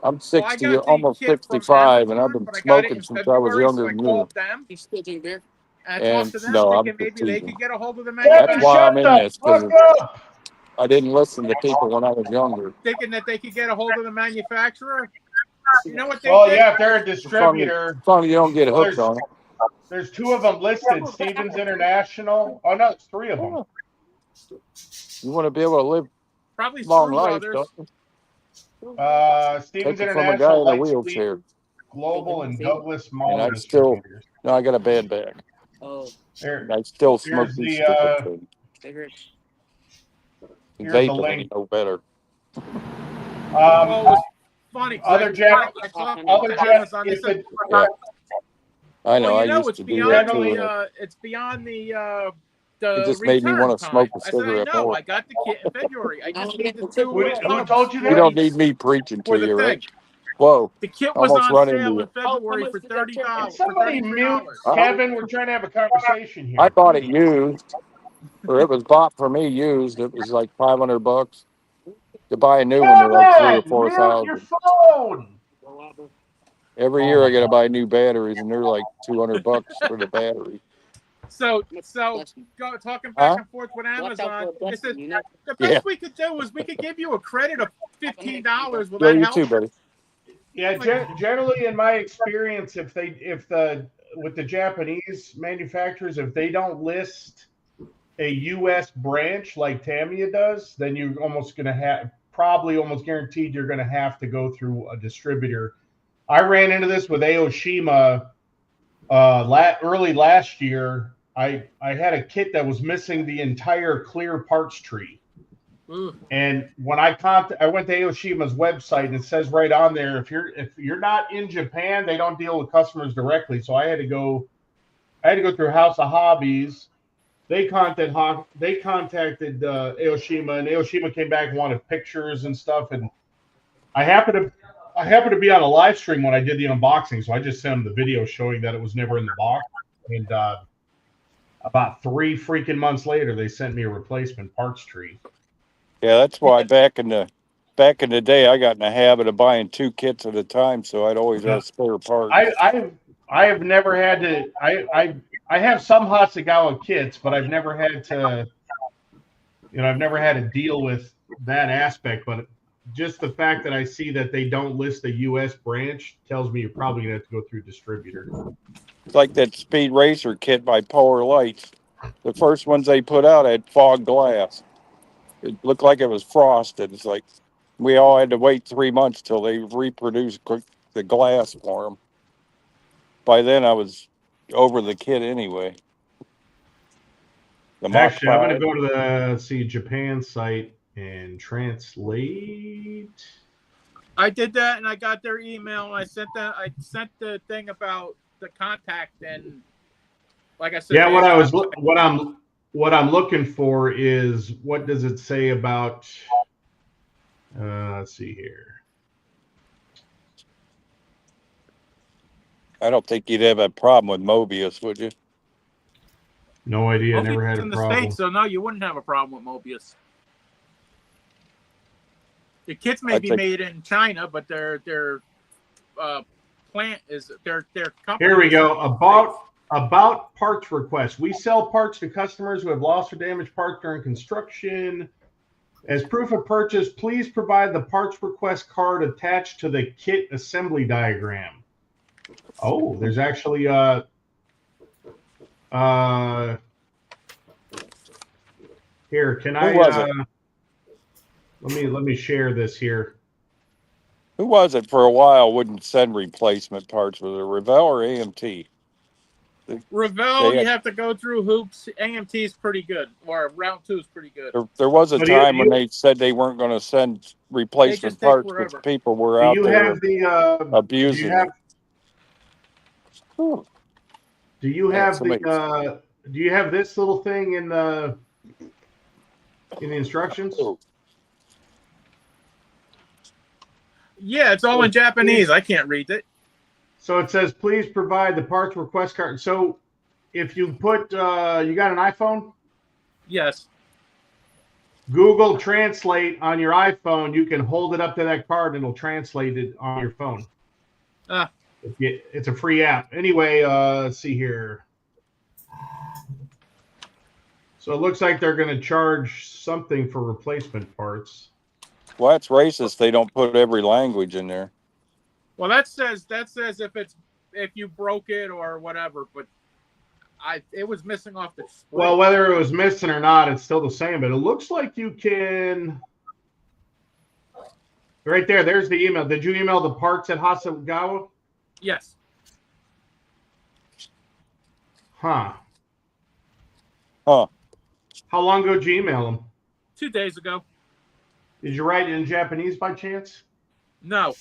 Speaker 3: I'm 60,
Speaker 7: Well, I got the
Speaker 3: almost
Speaker 7: kit from
Speaker 3: 65, and I've
Speaker 7: Amazon,
Speaker 3: been
Speaker 7: but I got it
Speaker 3: smoking
Speaker 7: in
Speaker 3: since I was
Speaker 7: February,
Speaker 3: younger
Speaker 7: so I
Speaker 3: than you.
Speaker 7: called them. And I
Speaker 3: And
Speaker 7: talked to them,
Speaker 3: no, I'm
Speaker 7: thinking
Speaker 3: just
Speaker 7: maybe they
Speaker 3: teasing.
Speaker 7: could get a hold of the
Speaker 3: That's
Speaker 7: manufacturer.
Speaker 3: why I'm in this, because
Speaker 2: Fuck up.
Speaker 3: I didn't listen to people when I was younger.
Speaker 7: Thinking that they could get a hold of the manufacturer. You know what they
Speaker 2: Well,
Speaker 7: did?
Speaker 2: yeah, if they're a distributor,
Speaker 3: As long as you don't get
Speaker 2: well,
Speaker 3: hooked on it.
Speaker 2: there's 2 of them listed. Stevens International. Oh no, it's 3 of them.
Speaker 3: You want to be able to live
Speaker 7: Probably
Speaker 3: long
Speaker 7: Screw
Speaker 3: life,
Speaker 7: Brothers.
Speaker 3: don't you?
Speaker 2: Stevens
Speaker 3: Take it from a guy
Speaker 2: International,
Speaker 3: in a
Speaker 2: Lightspeed,
Speaker 3: wheelchair.
Speaker 2: Global, and Douglas
Speaker 3: And
Speaker 2: Mahler
Speaker 3: I still,
Speaker 2: distributors.
Speaker 3: no, I got a bad back.
Speaker 2: There,
Speaker 3: And I still smoke
Speaker 2: here's
Speaker 3: these
Speaker 2: the,
Speaker 3: stupid things.
Speaker 2: here's the
Speaker 3: Vaping
Speaker 2: link.
Speaker 3: ain't no better.
Speaker 7: Oh, it was funny. 'cause
Speaker 2: Other Jack,
Speaker 7: I talked
Speaker 2: other
Speaker 7: to
Speaker 2: Jack
Speaker 7: Amazon. They
Speaker 2: is
Speaker 7: said,
Speaker 2: the
Speaker 3: Yeah. I know,
Speaker 7: well,
Speaker 3: I
Speaker 7: you know,
Speaker 3: used
Speaker 7: it's
Speaker 3: to do that
Speaker 7: beyond
Speaker 3: too.
Speaker 7: the it's beyond the
Speaker 3: It just made me
Speaker 7: return
Speaker 3: want to
Speaker 7: time.
Speaker 3: smoke a
Speaker 7: I said, I
Speaker 3: cigarette
Speaker 7: know.
Speaker 3: more.
Speaker 7: I got the kit in February. I just need the 2
Speaker 2: who told you
Speaker 3: You
Speaker 2: that?
Speaker 3: don't need me preaching
Speaker 7: for
Speaker 3: to
Speaker 7: the
Speaker 3: you,
Speaker 7: thing.
Speaker 3: right? Whoa,
Speaker 7: The kit was
Speaker 3: almost
Speaker 7: on
Speaker 3: run into
Speaker 7: sale in
Speaker 3: you.
Speaker 7: February for $30. For
Speaker 2: Somebody mute
Speaker 7: $33.
Speaker 3: Huh?
Speaker 2: Kevin. We're trying to have a conversation here.
Speaker 3: I bought it used, or it was bought for me used. It was like $500. To buy a new one, they're like 3,000 or
Speaker 2: Kevin, mute your
Speaker 3: 4,000.
Speaker 2: phone.
Speaker 3: Every
Speaker 2: Oh
Speaker 3: year
Speaker 2: my
Speaker 3: I got to buy new batteries, and they're like $200 for the battery.
Speaker 7: So go talking back
Speaker 3: Huh?
Speaker 7: and forth with Amazon. This is
Speaker 9: You know?
Speaker 7: the best
Speaker 3: Yeah.
Speaker 7: we could do is we could give you a credit of $15. Will
Speaker 3: Yo,
Speaker 7: that
Speaker 3: you
Speaker 7: help?
Speaker 3: too, buddy.
Speaker 2: Yeah, generally in my experience, with the Japanese manufacturers, if they don't list a U.S. branch like Tamiya does, then you're almost guaranteed you're going to have to go through a distributor. I ran into this with Aoshima early last year. I had a kit that was missing the entire clear parts tree.
Speaker 7: Ooh.
Speaker 2: And when I went to Aoshima's website, and it says right on there, if you're not in Japan, they don't deal with customers directly. So I had to go through House of Hobbies. They contacted Aoshima, and Aoshima came back and wanted pictures and stuff. And I happened to be on a live stream when I did the unboxing, so I just sent them the video showing that it was never in the box. And about 3 freaking months later, they sent me a replacement parts tree.
Speaker 3: Yeah, that's why back in the day, I got in the habit of buying 2 kits at a time, so I'd always have spare parts.
Speaker 2: I have never had to. I have some Hasegawa kits, but I've never had to. I've never had to deal with that aspect. But just the fact that I see that they don't list a U.S. branch tells me you're probably gonna have to go through distributor.
Speaker 3: It's like that Speed Racer kit by Polar Lights. The first ones they put out had fog glass. It looked like it was frosted. It's like we all had to wait 3 months till they reproduced the glass for them. By then, I was over the kit anyway.
Speaker 2: Actually, I'm going to go to the Japan site and translate.
Speaker 7: I did that, and I got their email, and I sent the thing about the contact, and like I said,
Speaker 2: Yeah, what I'm looking for is, what does it say about? Let's see here.
Speaker 3: I don't think you'd have a problem with Mobius, would you?
Speaker 2: No idea.
Speaker 7: Mobius
Speaker 2: Never had a
Speaker 7: in
Speaker 2: problem.
Speaker 7: the States, so no, you wouldn't have a problem with Mobius. The kits may be made in China, but their plant is their company.
Speaker 2: Here we go. About parts requests. We sell parts to customers who have lost or damaged parts during construction. As proof of purchase, please provide the parts request card attached to the kit assembly diagram. Oh, there's actually here, can I let me share this here.
Speaker 3: Who was it for a while wouldn't send replacement parts? Was it Revell or AMT?
Speaker 7: Revell, you have to go through hoops. AMT is pretty good, or Round 2 is pretty good.
Speaker 3: There was a time when they said they weren't going to send replacement parts because people were out there abusing it.
Speaker 2: Do you have this little thing in the instructions?
Speaker 7: Yeah, it's all in Japanese. I can't read it.
Speaker 2: So it says, please provide the parts request card. So if you put, you got an iPhone?
Speaker 7: Yes.
Speaker 2: Google Translate on your iPhone, you can hold it up to that card and it'll translate it on your phone. It's a free app. Anyway, let's see here. So it looks like they're going to charge something for replacement parts.
Speaker 3: Well, that's racist. They don't put every language in there.
Speaker 7: Well, that says if you broke it or whatever, but it was missing off the spring.
Speaker 2: Well, whether it was missing or not, it's still the same. But it looks like you can. Right there. There's the email. Did you email the parts at Hasegawa?
Speaker 7: Yes.
Speaker 2: Huh.
Speaker 3: Huh.
Speaker 2: How long ago did you email them?
Speaker 7: 2 days ago.
Speaker 2: Did you write it in Japanese by chance?
Speaker 7: No.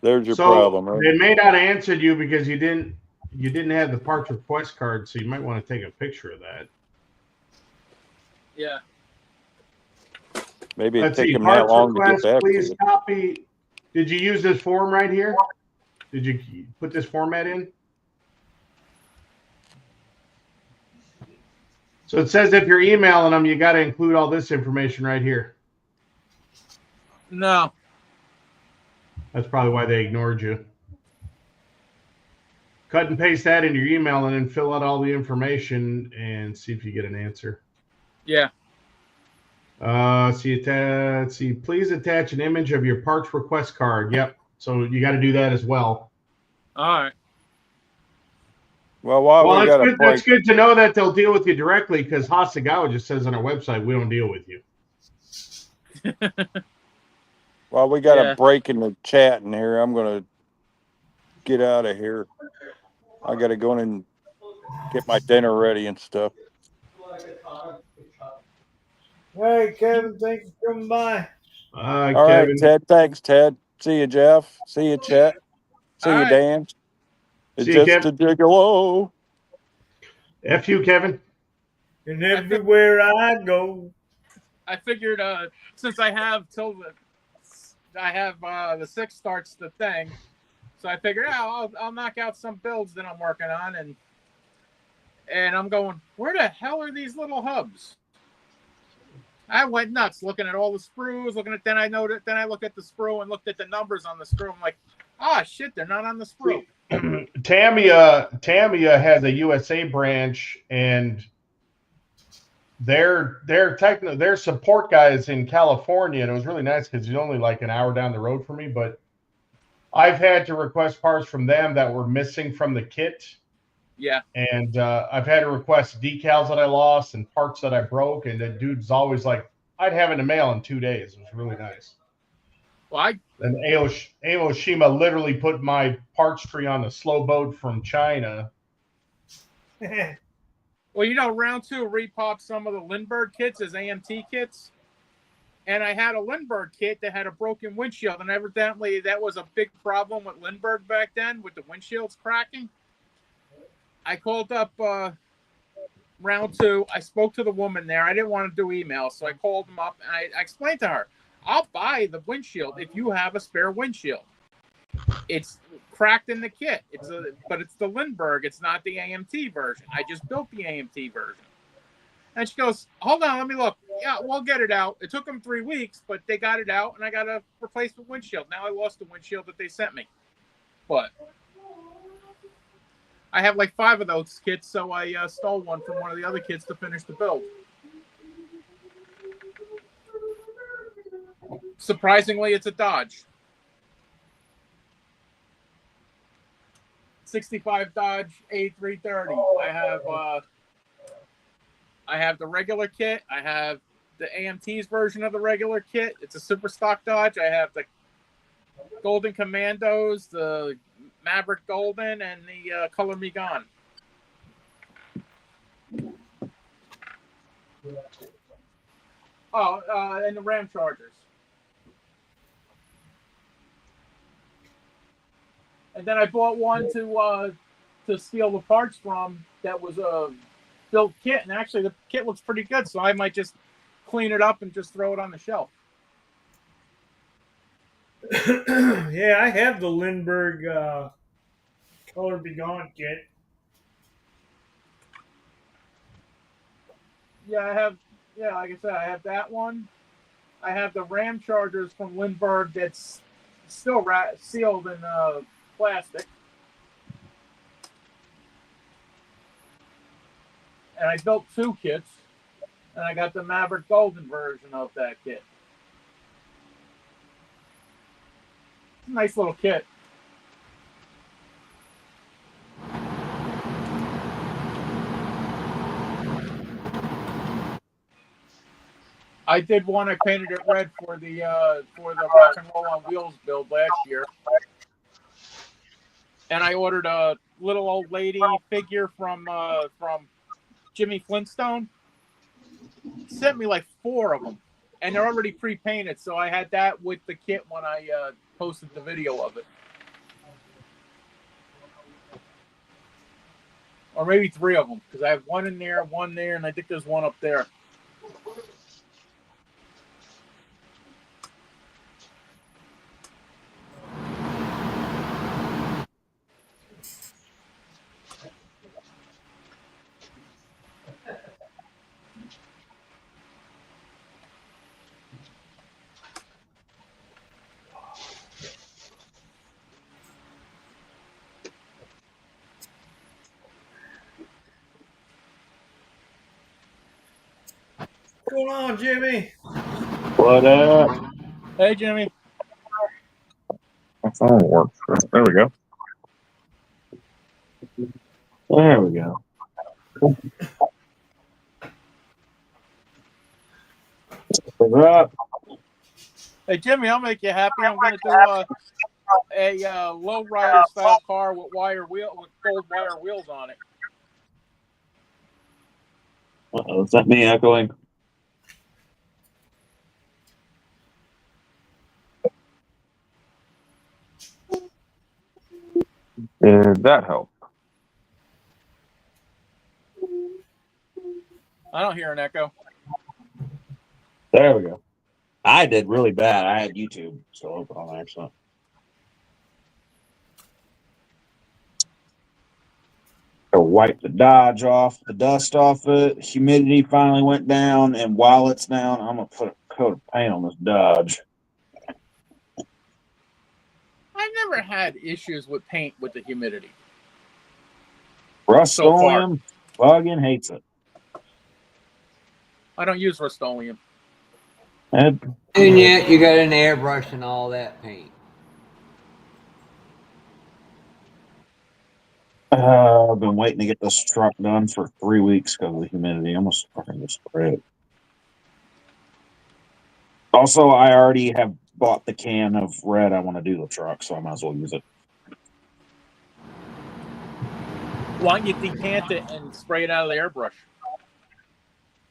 Speaker 3: There's your problem, right?
Speaker 2: They may not have answered you because you didn't have the parts request card, so you might want to take a picture of that.
Speaker 7: Yeah.
Speaker 3: Maybe it'd take them that long to get back.
Speaker 2: Please copy. Did you use this form right here? Did you put this format in? So it says if you're emailing them, you got to include all this information right here.
Speaker 7: No.
Speaker 2: That's probably why they ignored you. cut and paste that in your email and then fill out all the information and see if you get an answer.
Speaker 7: Yeah.
Speaker 2: See, please attach an image of your parts request card. Yep. So you got to do that as well.
Speaker 7: All right.
Speaker 3: Well, while
Speaker 2: Well,
Speaker 3: we
Speaker 2: that's
Speaker 3: got a
Speaker 2: good. That's
Speaker 3: break,
Speaker 2: good to know that they'll deal with you directly because Hasegawa just says on our website we don't deal with you.
Speaker 3: while we got
Speaker 7: Yeah.
Speaker 3: a break in the chat in here, I'm gonna get out of here. I gotta go in and get my dinner ready and stuff.
Speaker 1: Hey, Kevin, thanks for coming by.
Speaker 3: All
Speaker 2: Kevin.
Speaker 3: right, Ted. Thanks, Ted. See you, Jeff. See you, Chet. See
Speaker 7: All
Speaker 3: you,
Speaker 7: right.
Speaker 3: Dan. It's
Speaker 2: See you,
Speaker 3: just
Speaker 2: Kev.
Speaker 3: a gigolo.
Speaker 2: F you, Kevin.
Speaker 1: And everywhere I go.
Speaker 7: I figured since I have till the 6th starts the thing, so I figured I'll knock out some builds that I'm working on, and I'm going, where the hell are these little hubs? I went nuts looking at all the sprues, then I looked at the sprue and looked at the numbers on the sprue. I'm like, shit, they're not on the sprue.
Speaker 2: Tamiya has a USA branch, and their support guy is in California, and it was really nice because he's only like an hour down the road from me. But I've had to request parts from them that were missing from the kit.
Speaker 7: Yeah.
Speaker 2: And I've had to request decals that I lost and parts that I broke, and the dude's always like, I'd have it in the mail in 2 days. It was really nice.
Speaker 7: Well,
Speaker 2: And Aoshima literally put my parts tree on the slow boat from China.
Speaker 7: Well, round 2 repopped some of the Lindbergh kits as AMT kits. And I had a Lindbergh kit that had a broken windshield. And evidently that was a big problem with Lindbergh back then with the windshields cracking. I called up round 2. I spoke to the woman there. I didn't want to do email, so I called them up and I explained to her, I'll buy the windshield if you have a spare windshield. It's cracked in the kit. But it's the Lindbergh. It's not the AMT version. I just built the AMT version. And she goes, hold on, let me look. Yeah, we'll get it out. It took them 3 weeks, but they got it out, and I got a replacement windshield. Now I lost the windshield that they sent me. But I have like 5 of those kits, so I stole one from one of the other kids to finish the build. Surprisingly, it's a Dodge. 65 Dodge A330. I have the regular kit. I have the AMT's version of the regular kit. It's a super stock Dodge. I have the Golden Commandos, the Maverick Golden, and the Color Me Gone. And the Ram Chargers. And then I bought one to steal the parts from that was a built kit, and actually the kit looks pretty good, so I might just clean it up and just throw it on the shelf.
Speaker 1: Yeah, I have the Lindbergh Color Be Gone kit.
Speaker 7: Yeah, like I said, I have that one. I have the Ram Chargers from Lindbergh that's still sealed in plastic. And I built 2 kits, and I got the Maverick Golden version of that kit. It's a nice little kit. I did one. I painted it red for the Rock and Roll on Wheels build last year, and I ordered a little old lady figure from Jimmy Flintstone. Sent me like 4 of them, and they're already pre-painted. So I had that with the kit when I posted the video of it, or maybe 3 of them because I have one in there, one there, and I think there's one up there.
Speaker 1: going on, Jimmy?
Speaker 9: What up?
Speaker 7: Hey, Jimmy.
Speaker 9: My phone works. There we go. There we go. What's up?
Speaker 7: Hey, Jimmy, I'll make you happy. I'm going to do a low rider style car with gold wire wheels on it.
Speaker 9: Uh-oh, is that me echoing? Did that help?
Speaker 7: I don't hear an echo.
Speaker 9: There we go. I did really bad. I had YouTube still open on accident. I wiped the Dodge off, the dust off it. Humidity finally went down, and while it's down, I'm gonna put a coat of paint on this Dodge.
Speaker 7: I've never had issues with paint with the humidity.
Speaker 9: Rust-Oleum fucking hates it.
Speaker 7: I don't use Rust-Oleum.
Speaker 6: And yet you got an airbrush and all that paint.
Speaker 9: I've been waiting to get this truck done for 3 weeks because of the humidity. I'm almost fucking just spray it. Also, I already have bought the can of red I want to do the truck, so I might as well use it.
Speaker 7: Why don't you decant it and spray it out of the airbrush?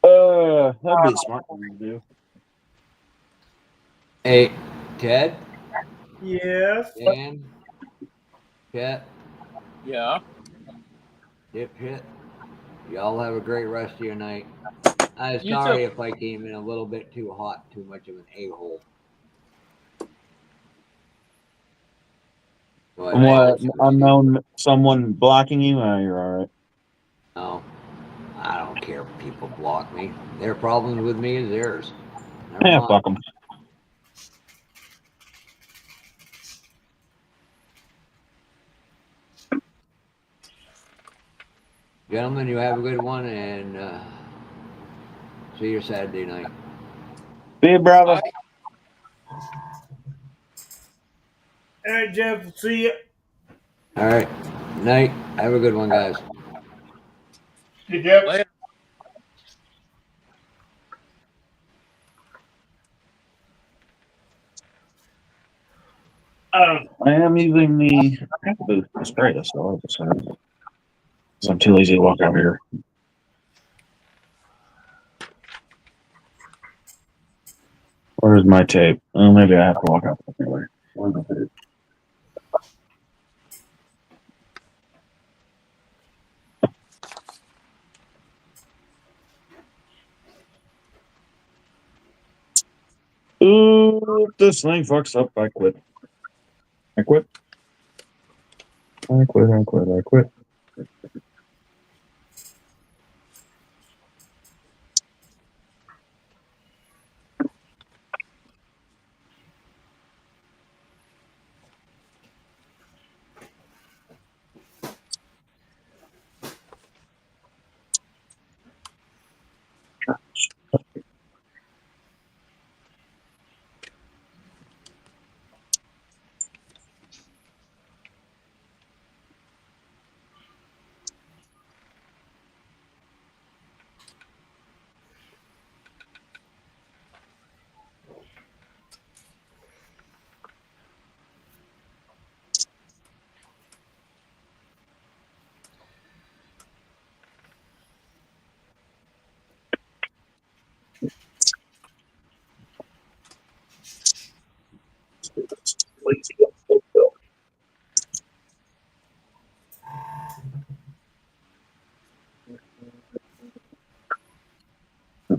Speaker 9: That'd be a smart thing to do.
Speaker 6: Hey, Ted?
Speaker 1: Yes.
Speaker 6: Dan? Chet?
Speaker 7: Yeah.
Speaker 6: Dipshit? Y'all have a great rest of your night. I'm
Speaker 7: You
Speaker 6: sorry
Speaker 7: too.
Speaker 6: if I came in a little bit too hot, too much of an a-hole. But
Speaker 9: What, unknown someone blocking you? You're all right.
Speaker 6: no, I don't care if people block me. Their problems with me is theirs. Never
Speaker 9: Yeah,
Speaker 6: mind.
Speaker 9: fuck them.
Speaker 6: Gentlemen, you have a good one, and see you Saturday night.
Speaker 9: See you, brother.
Speaker 1: All right, Jeff. See you.
Speaker 6: All right. Night. Have a good one, guys.
Speaker 2: Hey, Jeff.
Speaker 7: Later.
Speaker 9: I am using the booth to spray this, so I'm too lazy to walk out here. Where's my tape? Oh, maybe I have to walk out anyway. Where's the tape? Ooh, if this thing fucks up, I quit. I quit. I quit. I quit. I quit. Lazy.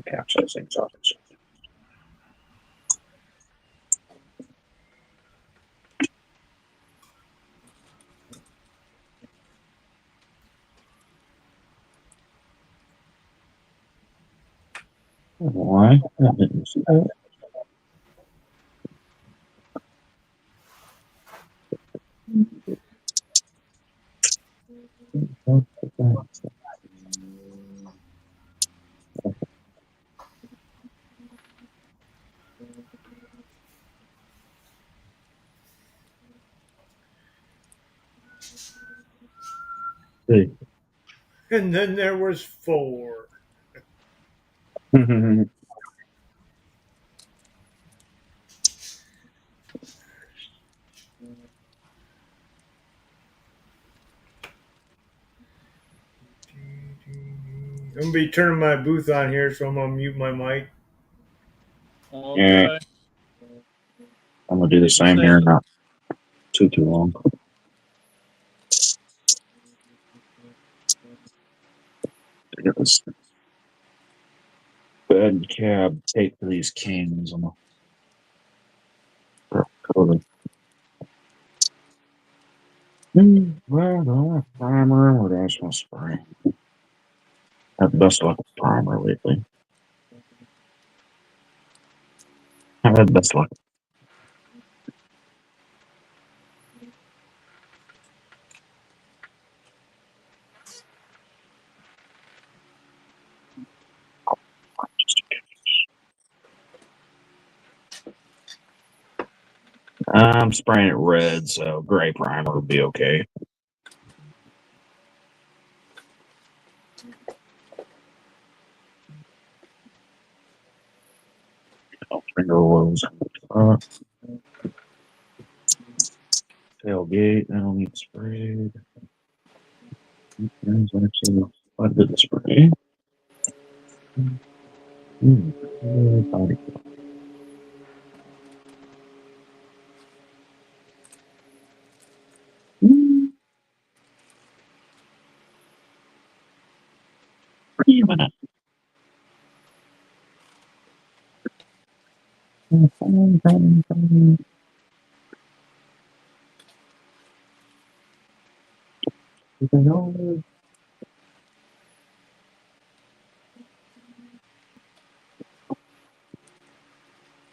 Speaker 9: Capture those things off. Why? I didn't see that. see.
Speaker 1: And then there was 4. I'm gonna be turning my booth on here, so I'm gonna mute my mic.
Speaker 7: Okay.
Speaker 9: I'm gonna do the same here, not too long. Get this bed cab tape for these kings. I'm gonna cover. Well, the primer. What else want to spray? Have the best luck with primer lately. I've had the best luck. I'm spraying it red, so gray primer would be okay. Finger oils. Tailgate, that'll need sprayed. There's actually quite a bit of spray. Body. Wait a minute.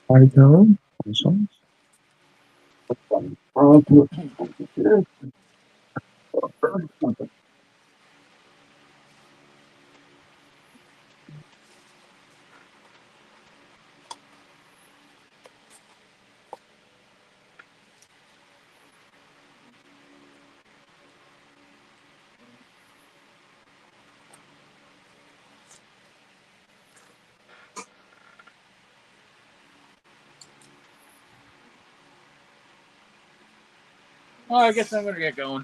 Speaker 9: Body color. This one.
Speaker 7: Well, I guess I'm gonna get going.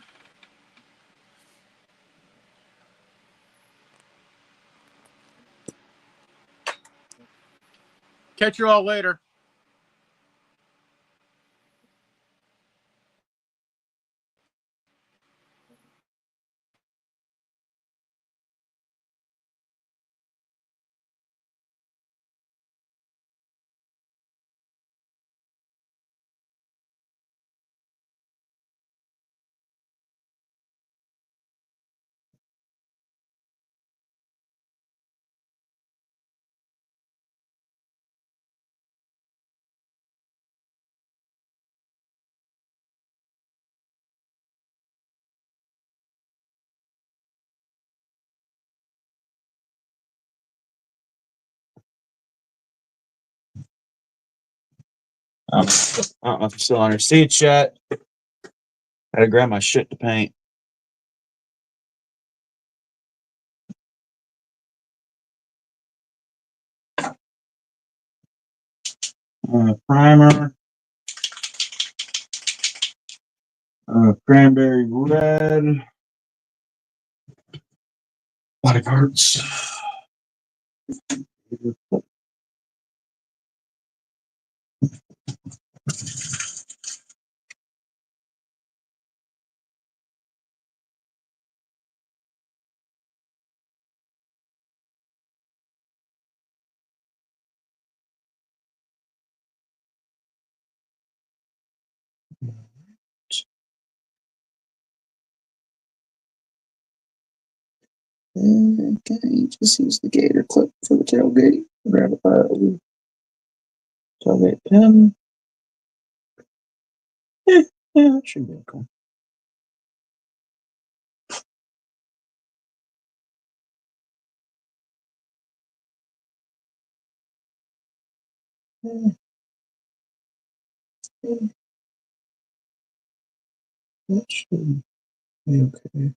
Speaker 7: Catch you all later.
Speaker 9: I don't know if you're still on your seats yet. Gotta grab my shit to paint. Primer. Cranberry red. Body parts. Okay, just use the gator clip for the tailgate. Grab a tailgate pin. Yeah, that should be cool. That should be okay.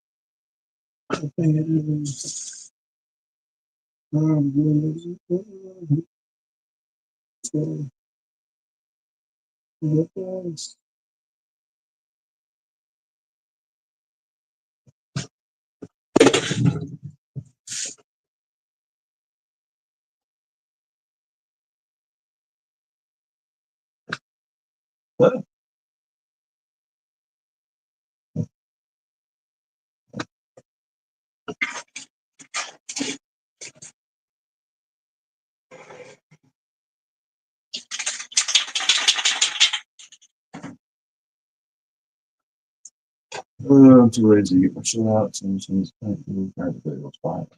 Speaker 9: I'm too lazy to get my shit out. So I'm just going to spot.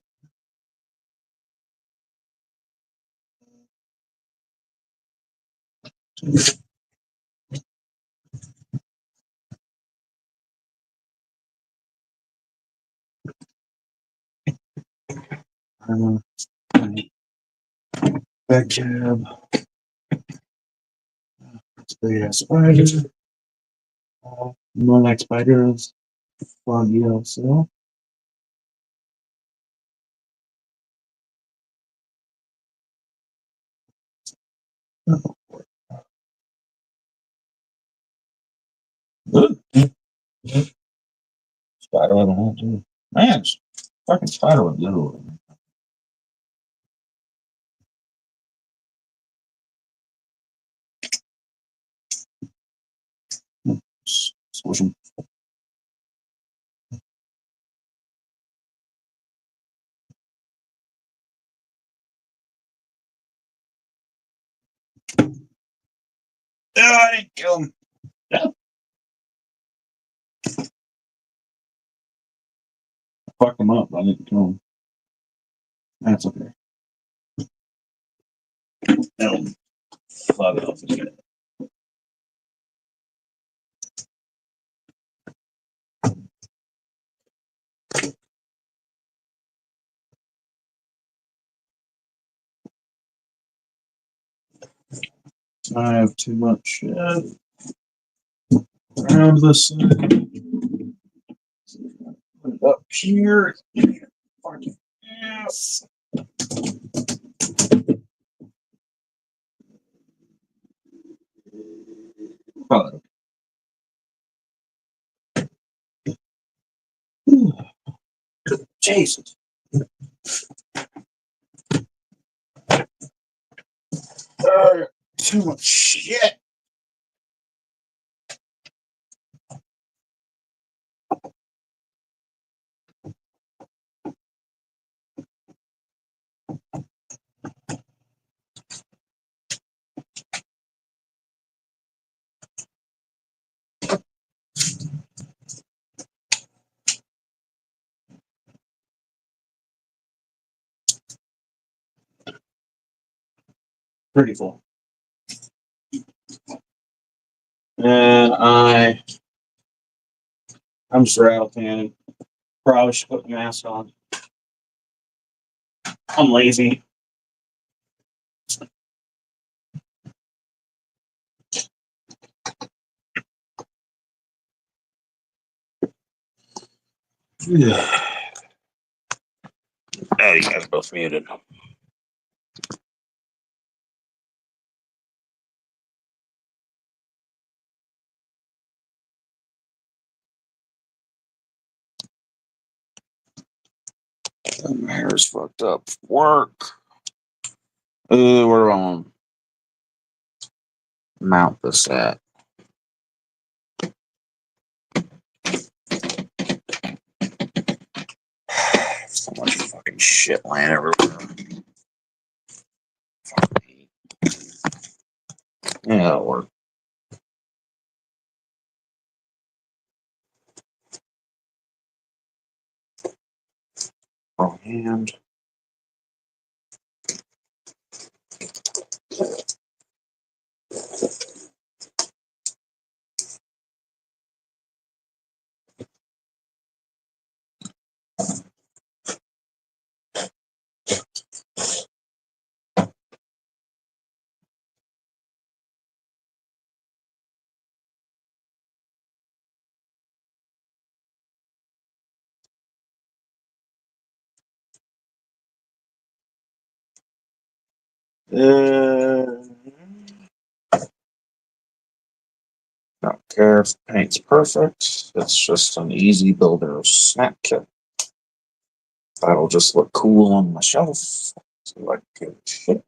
Speaker 9: Back cab. It's big ass spider. More like spiders. Foggy also. Spider web on too. Man, fucking spider web little. Switch them. Oh, I didn't kill him. Yeah. Fuck him up. I didn't kill him. That's okay. That'll fly it off his head. I have too much shit around this side. Put it up here. Fucking ass. Probably. Jesus. Too much shit. Pretty full. And I'm just rattle tanning. Probably should put the mask on. I'm lazy. Yeah. Oh, you guys are both muted. My hair's fucked up. Work. Where do I want to mount this at? So much fucking shit laying everywhere. Yeah, that'll work. Wrong hand. Uh, don't care if the paint's perfect. It's just an easy builder snap kit. That'll just look cool on my shelf. So like shit.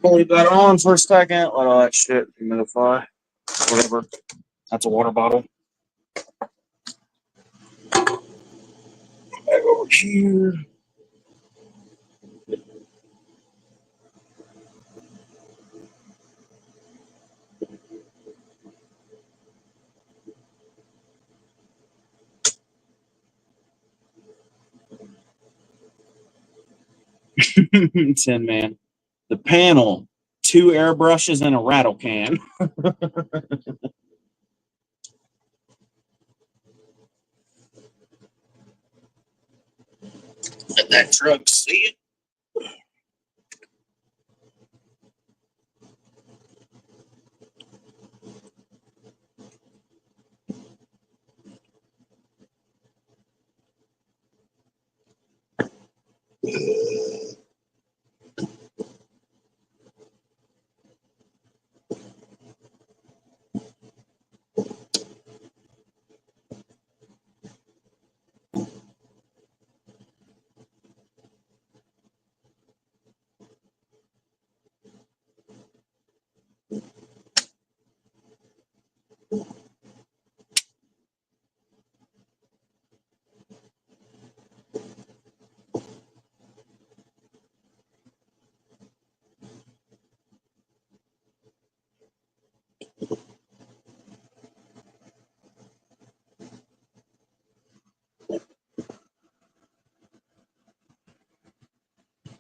Speaker 9: I'll leave that on for a second. Let all that shit humidify. Whatever. That's a water bottle. Back over here. Tin Man. The panel, 2 airbrushes and a rattle can. Let that truck see it.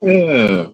Speaker 9: Yeah.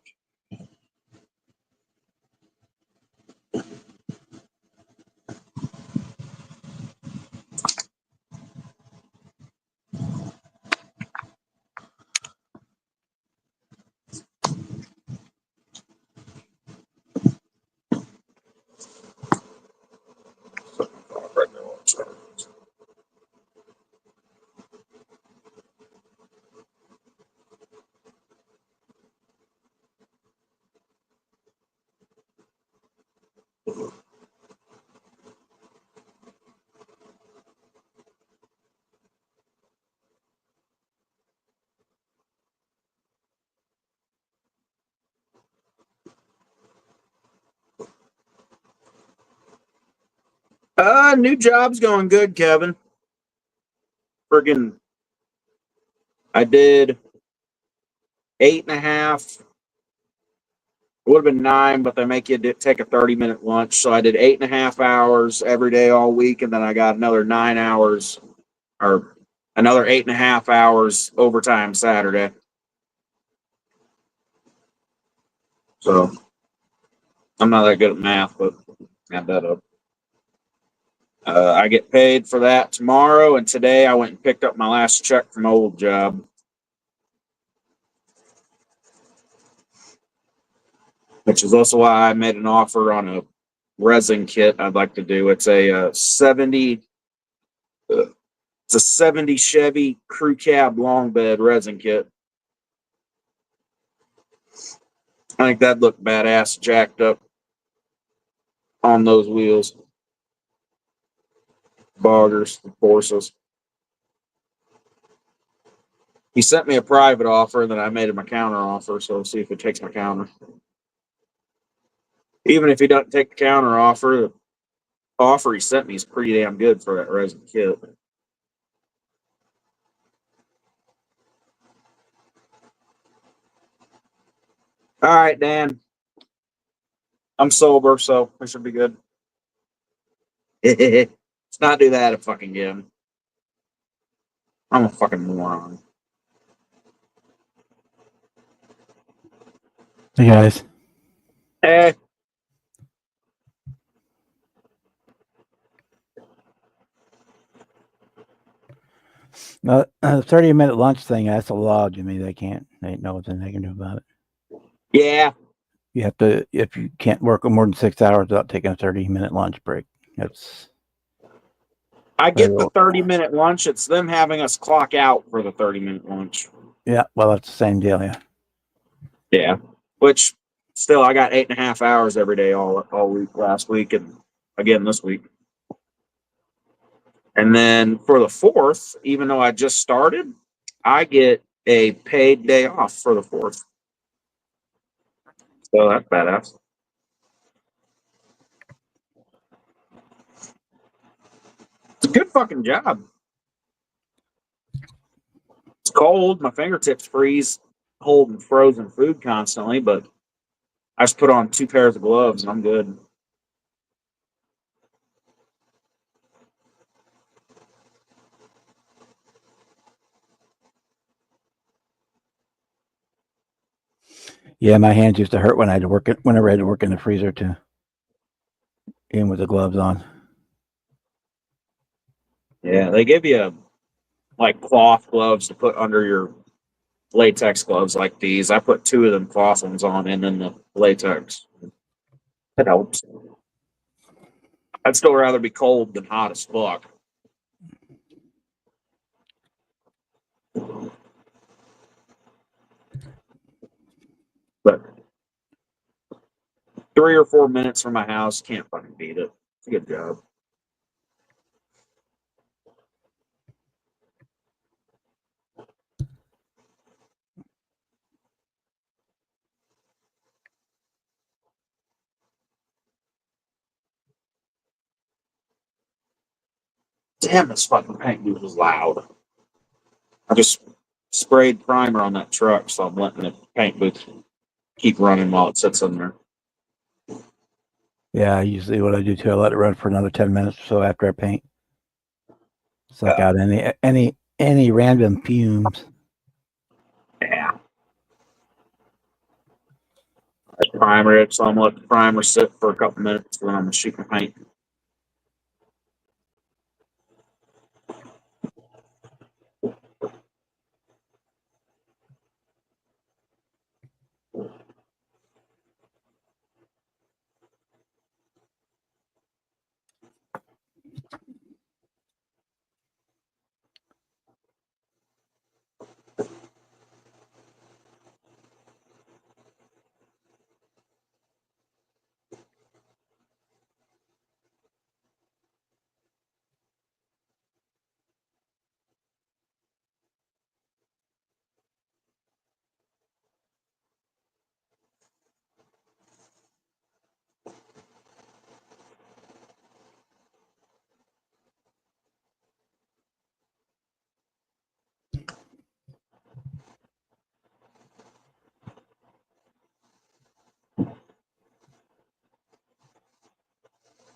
Speaker 9: 'New job's going good, Kevin. Friggin', I did 8.5. It would have been 9, but they make you take a 30-minute lunch. So I did 8.5 hours every day all week, and then I got another 9 hours or another 8.5 hours overtime Saturday. So I'm not that good at math, but add that up. I get paid for that tomorrow, and today I went and picked up my last check from my old job, which is also why I made an offer on a resin kit I'd like to do. It's a 70 Chevy crew cab long bed resin kit. I think that'd look badass jacked up on those wheels. Boggers, forces. He sent me a private offer, and then I made him a counter offer, so we'll see if he takes my counter. Even if he doesn't take the counter offer, the offer he sent me is pretty damn good for that resin kit. All right, Dan. I'm sober, so we should be good. Let's not do that again. I'm a fucking moron.
Speaker 10: Hey guys.
Speaker 9: Hey.
Speaker 10: The 30-minute lunch thing, that's a law, Jimmy. They ain't nothing they can do about it.
Speaker 9: Yeah.
Speaker 10: You have to, if you can't work more than 6 hours without taking a 30-minute lunch break.
Speaker 9: I get the 30-minute lunch. It's them having us clock out for the 30-minute lunch.
Speaker 10: Yeah, well, that's the same deal, yeah.
Speaker 9: Yeah. Which, still, I got 8.5 hours every day all week last week and again this week. And then for the 4th, even though I just started, I get a paid day off for the 4th. So that's badass. It's a good fucking job. It's cold. My fingertips freeze holding frozen food constantly, but I just put on 2 pairs of gloves and I'm good.
Speaker 10: Yeah, my hands used to hurt when I had to work it whenever I had to work in the freezer too. Even with the gloves on.
Speaker 9: Yeah, they give you like cloth gloves to put under your latex gloves like these. I put 2 of them cloth ones on and then the latex. It helps. I'd still rather be cold than hot as fuck. But 3 or 4 minutes from my house, can't fucking beat it. It's a good job. Damn, this fucking paint booth was loud. I just sprayed primer on that truck, so I'm letting the paint booth keep running while it sits in there.
Speaker 10: Yeah, usually what I do too, I let it run for another 10 minutes or so after I paint. Suck out any random fumes.
Speaker 9: Yeah. I primer it, so I'm gonna let the primer sit for a couple minutes, then I'm gonna shoot my paint.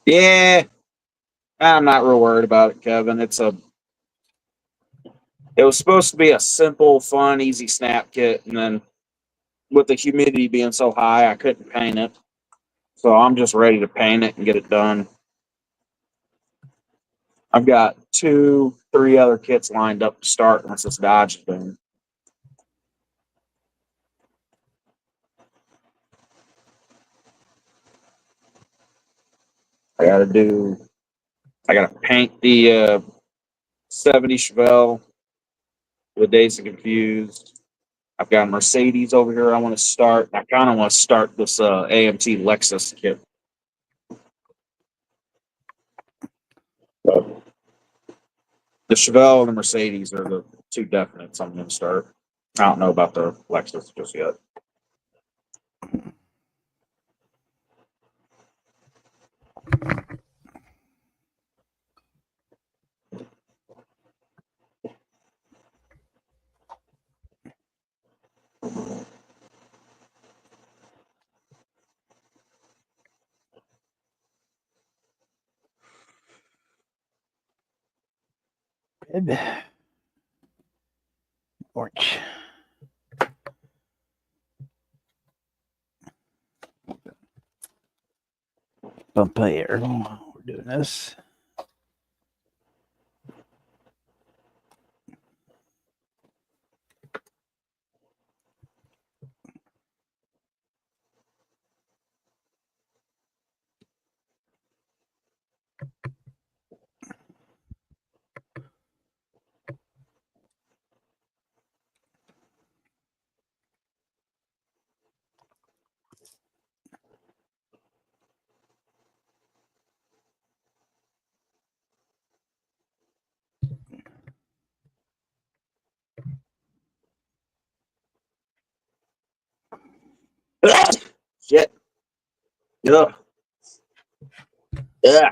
Speaker 9: Yeah, I'm not real worried about it, Kevin. It was supposed to be a simple, fun, easy snap kit, and then with the humidity being so high, I couldn't paint it. So I'm just ready to paint it and get it done. I've got 2, 3 other kits lined up to start once this Dodge is done. I gotta paint the 70 Chevelle with Dazed and Confused. I've got a Mercedes over here I want to start. I kind of want to start this AMT Lexus kit. But the Chevelle and the Mercedes are the 2 definites I'm going to start. I don't know about the Lexus just yet.
Speaker 10: Red. Orange. Bump here. We're doing this.
Speaker 9: Shit. Yeah. Yeah.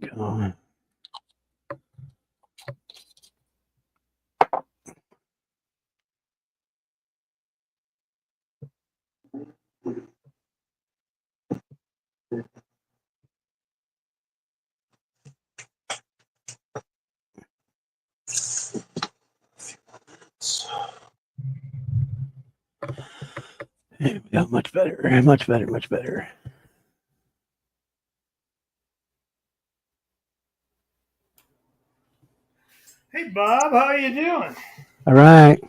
Speaker 10: Come on. Yeah, much better, much better, much better.
Speaker 1: Hey, Bob, how are you doing?
Speaker 10: All right.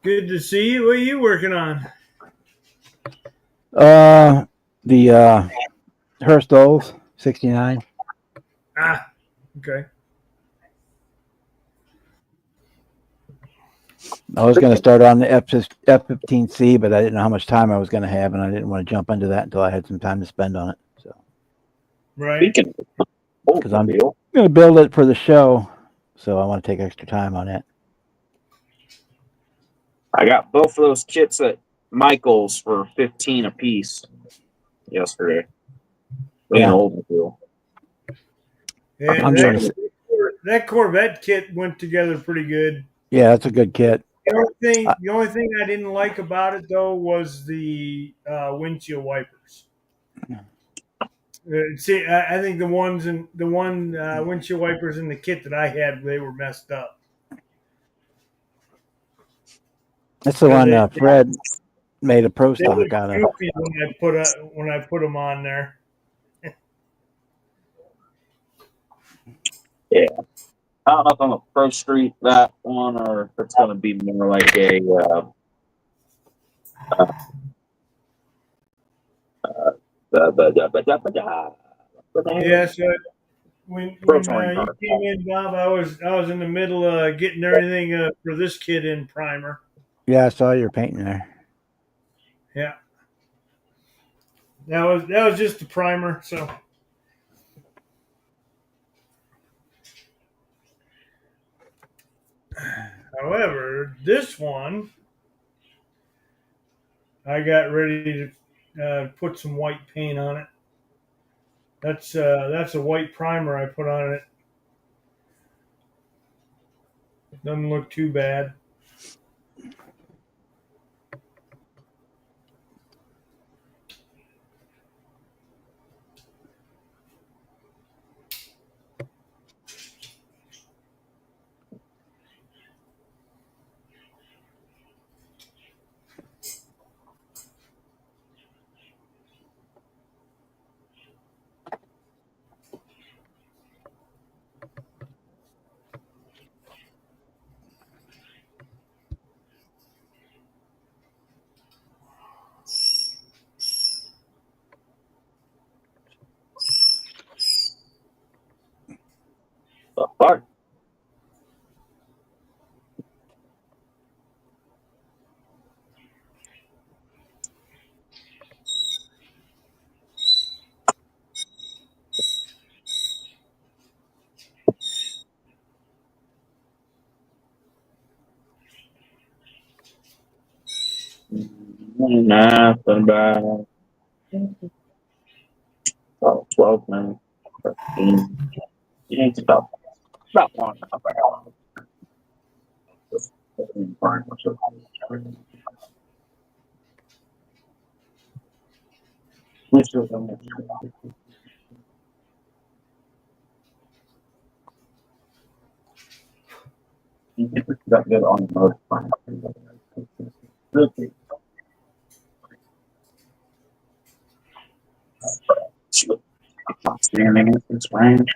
Speaker 1: Good to see you. What are you working on?
Speaker 10: The Hurstolls 69.
Speaker 1: Ah, okay.
Speaker 10: I was going to start on the F-15C, but I didn't know how much time I was going to have, and I didn't want to jump into that until I had some time to spend on it. So,
Speaker 1: Right.
Speaker 10: because I'm going to build it for the show, so I want to take extra time on it.
Speaker 9: I got both of those kits at Michael's for $15 a piece yesterday.
Speaker 10: Yeah.
Speaker 1: Yeah,
Speaker 10: I'm doing
Speaker 1: that Corvette kit went together pretty good.
Speaker 10: Yeah, that's a good kit.
Speaker 1: The only thing I didn't like about it though was the windshield wipers. See, I think the one windshield wipers in the kit that I had, they were messed up.
Speaker 10: That's the one Fred made a pro
Speaker 1: They
Speaker 10: stock
Speaker 1: look
Speaker 10: out of.
Speaker 1: goofy when I put them on there.
Speaker 9: Yeah. I don't know if I'm a Pro Street that one or if it's going to be more like a
Speaker 1: Yeah, so when you came in, Bob, I was in the middle of getting everything for this kid in primer.
Speaker 10: Yeah, I saw your painting there.
Speaker 1: Yeah, that was just the primer. So, however, this one I got ready to put some white paint on it. That's a white primer I put on it. Doesn't look too bad.
Speaker 9: The fuck? Nothing bad. Oh, 12 minutes. 13. Yeah, it's about 1.5 hours. Fine, what's up? What's up? Got good on the mode. Fine. Okay. Shoot. Not standing in this range.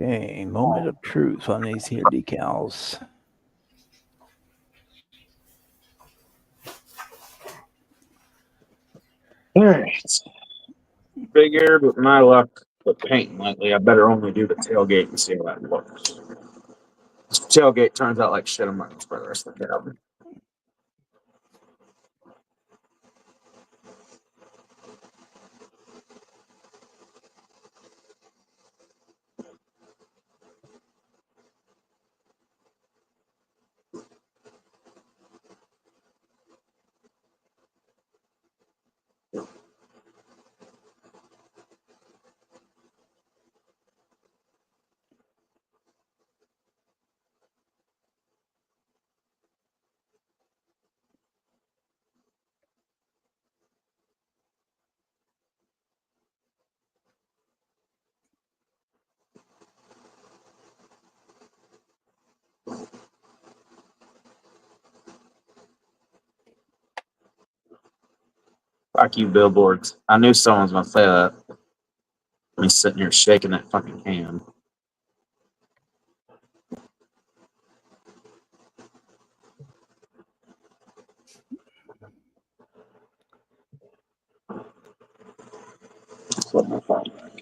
Speaker 10: Okay, moment of truth on these here decals.
Speaker 9: All right. Figured with my luck with painting lately, I better only do the tailgate and see how that looks. This tailgate turns out like shit. I'm not gonna spray the rest of the cab. Fuck you, billboards. I knew someone was gonna say that. Me sitting here shaking that fucking can. Flip my phone back.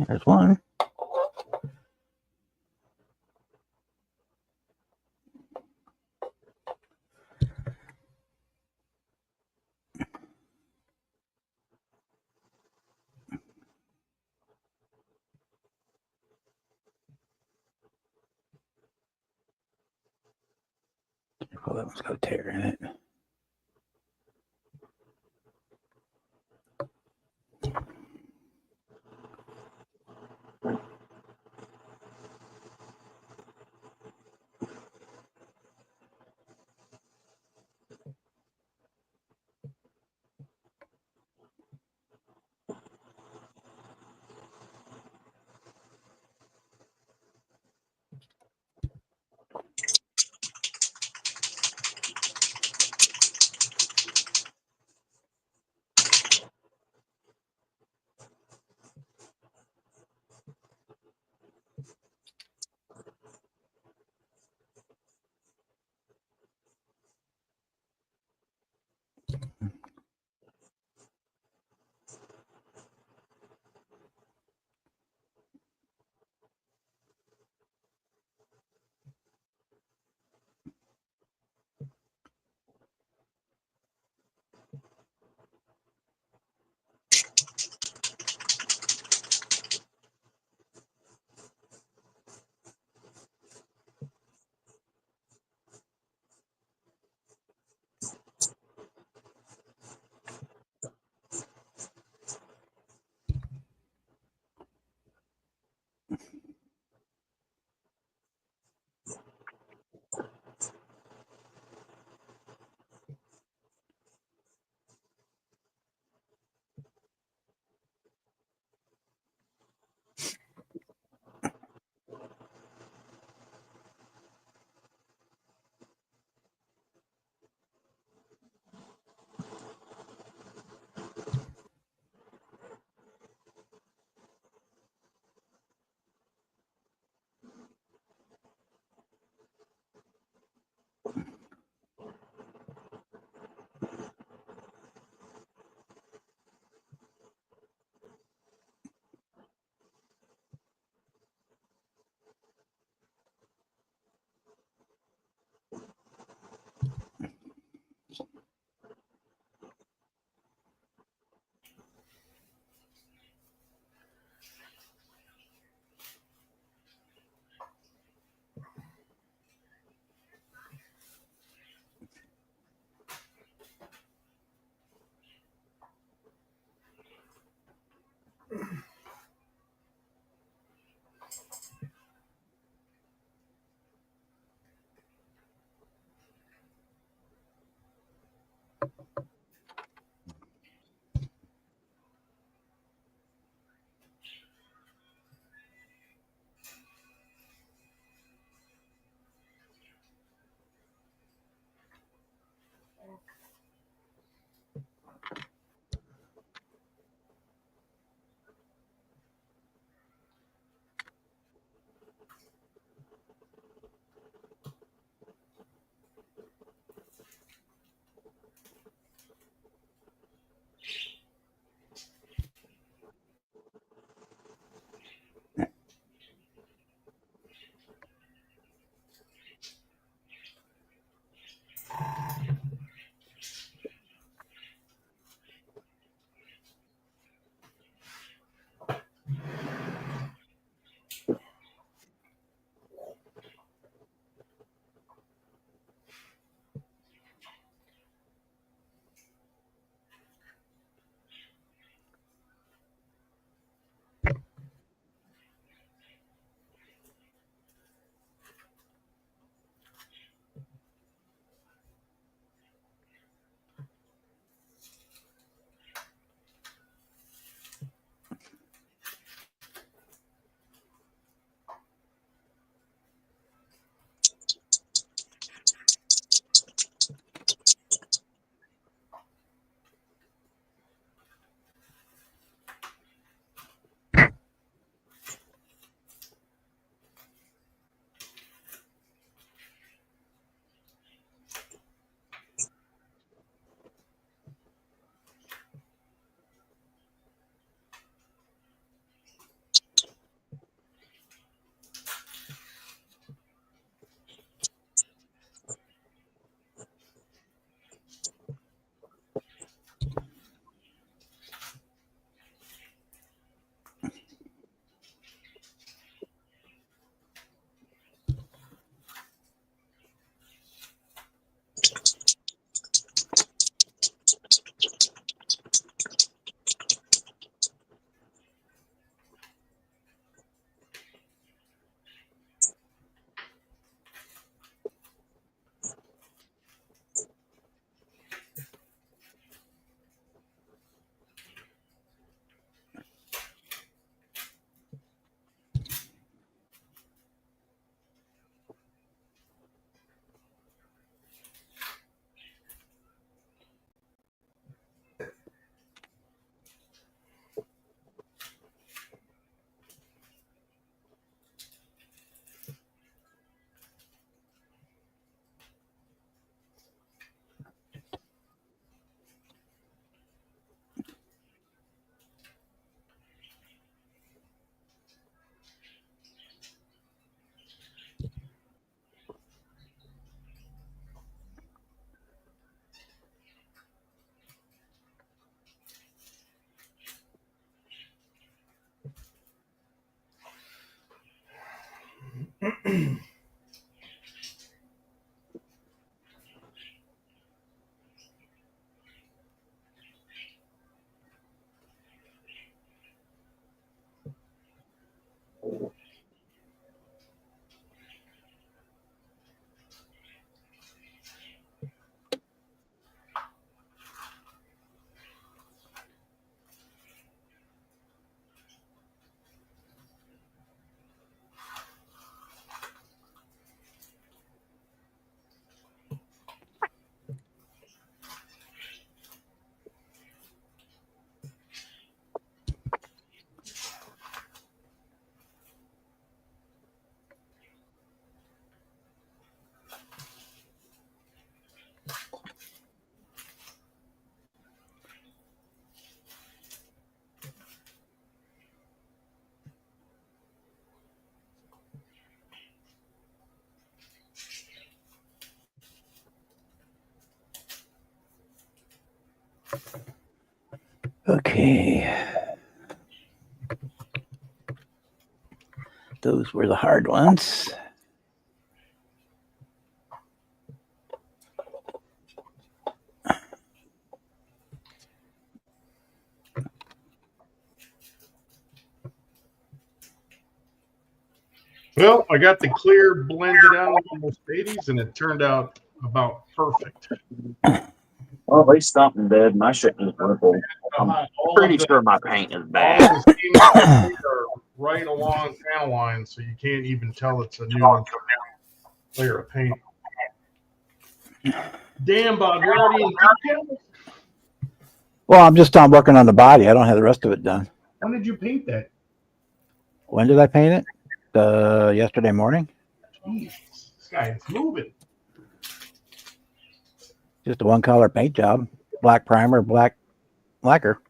Speaker 10: There's one. Oh, that one's got a tear in it. Okay. Those were the hard ones.
Speaker 2: Well, I got the clear blended out on the Mercedes, and it turned out about perfect.
Speaker 9: Well, they stopped in dead, and I shouldn't have rippled. I'm pretty sure my paint is
Speaker 2: All
Speaker 9: bad.
Speaker 2: of the seams are right along panel lines, so you can't even tell it's a new layer of paint. Damn, Bob, you're already in detail?
Speaker 10: Well, I'm just working on the body. I don't have the rest of it done.
Speaker 2: When did you paint that?
Speaker 10: When did I paint it? Yesterday morning.
Speaker 2: Jeez, this guy is moving.
Speaker 10: Just a one color paint job. Black primer, black lacquer.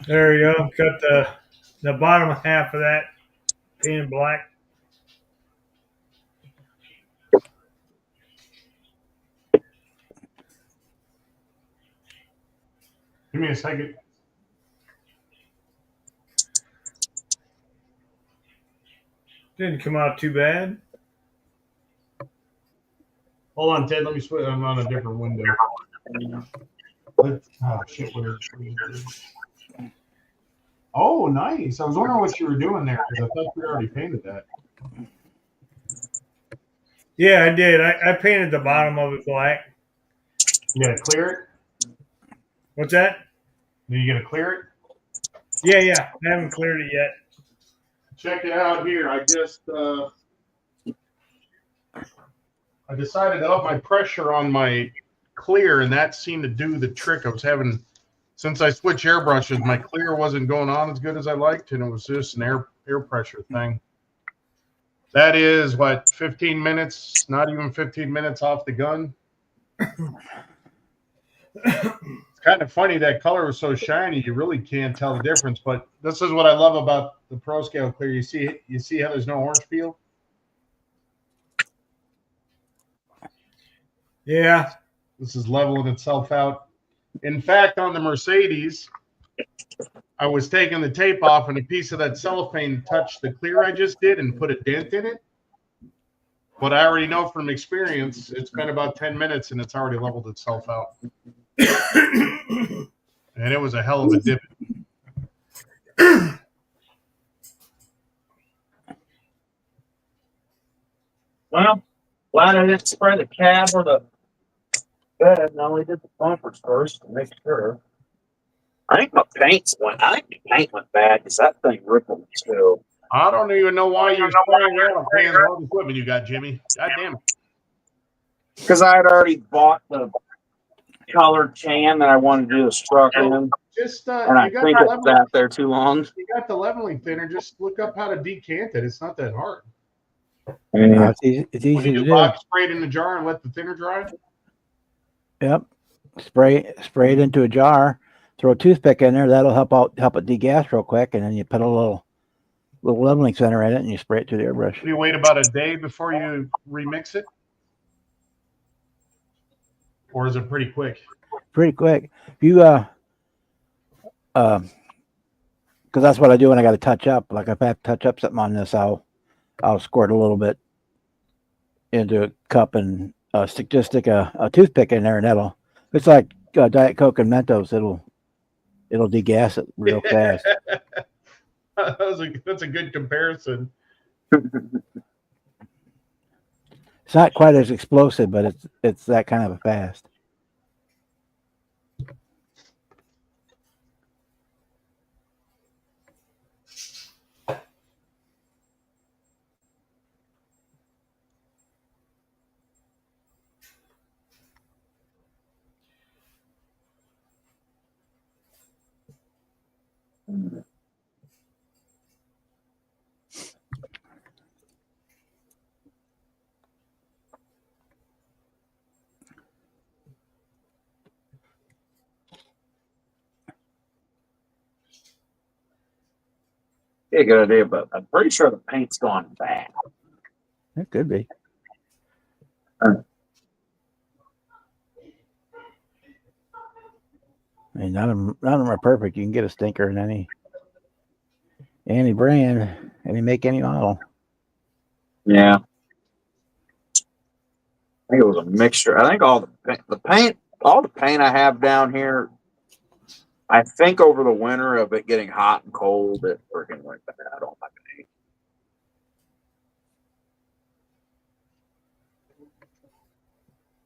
Speaker 1: There you go. Cut the bottom half of that painted black.
Speaker 2: Give me a second.
Speaker 1: Didn't come out too bad.
Speaker 2: Hold on, Ted. Let me switch. I'm on a different window. Oh, shit. Oh, nice. I was wondering what you were doing there because I thought you already painted that.
Speaker 1: Yeah, I did. I painted the bottom of it black.
Speaker 2: You got to clear it?
Speaker 1: What's that?
Speaker 2: Are you going to clear it?
Speaker 1: Yeah. I haven't cleared it yet.
Speaker 2: Check it out here. I just I decided to up my pressure on my clear, and that seemed to do the trick. I was having, since I switched airbrushes, my clear wasn't going on as good as I liked, and it was just an air pressure thing. That is, what, 15 minutes, not even 15 minutes off the gun. It's kind of funny, that color was so shiny, you really can't tell the difference, but this is what I love about the Pro Scale clear. You see how there's no orange peel?
Speaker 1: Yeah.
Speaker 2: This is leveling itself out. In fact, on the Mercedes, I was taking the tape off and a piece of that cellophane touched the clear I just did and put a dent in it. But I already know from experience, it's been about 10 minutes and it's already leveled itself out. And it was a hell of a dip.
Speaker 9: Well, glad I didn't spray the cab or the bed. I only did the bumpers first to make sure. I think the paint went bad because that thing rippled too.
Speaker 2: I don't even know why you're spraying around and paying all the equipment you got, Jimmy. God damn it.
Speaker 9: Because I had already bought the colored can that I wanted to do this truck in,
Speaker 2: Just
Speaker 9: and I
Speaker 2: you got
Speaker 9: think
Speaker 2: the
Speaker 9: it
Speaker 2: leveling,
Speaker 9: sat there too long.
Speaker 2: you got the leveling thinner. Just look up how to decant it. It's not that hard.
Speaker 10: No, it's
Speaker 2: What
Speaker 10: easy
Speaker 2: do you
Speaker 10: to
Speaker 2: do, Bob?
Speaker 10: do.
Speaker 2: Spray it in the jar and let the thinner dry.
Speaker 10: Yep. Spray it into a jar. Throw a toothpick in there. That'll help it degas real quick, and then you put a little leveling center in it, and you spray it to the airbrush.
Speaker 2: Do you wait about a day before you remix it, or is it pretty quick?
Speaker 10: Pretty quick. If you because that's what I do when I got to touch up. Like if I have to touch up something on this, I'll squirt a little bit into a cup and stick a toothpick in there, and it's like Diet Coke and Mentos. It'll degas it real fast.
Speaker 2: That's a good comparison.
Speaker 10: It's not quite as explosive, but it's that kind of a fast.
Speaker 9: Yeah, good idea, but I'm pretty sure the paint's gone bad.
Speaker 10: It could be. I mean, none of them are perfect. You can get a stinker in any brand, any make, any model.
Speaker 9: Yeah. I think it was a mixture. I think all the paint I have down here, I think over the winter of it getting hot and cold, it freaking went bad. I don't like it.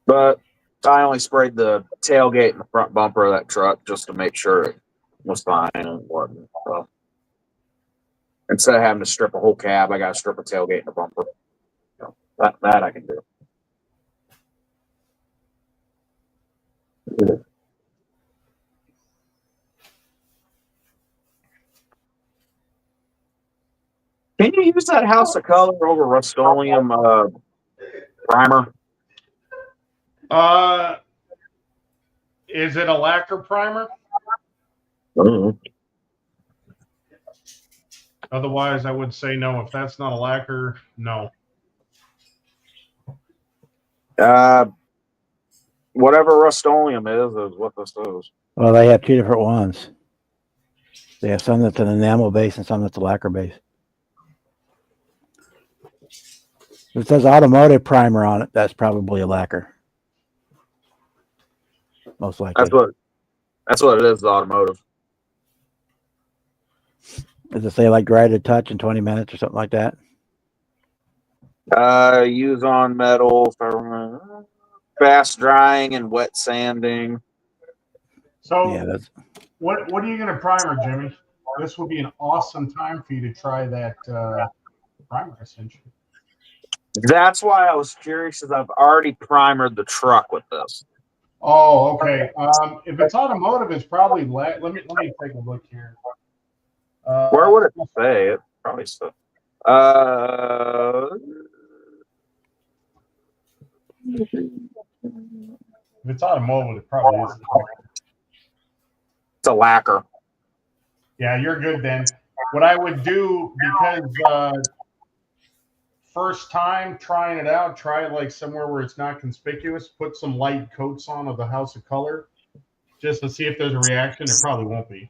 Speaker 9: But I only sprayed the tailgate and the front bumper of that truck just to make sure it was fine and it wasn't. So instead of having to strip a whole cab, I got to strip a tailgate and a bumper. So that I can do. Can you use that House of Color over Rust-Oleum primer?
Speaker 2: Is it a lacquer primer?
Speaker 9: Mm-hmm.
Speaker 2: Otherwise, I would say no. If that's not a lacquer, no.
Speaker 9: Whatever Rust-Oleum is what this is.
Speaker 10: Well, they have two different ones. They have some that's an enamel base and some that's a lacquer base. If it says automotive primer on it, that's probably a lacquer. Most likely.
Speaker 9: That's what it is, the automotive.
Speaker 10: Does it say like dry to touch in 20 minutes or something like that?
Speaker 9: Use on metal, fast drying and wet sanding.
Speaker 2: So
Speaker 9: Yeah,
Speaker 2: what are you going to primer, Jimmy? This would be an awesome time for you to try that primer, essentially.
Speaker 9: That's why I was curious, because I've already primered the truck with this.
Speaker 2: Oh, okay. If it's automotive, it's probably let me take a look here.
Speaker 9: Where would it say? It probably so.
Speaker 2: If it's automotive, it probably is.
Speaker 9: It's a lacquer.
Speaker 2: Yeah, you're good then. What I would do, because first time trying it out, try it like somewhere where it's not conspicuous. Put some light coats on of the House of Color just to see if there's a reaction. There probably won't be.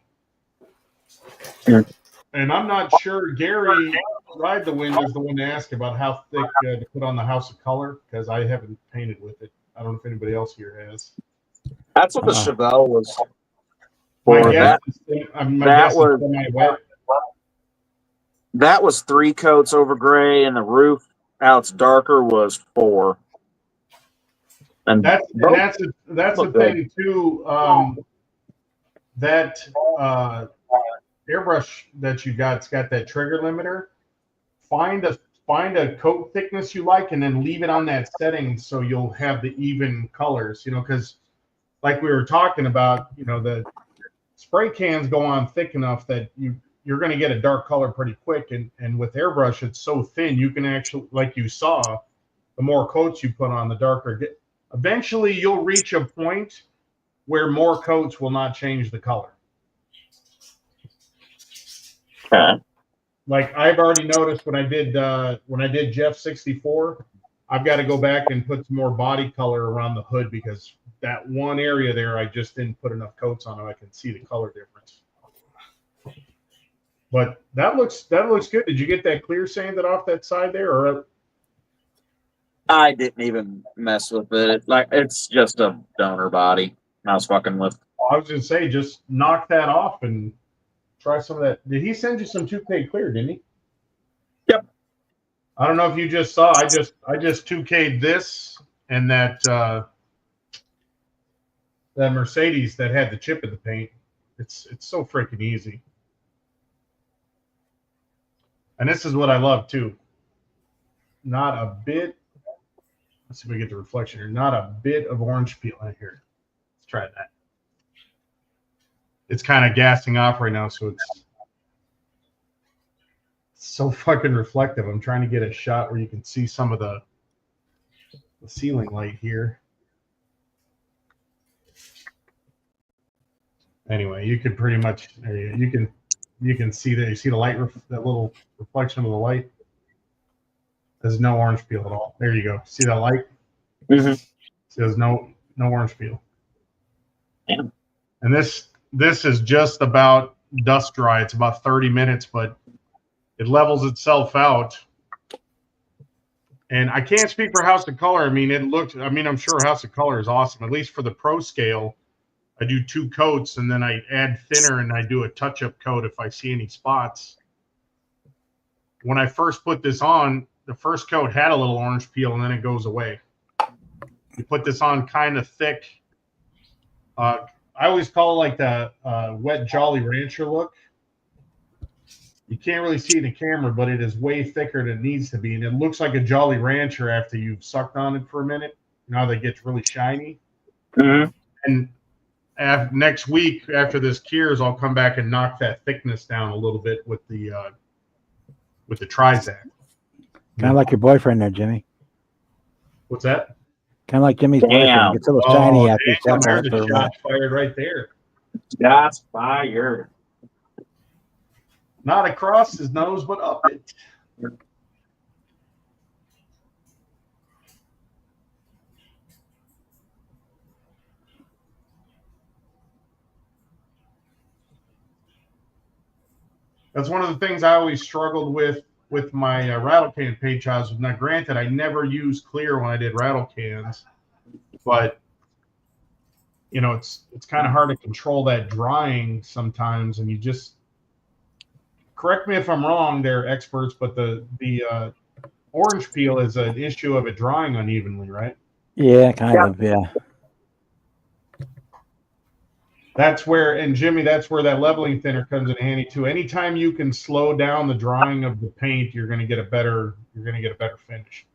Speaker 2: And I'm not sure. Gary Ride the Wind is the one to ask about how thick to put on the House of Color, because I haven't painted with it. I don't know if anybody else here has.
Speaker 9: That's what the Chevelle was.
Speaker 2: My guess is semi-wet.
Speaker 9: That was 3 coats over gray, and the roof, how it's darker, was 4. And
Speaker 2: that's the thing too. That airbrush that you got's got that trigger limiter. Find a coat thickness you like, and then leave it on that setting so you'll have the even colors. You know, because like we were talking about, the spray cans go on thick enough that you're going to get a dark color pretty quick. And with airbrush, it's so thin, you can actually, like you saw, the more coats you put on, the darker it gets. Eventually, you'll reach a point where more coats will not change the color.
Speaker 9: Okay.
Speaker 2: Like I've already noticed when I did Jeff 64, I've got to go back and put some more body color around the hood because that one area there, I just didn't put enough coats on it. I can see the color difference. But that looks good. Did you get that clear sanded off that side there, or?
Speaker 9: I didn't even mess with it. It's just a donor body I was fucking with.
Speaker 2: I was gonna say, just knock that off and try some of that. Did he send you some toothpaste clear? Didn't he?
Speaker 9: Yep.
Speaker 2: I don't know if you just saw. I just 2K'd this and that Mercedes that had the chip in the paint. It's so freaking easy. And this is what I love too. Not a bit. Let's see if we get the reflection here. Not a bit of orange peel in here. Let's try that. It's kind of gassing off right now, so it's so fucking reflective. I'm trying to get a shot where you can see some of the ceiling light here. Anyway, you can pretty much you can see that. You see the light, that little reflection of the light. There's no orange peel at all. There you go. See that light?
Speaker 9: Mm-hmm.
Speaker 2: There's no orange peel.
Speaker 9: Yeah.
Speaker 2: And this is just about dust dry. It's about 30 minutes, but it levels itself out. And I can't speak for House of Color. I'm sure House of Color is awesome. At least for the pro scale, I do 2 coats and then I add thinner and I do a touch-up coat if I see any spots. When I first put this on, the first coat had a little orange peel and then it goes away. You put this on kind of thick. I always call it like the wet Jolly Rancher look. You can't really see it in the camera, but it is way thicker than it needs to be. And it looks like a Jolly Rancher after you've sucked on it for a minute. Now that it gets really shiny.
Speaker 9: Mm-hmm.
Speaker 2: And next week, after this cures, I'll come back and knock that thickness down a little bit with the Trizact.
Speaker 10: Kind of like your boyfriend there, Jimmy.
Speaker 2: What's that?
Speaker 10: Kind of like Jimmy's boyfriend. Gets a little shiny after you
Speaker 2: damn,
Speaker 10: step on
Speaker 2: there's
Speaker 10: it
Speaker 2: a
Speaker 10: for a
Speaker 2: shot
Speaker 10: while.
Speaker 2: fired right there.
Speaker 9: Shots fired.
Speaker 2: Not across his nose, but up it. That's one of the things I always struggled with my rattle can paint jobs. Now, granted, I never used clear when I did rattle cans, but it's kind of hard to control that drying sometimes, and you just correct me if I'm wrong. They're experts, but the orange peel is an issue of it drying unevenly, right?
Speaker 10: Yeah, kind of. Yeah.
Speaker 2: That's where, and Jimmy, that's where that leveling thinner comes in handy too. Anytime you can slow down the drying of the paint, you're going to get a better finish.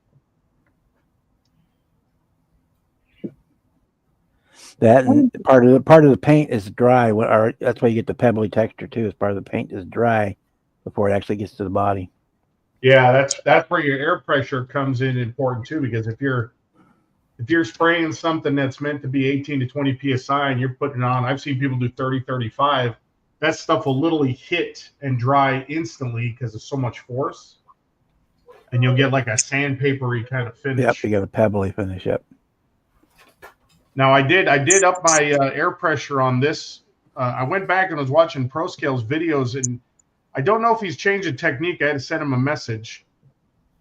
Speaker 10: That and part of the paint is dry. Or that's why you get the pebbly texture too. Is part of the paint is dry before it actually gets to the body.
Speaker 2: Yeah, that's where your air pressure comes in important too, because if you're spraying something that's meant to be 18 to 20 psi and you're putting it on, I've seen people do 30, 35. That stuff will literally hit and dry instantly because of so much force, and you'll get like a sandpapery kind of finish.
Speaker 10: Yep, you get a pebbly finish. Yep.
Speaker 2: Now I did up my air pressure on this. I went back and was watching ProScale's videos, and I don't know if he's changed the technique. I had to send him a message.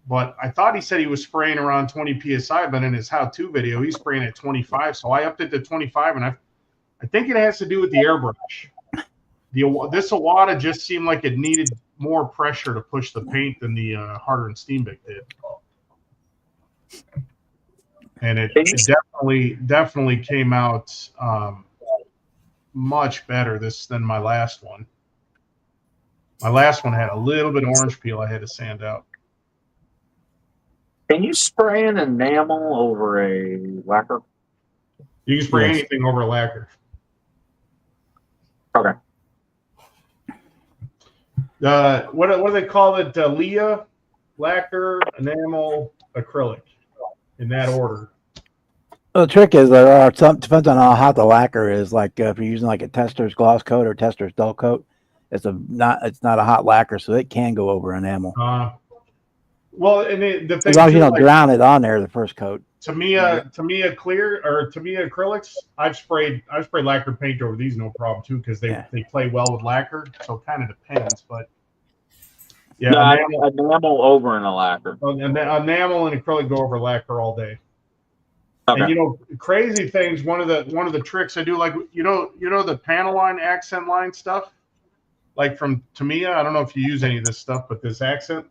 Speaker 2: But I thought he said he was spraying around 20 psi, but in his how-to video, he's spraying at 25. So I upped it to 25, and I think it has to do with the airbrush. This Iwata just seemed like it needed more pressure to push the paint than the Harder and Steenbeck did. And it definitely came out much better than my last one. My last one had a little bit of orange peel I had to sand out.
Speaker 9: Can you spray an enamel over a lacquer?
Speaker 2: You can spray
Speaker 10: Yes.
Speaker 2: anything over lacquer.
Speaker 9: Okay.
Speaker 2: What do they call it? Leah, lacquer, enamel, acrylic, in that order.
Speaker 10: Well, the trick is there are some depends on how hot the lacquer is. Like if you're using like a Tester's gloss coat or Tester's dull coat, it's not a hot lacquer, so it can go over enamel
Speaker 2: Well, and the thing
Speaker 10: as long as you
Speaker 2: too,
Speaker 10: don't
Speaker 2: like,
Speaker 10: drown it on there the first coat.
Speaker 2: Tamiya clear or Tamiya acrylics, I've sprayed lacquer paint over these no problem too, because they play well with lacquer. So it kind of depends, but yeah,
Speaker 9: No, enamel over in a lacquer.
Speaker 2: Enamel and acrylic go over lacquer all day.
Speaker 9: Okay.
Speaker 2: And you know, crazy things. One of the tricks I do, like you know the panel line, accent line stuff, like from Tamiya. I don't know if you use any of this stuff, but this accent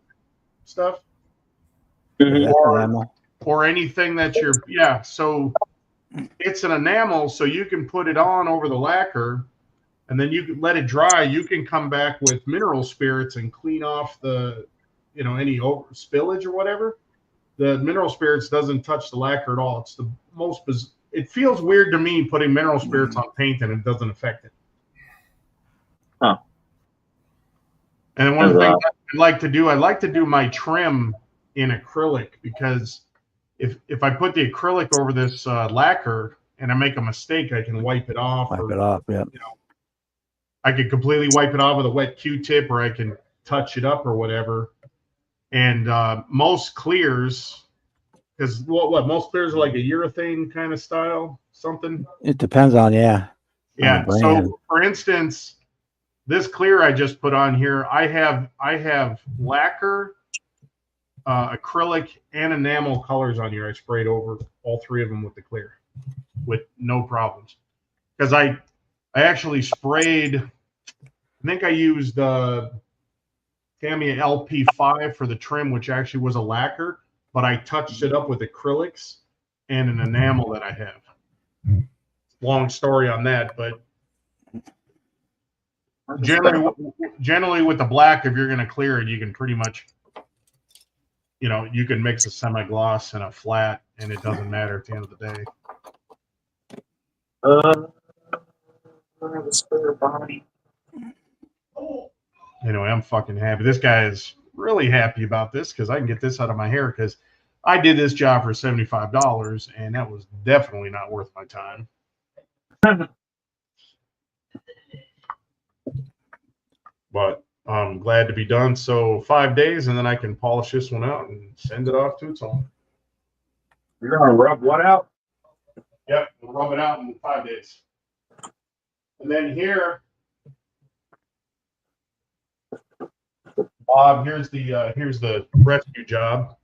Speaker 2: stuff, or anything that so it's an enamel, so you can put it on over the lacquer, and then you can let it dry. You can come back with mineral spirits and clean off the, any over spillage or whatever. The mineral spirits doesn't touch the lacquer at all. It's the most it feels weird to me putting mineral spirits on paint and it doesn't affect it.
Speaker 9: Huh.
Speaker 2: And one of the things I like to do my trim in acrylic, because if I put the acrylic over this lacquer and I make a mistake, I can wipe it off.
Speaker 10: Yeah.
Speaker 2: I could completely wipe it off with a wet Q-tip, or I can touch it up or whatever. And most clears, because most clears are like a urethane kind of style, something.
Speaker 10: It depends on
Speaker 2: Yeah. So for instance, this clear I just put on here, I have lacquer, acrylic, and enamel colors on here. I sprayed over all three of them with the clear, with no problems. Because I actually sprayed. I think I used Tamiya LP5 for the trim, which actually was a lacquer, but I touched it up with acrylics and an enamel that I have. Long story on that, but generally with the black, if you're going to clear it, you can pretty much, you can mix a semi-gloss and a flat, and it doesn't matter at the end of the day.
Speaker 9: Spare body.
Speaker 2: Anyway, I'm fucking happy. This guy is really happy about this because I can get this out of my hair, because I did this job for $75, and that was definitely not worth my time. But I'm glad to be done. So 5 days, and then I can polish this one out and send it off to its owner.
Speaker 9: You're going to rub what out?
Speaker 2: Yep, we'll rub it out in 5 days. And then here, Bob, here's the rescue job.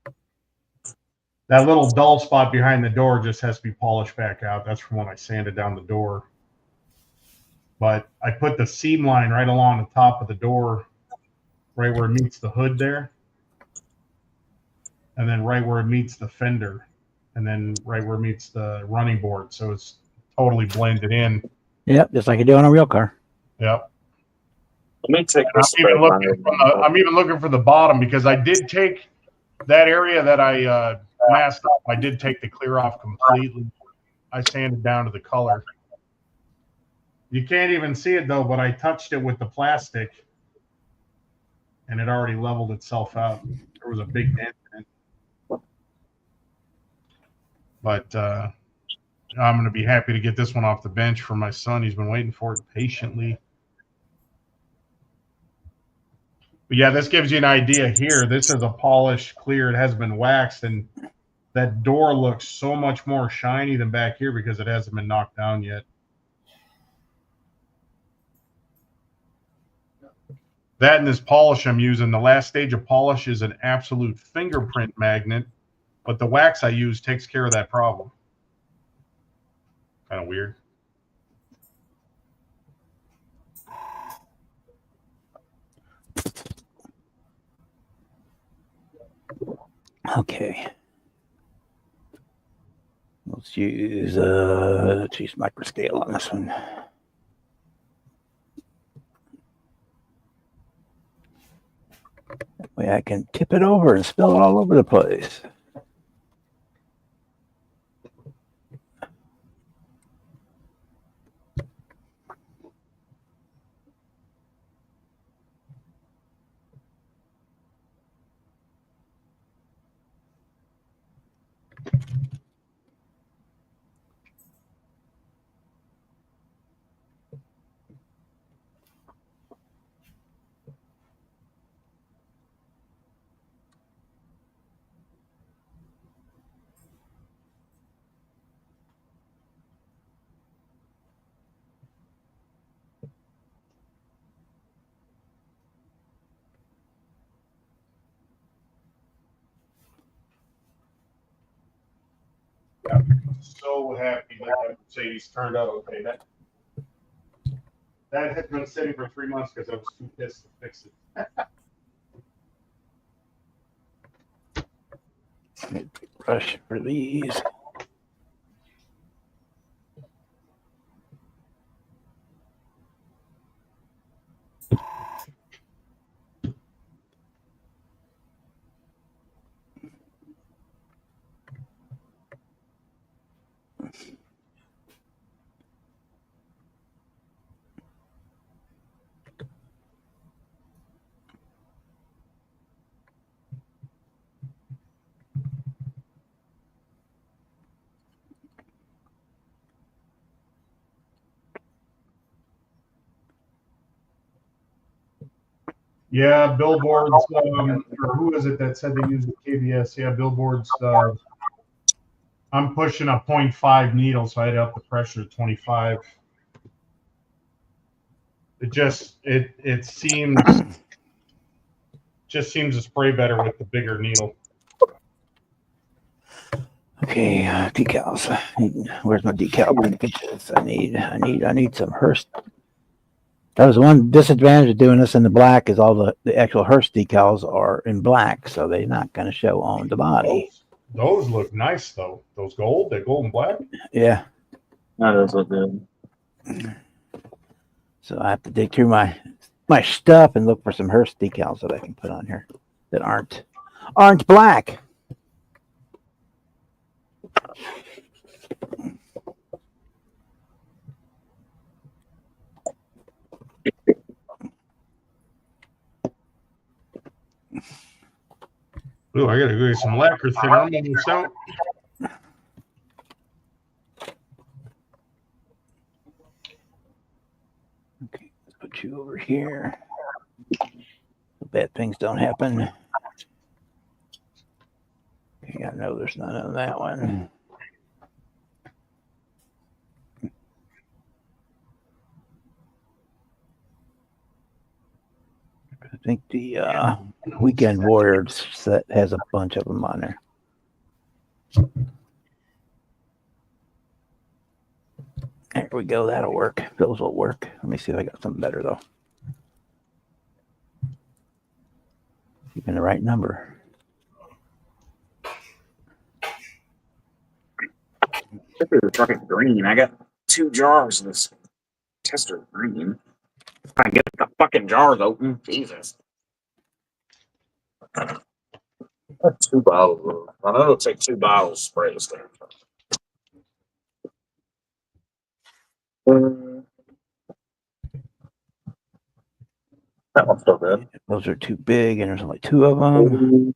Speaker 2: That little dull spot behind the door just has to be polished back out. That's from when I sanded down the door. But I put the seam line right along the top of the door, right where it meets the hood there. And then right where it meets the fender. And then right where it meets the running board. So it's totally blended in.
Speaker 10: Yep, just like you do on a real car.
Speaker 2: Yep.
Speaker 9: Let me take this.
Speaker 2: I'm even looking for the bottom, because I did take that area that I masked up. I did take the clear off completely. I sanded down to the color. You can't even see it though, but I touched it with the plastic, and it already leveled itself out. There was a big dent in it. But I'm going to be happy to get this one off the bench for my son. He's been waiting for it patiently. But yeah, this gives you an idea here. This is a polished clear. It has been waxed, and that door looks so much more shiny than back here because it hasn't been knocked down yet. That and this polish I'm using, the last stage of polish is an absolute fingerprint magnet, but the wax I use takes care of that problem. Kind of weird.
Speaker 10: Okay. Let's use micro scale on this one. That way I can tip it over and spill it all over the place.
Speaker 2: So happy that that Mercedes turned out okay. That had been sitting for 3 months because I was too pissed to fix it.
Speaker 10: Brush for these.
Speaker 2: Yeah, billboards. Or who is it that said they use the KBS? Yeah, billboards. I'm pushing a 0.5 needle, so I had to up the pressure to 25. It seems to spray better with the bigger needle.
Speaker 10: Okay, decals. Where's my decal packages? I need some Hearst. That was one disadvantage of doing this in the black is all the actual Hearst decals are in black, so they're not going to show on the body.
Speaker 2: Those look nice though. Those gold and black.
Speaker 10: Yeah.
Speaker 9: That does look good.
Speaker 10: So I have to dig through my stuff and look for some Hearst decals that I can put on here that aren't black.
Speaker 2: Ooh, I gotta go get some lacquer thinner. I'm almost out.
Speaker 10: Okay, let's put you over here. So bad things don't happen. Okay, I know there's none on that one. I think the Weekend Warriors set has a bunch of them on there. There we go. That'll work. Those will work. Let me see if I got something better though. Keeping the right number.
Speaker 9: This is fucking green. I got 2 jars of this tester green. I get the fucking jars open. Jesus. 2 bottles. I know it'll take 2 bottles of spray this thing. That one's still good.
Speaker 10: Those are too big, and there's only 2 of them.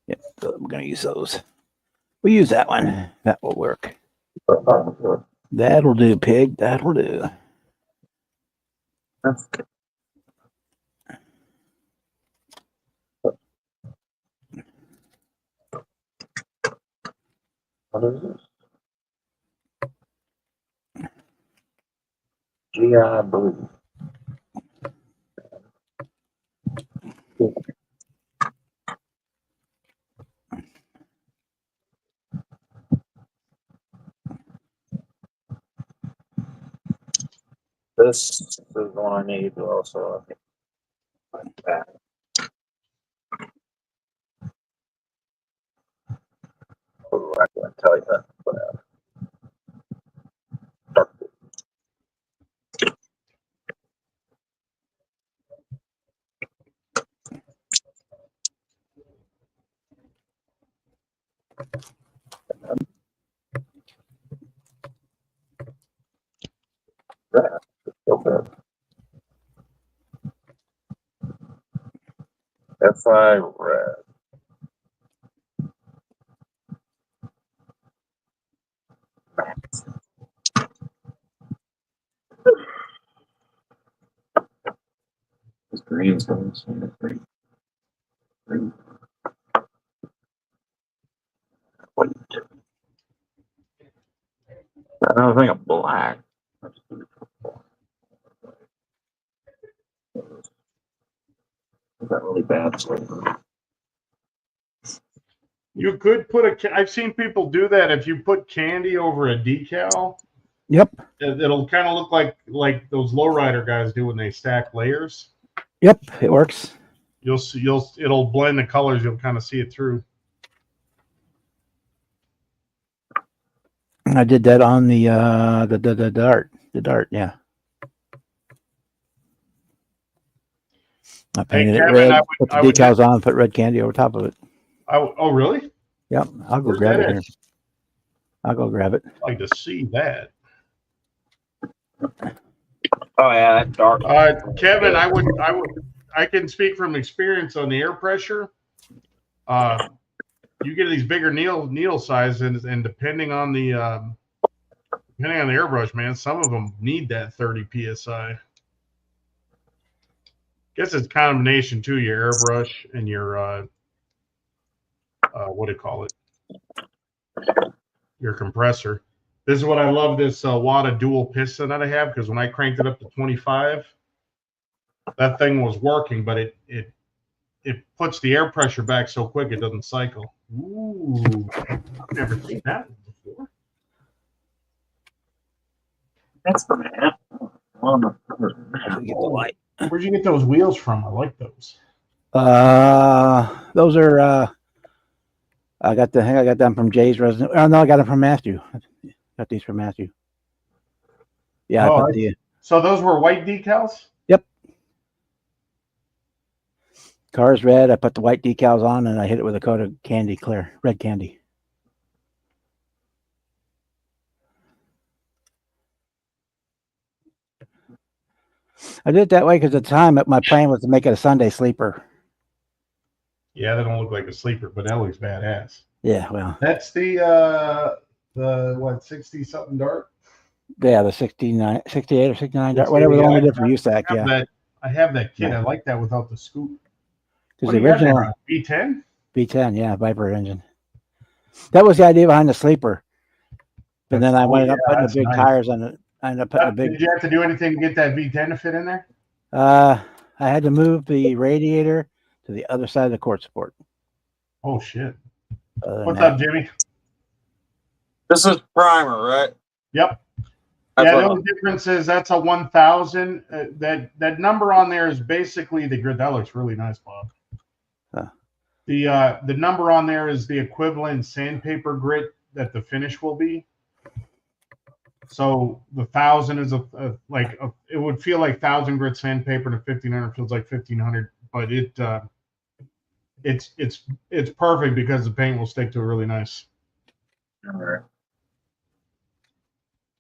Speaker 10: Yeah, so we're gonna use those. We'll use that one. That will work. That'll do, pig. That'll do.
Speaker 9: That's good. What is this? GI Blue. This is the one I need also. Like that. Oh, I can't tell you that. But, dark blue. That is so good. FI red. This green's going to green. Green. White. Another thing of black. Is that really bad flavor?
Speaker 2: You could put I've seen people do that. If you put candy over a decal,
Speaker 10: Yep.
Speaker 2: it'll kind of look like those lowrider guys do when they stack layers.
Speaker 10: Yep. It works.
Speaker 2: You'll see. It'll blend the colors. You'll kind of see it through.
Speaker 10: I did that on the dart. The dart, yeah. I painted
Speaker 2: Kevin,
Speaker 10: it red,
Speaker 2: I would-
Speaker 10: put the
Speaker 2: I would
Speaker 10: decals on, put red candy over top of it.
Speaker 2: Oh, really?
Speaker 10: Yep. I'll go
Speaker 2: Where's
Speaker 10: grab
Speaker 2: that
Speaker 10: it here.
Speaker 2: at?
Speaker 10: I'll go grab it.
Speaker 2: I'd like to see that.
Speaker 9: Oh yeah, that's dark.
Speaker 2: Kevin, I can speak from experience on the air pressure. You get these bigger needle sizes, and depending on the airbrush, man, some of them need that 30 psi. Guess it's a combination too. Your airbrush and your what do you call it? Your compressor. This is what I love, this WATA dual piston that I have, because when I cranked it up to 25, that thing was working, but it puts the air pressure back so quick it doesn't cycle. Ooh, I've never seen that before.
Speaker 9: That's the man.
Speaker 10: Get the light.
Speaker 2: Where'd you get those wheels from? I like those.
Speaker 10: Those are I got them from Jay's resident. Oh no, I got them from Matthew. Got these from Matthew. Yeah,
Speaker 2: Oh,
Speaker 10: I put the
Speaker 2: So those were white decals?
Speaker 10: Yep. Car's red. I put the white decals on and I hit it with a coat of candy, clear red candy. I did it that way because at the time my plan was to make it a Sunday sleeper.
Speaker 2: Yeah, they don't look like a sleeper, but that looks badass.
Speaker 10: Yeah, well.
Speaker 2: That's the what, 60 something dart?
Speaker 10: Yeah, the 69, 68 or 69, whatever the one we did for USAC. Yeah.
Speaker 2: I have that kit.
Speaker 10: Yeah.
Speaker 2: I like that without the scoop.
Speaker 10: Because the original
Speaker 2: V10?
Speaker 10: V10, yeah, Viper engine. That was the idea behind the sleeper. But then I ended up putting the big tires on it. I ended up putting a big.
Speaker 2: Did you have to do anything to get that V10 to fit in there?
Speaker 10: I had to move the radiator to the other side of the court support.
Speaker 2: Oh shit!
Speaker 10: What's
Speaker 2: up, Jimmy?
Speaker 9: This is primer, right?
Speaker 2: Yep.
Speaker 9: That's
Speaker 2: Yeah,
Speaker 9: what
Speaker 2: the only difference is that's a 1000. That number on there is basically the grit. That looks really nice, Bob.
Speaker 10: Huh.
Speaker 2: The number on there is the equivalent sandpaper grit that the finish will be. So the 1000 is it would feel like 1000 grit sandpaper, and 1500 feels like 1500, but it's perfect because the paint will stick to it really nice.
Speaker 9: All right.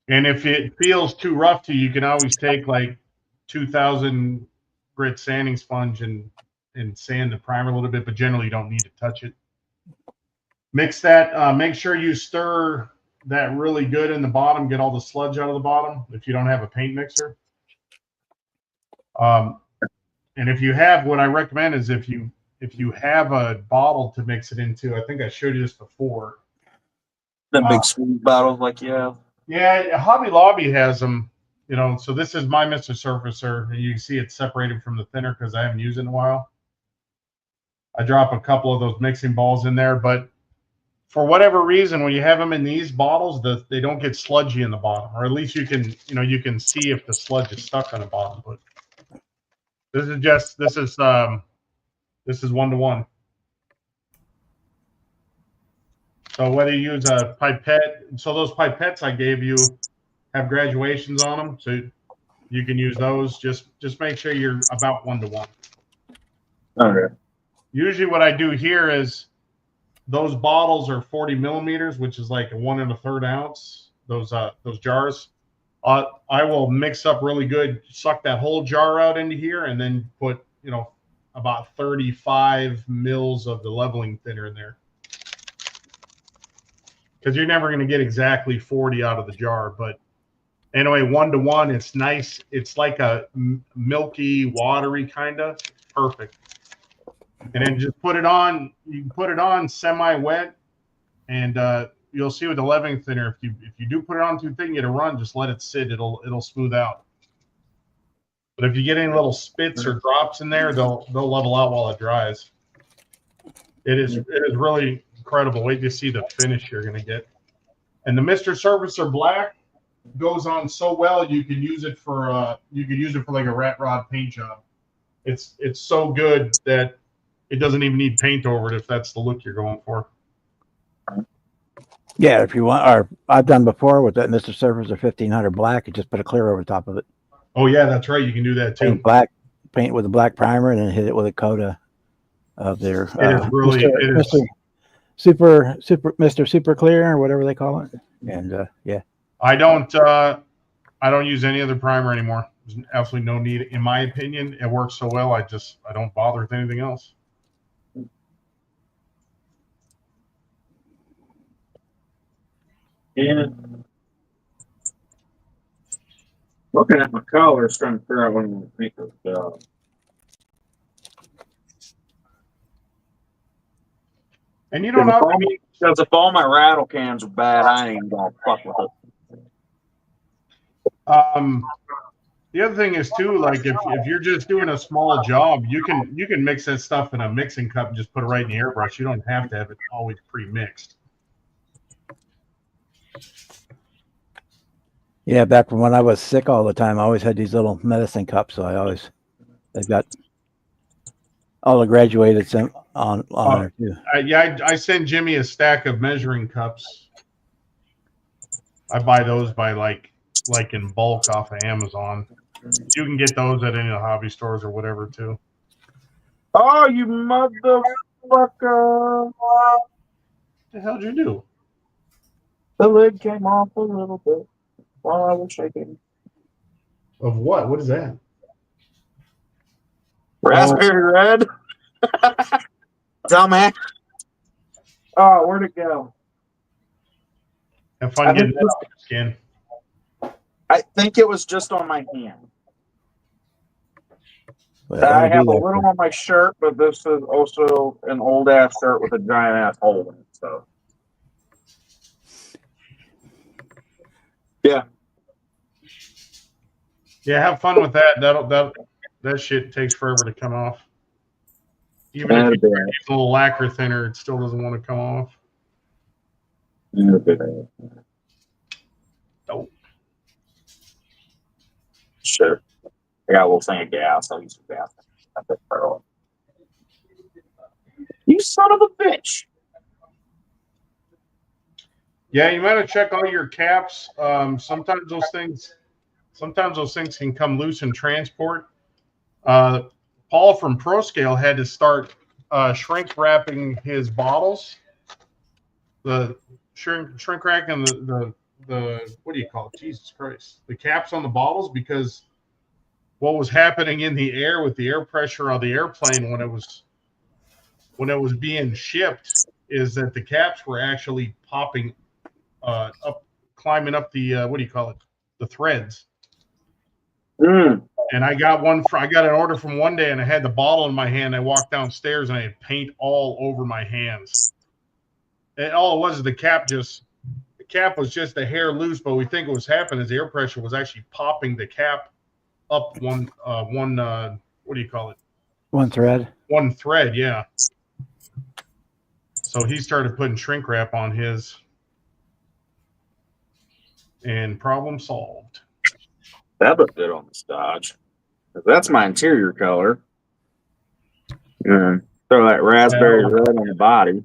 Speaker 2: And if it feels too rough to you, you can always take like 2000 grit sanding sponge and sand the primer a little bit, but generally you don't need to touch it. Mix that. Make sure you stir that really good in the bottom. Get all the sludge out of the bottom if you don't have a paint mixer. And if you have, what I recommend is if you have a bottle to mix it into, I think I showed you this before.
Speaker 9: The big sweet bottles like you have.
Speaker 2: Yeah, Hobby Lobby has them, so this is my Mr. Surfacer, and you can see it's separated from the thinner because I haven't used it in a while. I drop a couple of those mixing balls in there, but for whatever reason, when you have them in these bottles, they don't get sludgy in the bottom, or at least you can see if the sludge is stuck on the bottom. But this is 1-to-1. So whether you use a pipette, so those pipettes I gave you have graduations on them, so you can use those. Just make sure you're about 1-to-1.
Speaker 9: Okay.
Speaker 2: Usually what I do here is those bottles are 40 millimeters, which is like a 1 1/3 ounce. Those jars. I will mix up really good, suck that whole jar out into here, and then put about 35 mils of the leveling thinner in there. Because you're never going to get exactly 40 out of the jar, but anyway, 1-to-1, it's nice. It's like a milky, watery kind of perfect. And then just put it on. You can put it on semi-wet, and you'll see with the leveling thinner. If you do put it on too thin, you get a run. Just let it sit. It'll smooth out. But if you get any little spits or drops in there, they'll level out while it dries. It is really incredible. Wait to see the finish you're gonna get. And the Mr. Surfacer Black goes on so well you can use it for like a rat rod paint job. It's so good that it doesn't even need paint over it if that's the look you're going for.
Speaker 10: Yeah, if you want, or I've done before with that Mr. Surfacer 1500 black, you just put a clear over top of it.
Speaker 2: Oh yeah, that's right. You can do that too.
Speaker 10: Paint with a black primer, and then hit it with a coat of their
Speaker 2: Mr.
Speaker 10: Super Clear or whatever they call it. And yeah,
Speaker 2: I don't use any other primer anymore. There's absolutely no need, in my opinion. It works so well. I don't bother with anything else.
Speaker 9: And looking at my colors, trying to figure out what I'm going to think of.
Speaker 2: And you don't know,
Speaker 9: because if all my rattle cans are bad, I ain't gonna fuck with it.
Speaker 2: The other thing is too, like if you're just doing a small job, you can mix that stuff in a mixing cup and just put it right in the airbrush. You don't have to have it always pre-mixed.
Speaker 10: Yeah, back from when I was sick all the time, I always had these little medicine cups. So they've got all the graduated on there too.
Speaker 2: I send Jimmy a stack of measuring cups. I buy those by like in bulk off of Amazon. You can get those at any of the hobby stores or whatever too.
Speaker 9: Oh, you motherfucker!
Speaker 2: What the hell did you do?
Speaker 9: The lid came off a little bit while I was shaking.
Speaker 2: Of what? What is that?
Speaker 9: Raspberry red. Dumbass. Oh, where'd it go?
Speaker 2: Have fun getting that off your skin.
Speaker 9: I think it was just on my hand.
Speaker 10: Well,
Speaker 9: I have a little on my shirt, but this is also an old ass shirt with a giant ass hole in it. So, yeah.
Speaker 2: Yeah, have fun with that. That shit takes forever to come off. Even if you use a little lacquer thinner, it still doesn't want to come off.
Speaker 9: Nope. Sure. I got a little thing of gas. I'll use some gas. You son of a bitch.
Speaker 2: Yeah, you might have checked all your caps. Sometimes those things can come loose in transport. Paul from ProScale had to start shrink wrapping his bottles. The shrink wrapping the what do you call it? Jesus Christ. The caps on the bottles, because what was happening in the air with the air pressure on the airplane when it was being shipped is that the caps were actually popping up, climbing up the what do you call it? The threads. And I got an order from one day, and I had the bottle in my hand. I walked downstairs, and I had paint all over my hands. And all it was is the cap was just a hair loose, but we think what was happening is the air pressure was actually popping the cap up one what do you call it?
Speaker 10: One thread.
Speaker 2: One thread, yeah. So he started putting shrink wrap on his, and problem solved.
Speaker 9: That looked good on the Dodge. That's my interior color. Throw that raspberry red on the body.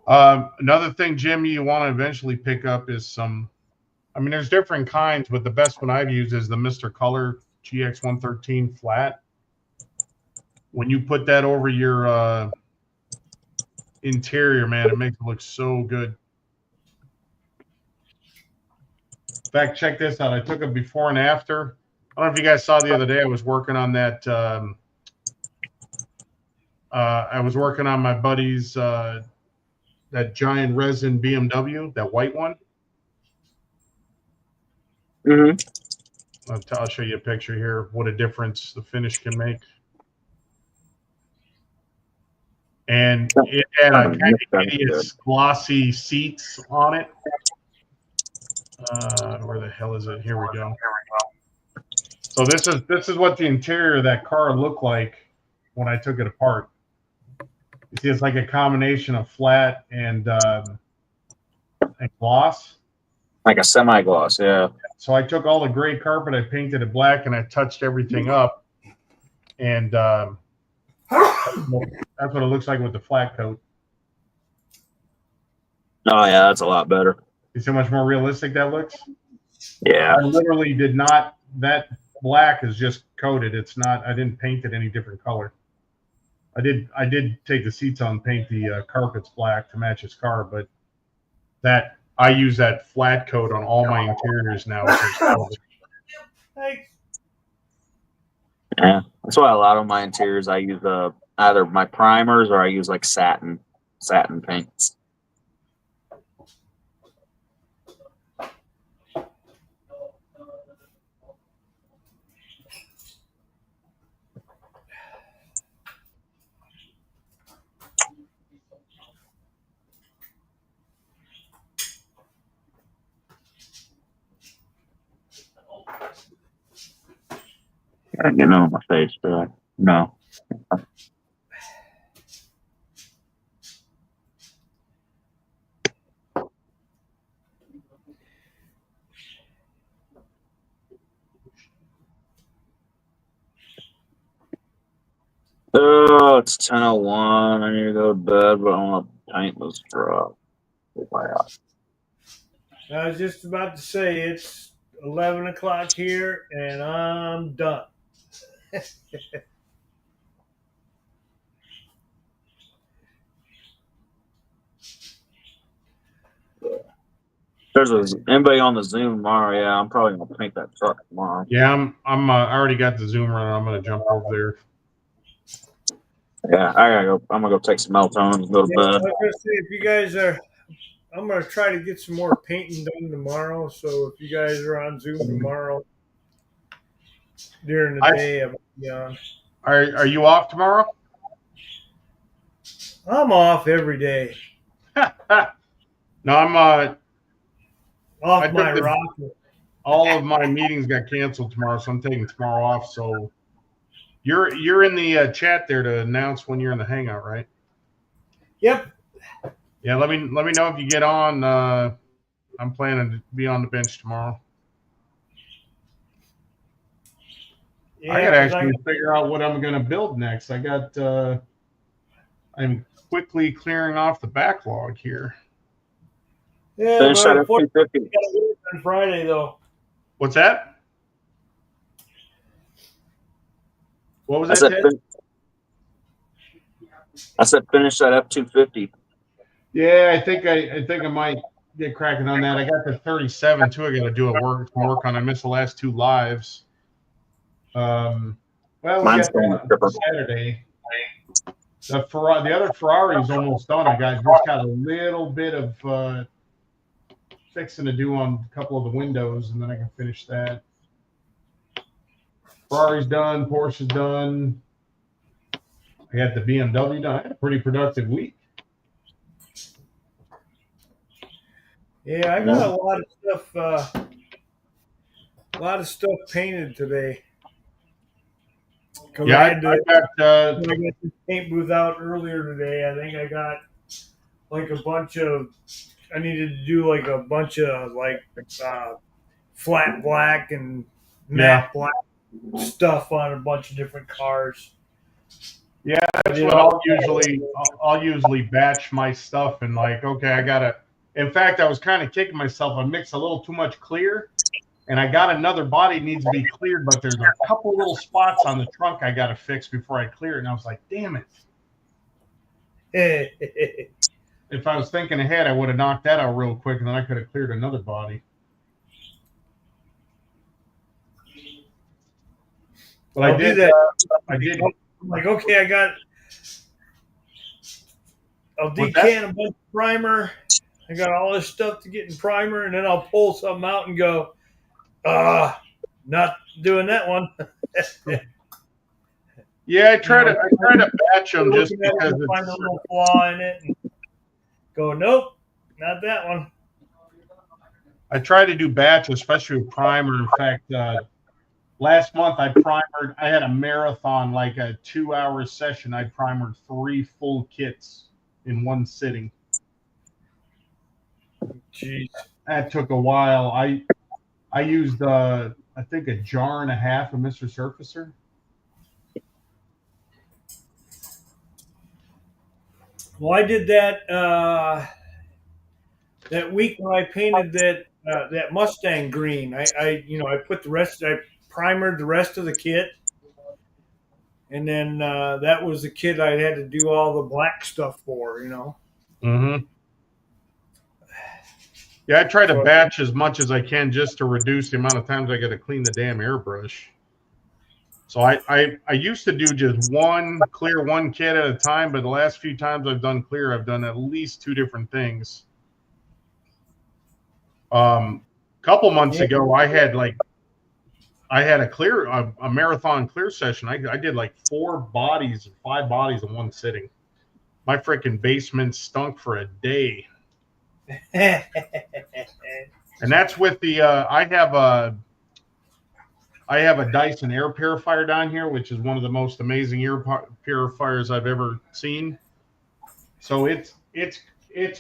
Speaker 2: Another thing, Jim, you want to eventually pick up is some. I mean, there's different kinds, but the best one I've used is the Mr. Color GX113 flat. When you put that over your interior, man, it makes it look so good. In fact, check this out. I took a before and after. I don't know if you guys saw the other day. I was working on that. I was working on my buddy's that giant resin BMW, that white one. I'll show you a picture here. What a difference the finish can make. And it had a kind of hideous glossy seats on it. Where the hell is it? Here we go. So this is what the interior of that car looked like when I took it apart. You see, it's like a combination of flat and gloss.
Speaker 9: Like a semi-gloss, yeah.
Speaker 2: So I took all the gray carpet, I painted it black, and I touched everything up. And that's what it looks like with the flat coat.
Speaker 9: Oh yeah, that's a lot better.
Speaker 2: You see how much more realistic that looks?
Speaker 9: Yeah.
Speaker 2: I literally did not. That black is just coated. It's not. I didn't paint it any different color. I did take the seats on and paint the carpets black to match his car, but that I use that flat coat on all my interiors now.
Speaker 1: Thanks.
Speaker 9: Yeah, that's why a lot of my interiors I use either my primers or I use like satin paints. I didn't get none on my face, did I? No. Oh, it's 10:01. I need to go to bed, but I want to paint this truck.
Speaker 1: I was just about to say it's 11 o'clock here, and I'm done.
Speaker 9: There's anybody on the Zoom tomorrow. Yeah, I'm probably gonna paint that truck tomorrow.
Speaker 2: Yeah, I already got the Zoom running. I'm gonna jump over there.
Speaker 9: Yeah, I gotta go. I'm gonna go take some melatonin and go to
Speaker 1: I
Speaker 9: bed.
Speaker 1: was gonna say, if you guys are, I'm gonna try to get some more painting done tomorrow. So if you guys are on Zoom tomorrow during the day, I'm on.
Speaker 2: Are you off tomorrow?
Speaker 1: I'm off every day.
Speaker 2: No, I'm
Speaker 1: off my rocker.
Speaker 2: All of my meetings got canceled tomorrow, so I'm taking tomorrow off. So you're in the chat there to announce when you're in the hangout, right?
Speaker 1: Yep.
Speaker 2: Yeah, let me know if you get on. I'm planning to be on the bench tomorrow.
Speaker 1: Yeah,
Speaker 2: I gotta actually figure out what I'm gonna build next. I'm quickly clearing off the backlog here.
Speaker 1: Yeah,
Speaker 9: Finish
Speaker 1: but
Speaker 9: that
Speaker 1: unfortunately, we gotta work on Friday though.
Speaker 2: What's that? What was that, Ted?
Speaker 9: I said finish that F-250.
Speaker 2: Yeah, I think I might get cracking on that. I got the 37 too. I got to do some work on. I missed the last two lives. Well, we got that Saturday. The other Ferrari is almost done. I just got a little bit of fixing to do on a couple of the windows, and then I can finish that. Ferrari's done. Porsche's done. I got the BMW done. I had a pretty productive week.
Speaker 1: Yeah, I got a lot of stuff painted today.
Speaker 2: Yeah,
Speaker 1: I got the paint booth out earlier today. I think I got like a bunch of. I needed to do like a bunch of flat black and matte black stuff on a bunch of different cars.
Speaker 2: Yeah, that's what I'll usually batch my stuff and okay, I gotta. In fact, I was kind of kicking myself. I mixed a little too much clear, and I got another body needs to be cleared, but there's a couple little spots on the trunk I got to fix before I clear it. And I was like, damn it. If I was thinking ahead, I would have knocked that out real quick, and then I could have cleared another body. But I did that. I did.
Speaker 1: I'm like, okay, I'll decant a bunch of primer. I got all this stuff to get in primer, and then I'll pull something out and go, not doing that one.
Speaker 2: Yeah, I try to batch them just because
Speaker 1: find a little flaw in it and go, nope, not that one.
Speaker 2: I try to do batch, especially with primer. In fact, last month I primered. I had a marathon, like a 2-hour session. I primered 3 full kits in one sitting.
Speaker 1: Jeez.
Speaker 2: That took a while. I used I think a jar and a half of Mr. Surfacer.
Speaker 1: Well, I did that that week when I painted that Mustang green. I put the rest. I primered the rest of the kit, and then that was the kit I had to do all the black stuff for.
Speaker 2: Mm-hmm. Yeah, I try to batch as much as I can just to reduce the amount of times I got to clean the damn airbrush. So I used to do just clear one kit at a time, but the last few times I've done clear, I've done at least 2 different things. Couple months ago, I had a marathon clear session. I did like 4 bodies, 5 bodies in one sitting. My freaking basement stunk for a day. And that's with the I have a Dyson air purifier down here, which is one of the most amazing air purifiers I've ever seen. So it's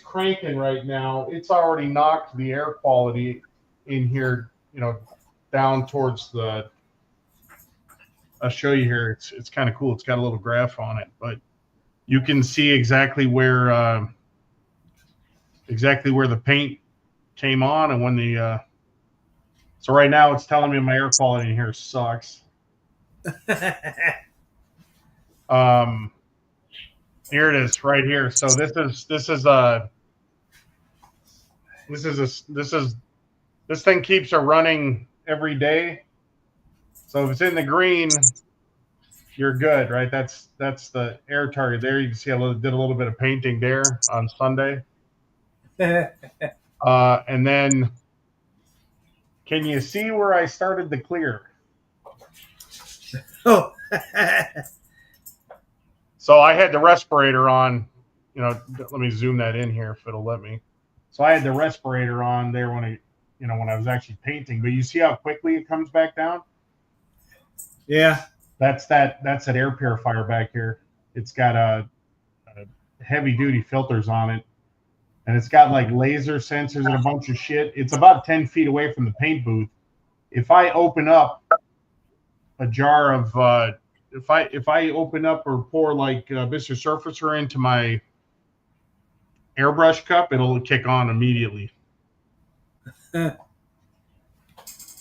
Speaker 2: cranking right now. It's already knocked the air quality in here, down towards the. I'll show you here. It's kind of cool. It's got a little graph on it, but you can see exactly where the paint came on and when the. So right now it's telling me my air quality in here sucks. Here it is right here. So this thing keeps her running every day. So if it's in the green, you're good, right? That's the air target there. You can see I did a little bit of painting there on Sunday. And then can you see where I started the clear?
Speaker 1: Oh.
Speaker 2: So I had the respirator on, let me zoom that in here if it'll let me. So I had the respirator on there when I was actually painting, but you see how quickly it comes back down?
Speaker 1: Yeah.
Speaker 2: That's that air purifier back here. It's got a heavy duty filters on it. And it's got like laser sensors and a bunch of shit. It's about 10 feet away from the paint booth. If I open up a jar of, if I open up or pour like Mr. Surfacer into my airbrush cup, it'll kick on immediately. But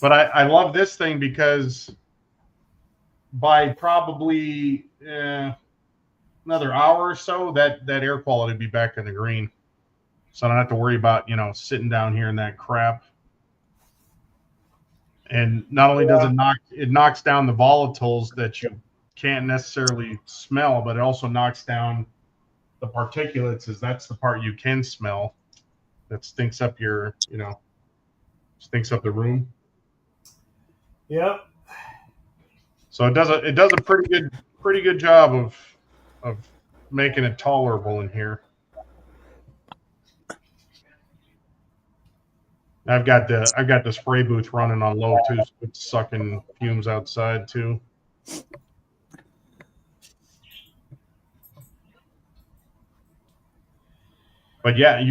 Speaker 2: I love this thing because by probably another hour or so, that air quality will be back in the green. So I don't have to worry about, sitting down here in that crap. And not only does it knocks down the volatiles that you can't necessarily smell, but it also knocks down the particulates, as that's the part you can smell that stinks up your, stinks up the room.
Speaker 1: Yep.
Speaker 2: So it does a pretty good job of making it tolerable in here. I've got the spray booth running on low too, so it's sucking fumes outside too. But yeah,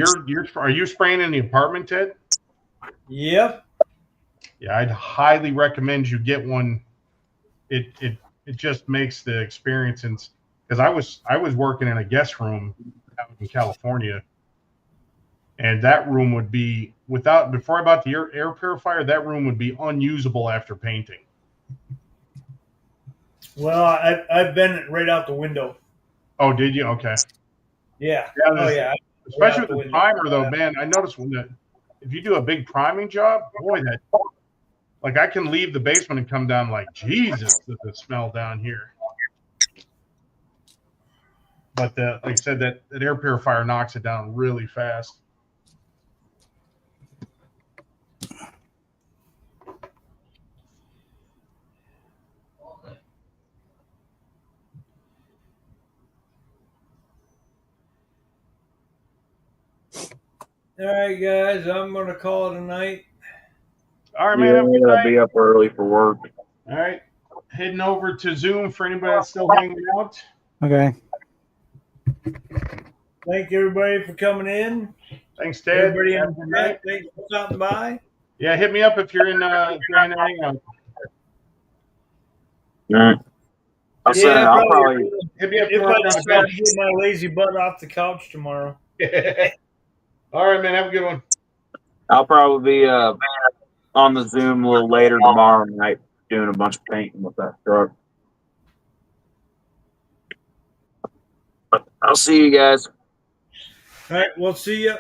Speaker 2: are you spraying in the apartment, Ted?
Speaker 1: Yep.
Speaker 2: Yeah, I'd highly recommend you get one. It just makes the experience, because I was working in a guest room out in California. And that room would be before I bought the air purifier, that room would be unusable after painting.
Speaker 1: Well, I've been right out the window.
Speaker 2: Oh, did you? Okay.
Speaker 1: Yeah.
Speaker 2: Yeah. Especially with the primer, though, man. I noticed if you do a big priming job, boy, like I can leave the basement and come down like, Jesus, the smell down here. But like I said, that air purifier knocks it down really fast.
Speaker 1: All right, guys, I'm gonna call it a night.
Speaker 2: All right,
Speaker 9: Yeah,
Speaker 2: man.
Speaker 9: I'm gonna be up early for work.
Speaker 2: All right. Heading over to Zoom for anybody that's still hanging out.
Speaker 10: Okay.
Speaker 1: Thank everybody for coming in.
Speaker 2: Thanks, Ted.
Speaker 1: Everybody in
Speaker 2: Have a
Speaker 1: the
Speaker 2: good night.
Speaker 1: chat, thanks for stopping by.
Speaker 2: Yeah, hit me up if you're in hangout.
Speaker 9: All right. I'll say
Speaker 1: Yeah,
Speaker 9: I'll probably
Speaker 2: Hit me up
Speaker 1: if
Speaker 2: tomorrow
Speaker 1: I
Speaker 2: on the
Speaker 1: decide to
Speaker 2: bench.
Speaker 1: get my lazy butt off the couch tomorrow.
Speaker 2: All right, man. Have a good one.
Speaker 9: I'll probably be on the Zoom a little later tomorrow night doing a bunch of painting with that truck. But I'll see you guys.
Speaker 1: All right, we'll see you.